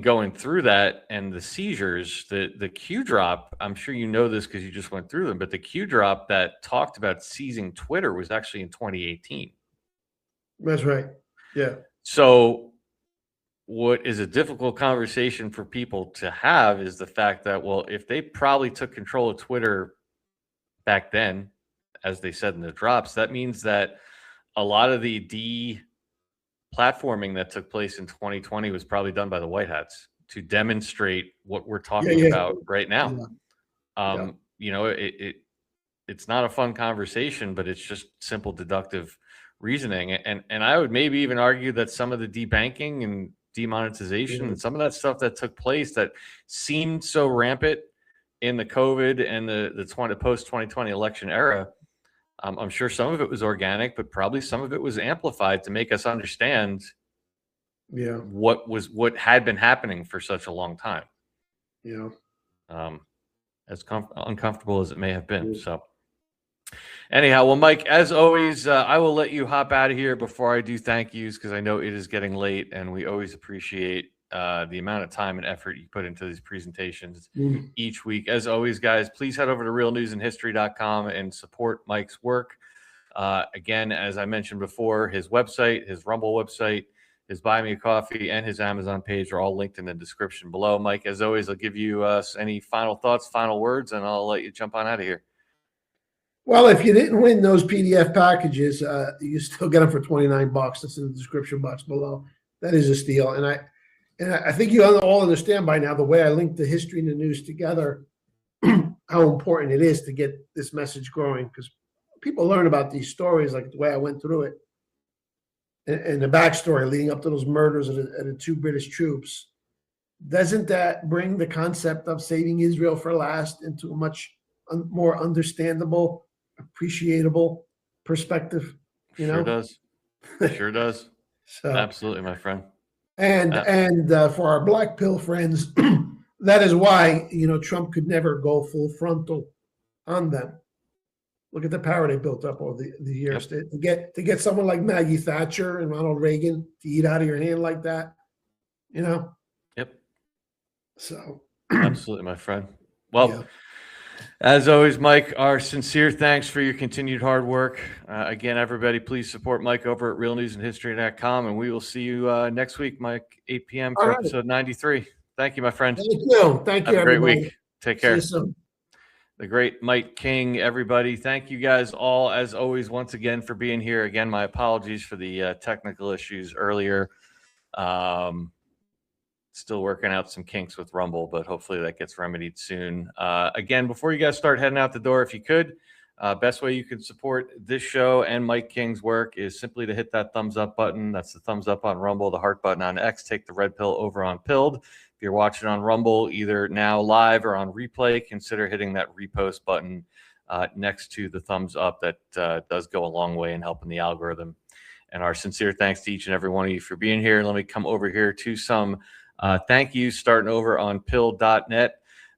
going through that and the seizures, the Q drop. I'm sure you know this because you just went through them, but the Q drop that talked about seizing Twitter was actually in 2018. That's right. Yeah. So what is a difficult conversation for people to have is the fact that, well, if they probably took control of Twitter back then, as they said in the drops, that means that a lot of the de-platforming that took place in 2020 was probably done by the White Hats to demonstrate what we're talking about right now. It's not a fun conversation, but it's just simple deductive reasoning. And I would maybe even argue that some of the debanking and demonetization and some of that stuff that took place that seemed so rampant in the COVID and the post 2020 election era, I'm sure some of it was organic, but probably some of it was amplified to make us understand what had been happening for such a long time. As uncomfortable as it may have been. So anyhow, well, Mike, as always, I will let you hop out of here before I do thank yous, because I know it is getting late, and we always appreciate the amount of time and effort you put into these presentations each week. As always, guys, please head over to realnewsandhistory.com and support Mike's work. Again, as I mentioned before, his website, his Rumble website, his Buy Me a Coffee, and his Amazon page are all linked in the description below. Mike, as always, I'll give you any final thoughts, final words, and I'll let you jump on out of here. Well, if you didn't win those PDF packages, you still get them for $29. That's in the description box below. That is a steal. And I think you all understand by now the way I link the history and the news together, how important it is to get this message growing, because people learn about these stories like the way I went through it and the backstory leading up to those murders of the two British troops. Doesn't that bring the concept of saving Israel for last into a much more understandable, appreciable perspective? Sure does. Sure does. So, absolutely, my friend. And for our black pill friends, that is why Trump could never go full frontal on them. Look at the power they built up over the years to get someone like Maggie Thatcher and Ronald Reagan to eat out of your hand like that. Yep. So absolutely, my friend. Well, as always, Mike, our sincere thanks for your continued hard work. Again, everybody, please support Mike over at realnewsandhistory.com, and we will see you next week, Mike, 8 p.m. for episode 93. Thank you, my friend. Thank you. Thank you, Have a great everybody. week. Take care. See you soon. The great Mike King, everybody. Thank you guys all, as always, once again, for being here. Again, my apologies for the technical issues earlier. Still working out some kinks with Rumble, but hopefully that gets remedied soon. Again, before you guys start heading out the door, if you could, best way you can support this show and Mike King's work is simply to hit that thumbs up button. That's the thumbs up on Rumble, the heart button on X. Take the red pill over on Pilled. If you're watching on Rumble, either now live or on replay, consider hitting that repost button next to the thumbs up. That does go a long way in helping the algorithm. And our sincere thanks to each and every one of you for being here. Let me come over here to some thank you, starting over on pill.net.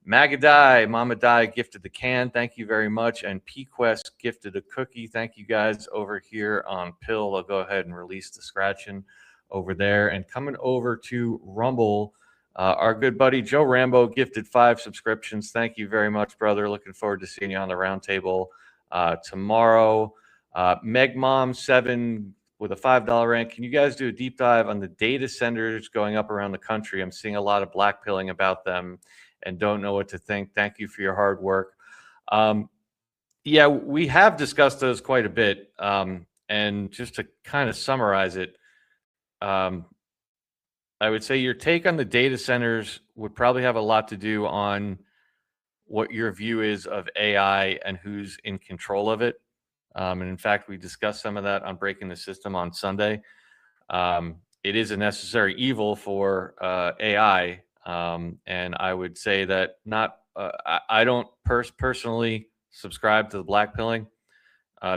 Magadai, Mama Dai gifted the can. Thank you very much. And PQuest gifted a cookie. Thank you guys over here on Pill. I'll go ahead and release the scratching over there. And coming over to Rumble, our good buddy Joe Rambo gifted 5 subscriptions. Thank you very much, brother. Looking forward to seeing you on the roundtable tomorrow. MegMom7 with a $5 rant. Can you guys do a deep dive on the data centers going up around the country? I'm seeing a lot of blackpilling about them and don't know what to think. Thank you for your hard work. Yeah, we have discussed those quite a bit. And just to kind of summarize it, I would say your take on the data centers would probably have a lot to do on what your view is of AI and who's in control of it. And in fact, we discussed some of that on Breaking the System on Sunday. It is a necessary evil for AI. And I would say that I don't personally subscribe to the blackpilling.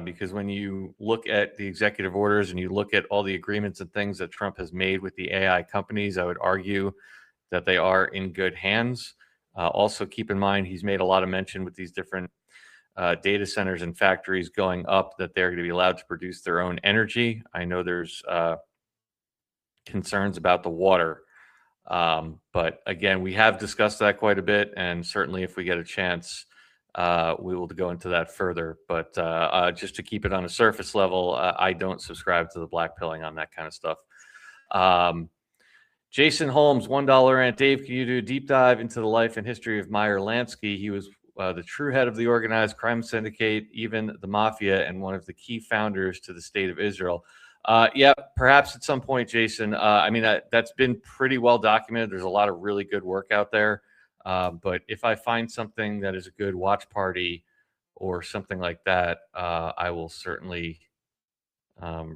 Because when you look at the executive orders and you look at all the agreements and things that Trump has made with the AI companies, I would argue that they are in good hands. Also, keep in mind, he's made a lot of mention with these different data centers and factories going up that they're going to be allowed to produce their own energy. I know there's concerns about the water. But again, we have discussed that quite a bit. And certainly if we get a chance, we will go into that further. But just to keep it on a surface level, I don't subscribe to the blackpilling on that kind of stuff. Jason Holmes, $1 rant. Dave, can you do a deep dive into the life and history of Meyer Lansky? He was the true head of the organized crime syndicate, even the mafia, and one of the key founders to the state of Israel. Yeah, perhaps at some point, Jason. I mean, that's been pretty well documented. There's a lot of really good work out there. But if I find something that is a good watch party or something like that, I will certainly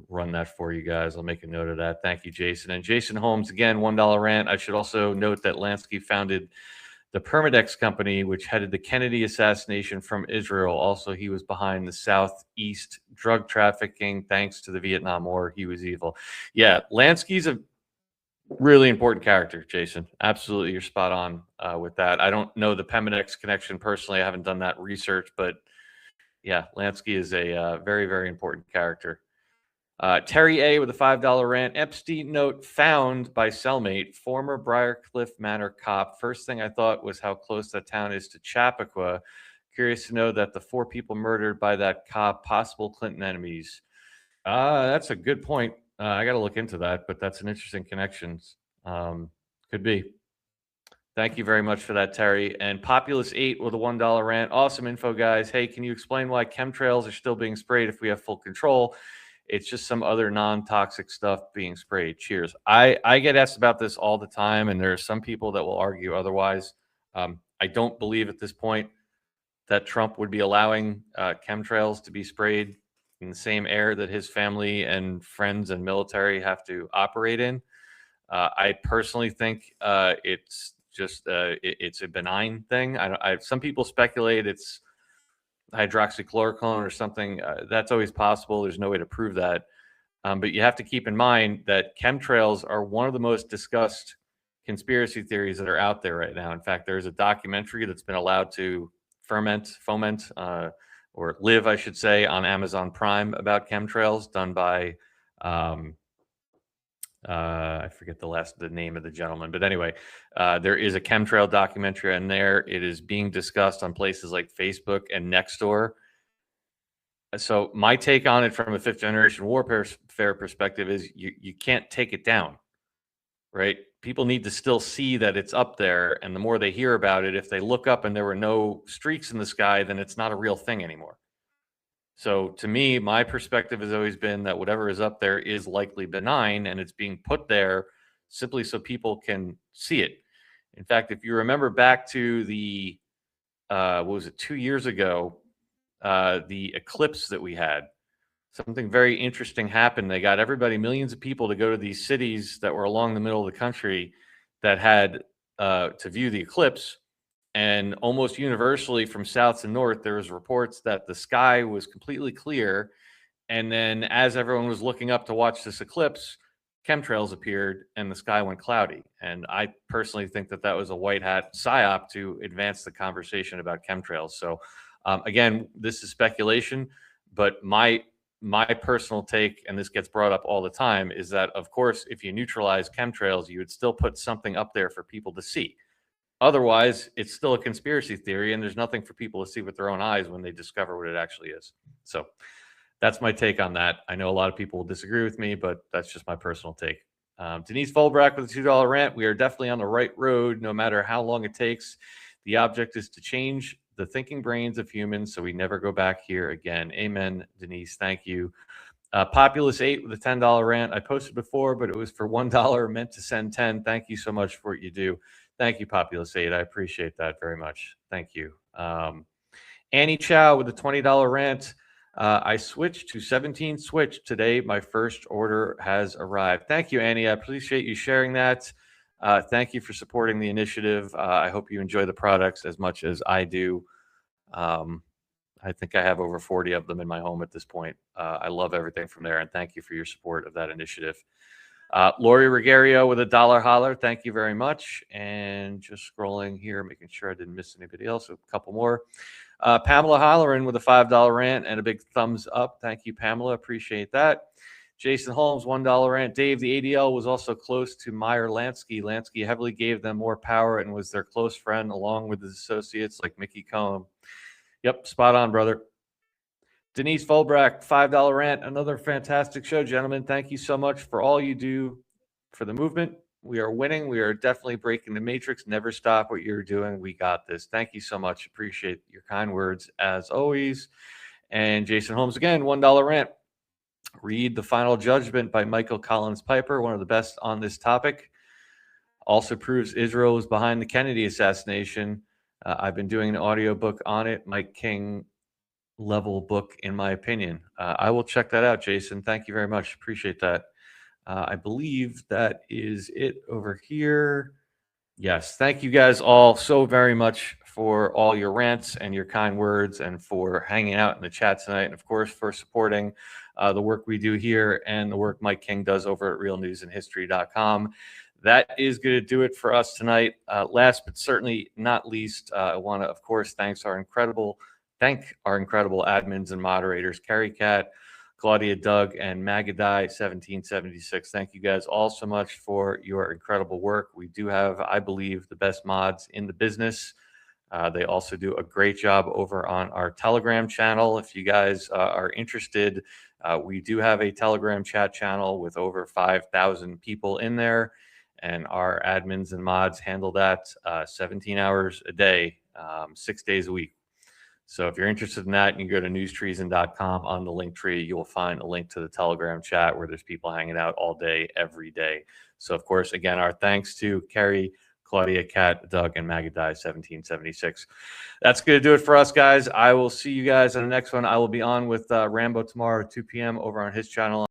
run that for you guys. I'll make a note of that. Thank you, Jason. And Jason Holmes, again, $1 rant. I should also note that Lansky founded the Permidex company, which headed the Kennedy assassination from Israel. Also, he was behind the Southeast drug trafficking. Thanks to the Vietnam War, he was evil. Yeah, Lansky's a really important character, Jason. Absolutely, you're spot on with that. I don't know the Permidex connection personally. I haven't done that research, but yeah, Lansky is a very, very important character. Terry A. with a $5 rant. Epstein note found by cellmate, former Briarcliff Manor cop. First thing I thought was how close that town is to Chappaqua. Curious to know that the 4 people murdered by that cop, possible Clinton enemies. That's a good point. I got to look into that, but that's an interesting connection. Could be. Thank you very much for that, Terry. And Populous 8 with a $1 rant. Awesome info, guys. Hey, can you explain why chemtrails are still being sprayed if we have full control? It's just some other non-toxic stuff being sprayed. Cheers. I get asked about this all the time, and there are some people that will argue otherwise. I don't believe at this point that Trump would be allowing chemtrails to be sprayed in the same air that his family and friends and military have to operate in. I personally think it's just it's a benign thing. Some people speculate it's hydroxychloroquine or something. That's always possible. There's no way to prove that. But you have to keep in mind that chemtrails are one of the most discussed conspiracy theories that are out there right now. In fact, there's a documentary that's been allowed to foment, or live, I should say, on Amazon Prime about chemtrails, done by I forget the name of the gentleman, but anyway, there is a chemtrail documentary on there. It is being discussed on places like Facebook and Nextdoor. So my take on it from a fifth generation warfare perspective is you can't take it down, right? People need to still see that it's up there. And the more they hear about it, if they look up and there were no streaks in the sky, then it's not a real thing anymore. So to me, my perspective has always been that whatever is up there is likely benign, and it's being put there simply so people can see it. In fact, if you remember back to the, 2 years ago, the eclipse that we had, something very interesting happened. They got everybody, millions of people, to go to these cities that were along the middle of the country that had to view the eclipse. And almost universally from south to north, there was reports that the sky was completely clear. And then as everyone was looking up to watch this eclipse, chemtrails appeared and the sky went cloudy. And I personally think that that was a white hat psyop to advance the conversation about chemtrails. So again, this is speculation, but my personal take, and this gets brought up all the time, is that, of course, if you neutralize chemtrails, you would still put something up there for people to see. Otherwise, it's still a conspiracy theory, and there's nothing for people to see with their own eyes when they discover what it actually is. So that's my take on that. I know a lot of people will disagree with me, but that's just my personal take. Denise Fulbrack with a $2 rant. We are definitely on the right road, no matter how long it takes. The object is to change the thinking brains of humans so we never go back here again. Amen, Denise. Thank you. Populous 8 with a $10 rant. I posted before, but it was for $1, meant to send 10. Thank you so much for what you do. Thank you, Populous 8. I appreciate that very much. Thank you. Annie Chow with a $20 rant. I switched to 17 Switch today. My first order has arrived. Thank you, Annie. I appreciate you sharing that. Thank you for supporting the initiative. I hope you enjoy the products as much as I do. I think I have over 40 of them in my home at this point. I love everything from there, and thank you for your support of that initiative. Lori Ruggiero with $1 holler. Thank you very much. And just scrolling here, making sure I didn't miss anybody else. A couple more. Pamela Holleran with a $5 rant and a big thumbs up. Thank you, Pamela. Appreciate that. Jason Holmes, $1 rant. Dave, the ADL was also close to Meyer Lansky. Lansky heavily gave them more power and was their close friend along with his associates like Mickey Cohen. Yep, spot on, brother. Denise Volbrack, $5 rant. Another fantastic show, gentlemen. Thank you so much for all you do for the movement. We are winning. We are definitely breaking the matrix. Never stop what you're doing. We got this. Thank you so much. Appreciate your kind words as always. And Jason Holmes again, $1 rant. Read The Final Judgment by Michael Collins Piper, one of the best on this topic. Also proves Israel was behind the Kennedy assassination. I've been doing an audiobook on it. Mike King level book, in my opinion. I will check that out, Jason. Thank you very much. Appreciate that. I believe that is it over here. Yes. Thank you guys all so very much for all your rants and your kind words and for hanging out in the chat tonight. And of course, for supporting the work we do here and the work Mike King does over at realnewsandhistory.com. That is going to do it for us tonight. Last but certainly not least, I want to, of course, thank our incredible admins and moderators, Carrie Cat, Claudia Doug, and Magadai 1776. Thank you guys all so much for your incredible work. We do have, I believe, the best mods in the business. They also do a great job over on our Telegram channel. If you guys are interested, we do have a Telegram chat channel with over 5,000 people in there. And our admins and mods handle that 17 hours a day, 6 days a week. So if you're interested in that, you can go to newstreason.com. On the link tree, you will find a link to the Telegram chat where there's people hanging out all day, every day. So, of course, again, our thanks to Carrie, Claudia, Kat, Doug, and Magadai 1776. That's going to do it for us, guys. I will see you guys on the next one. I will be on with Rambo tomorrow at 2 p.m. over on his channel.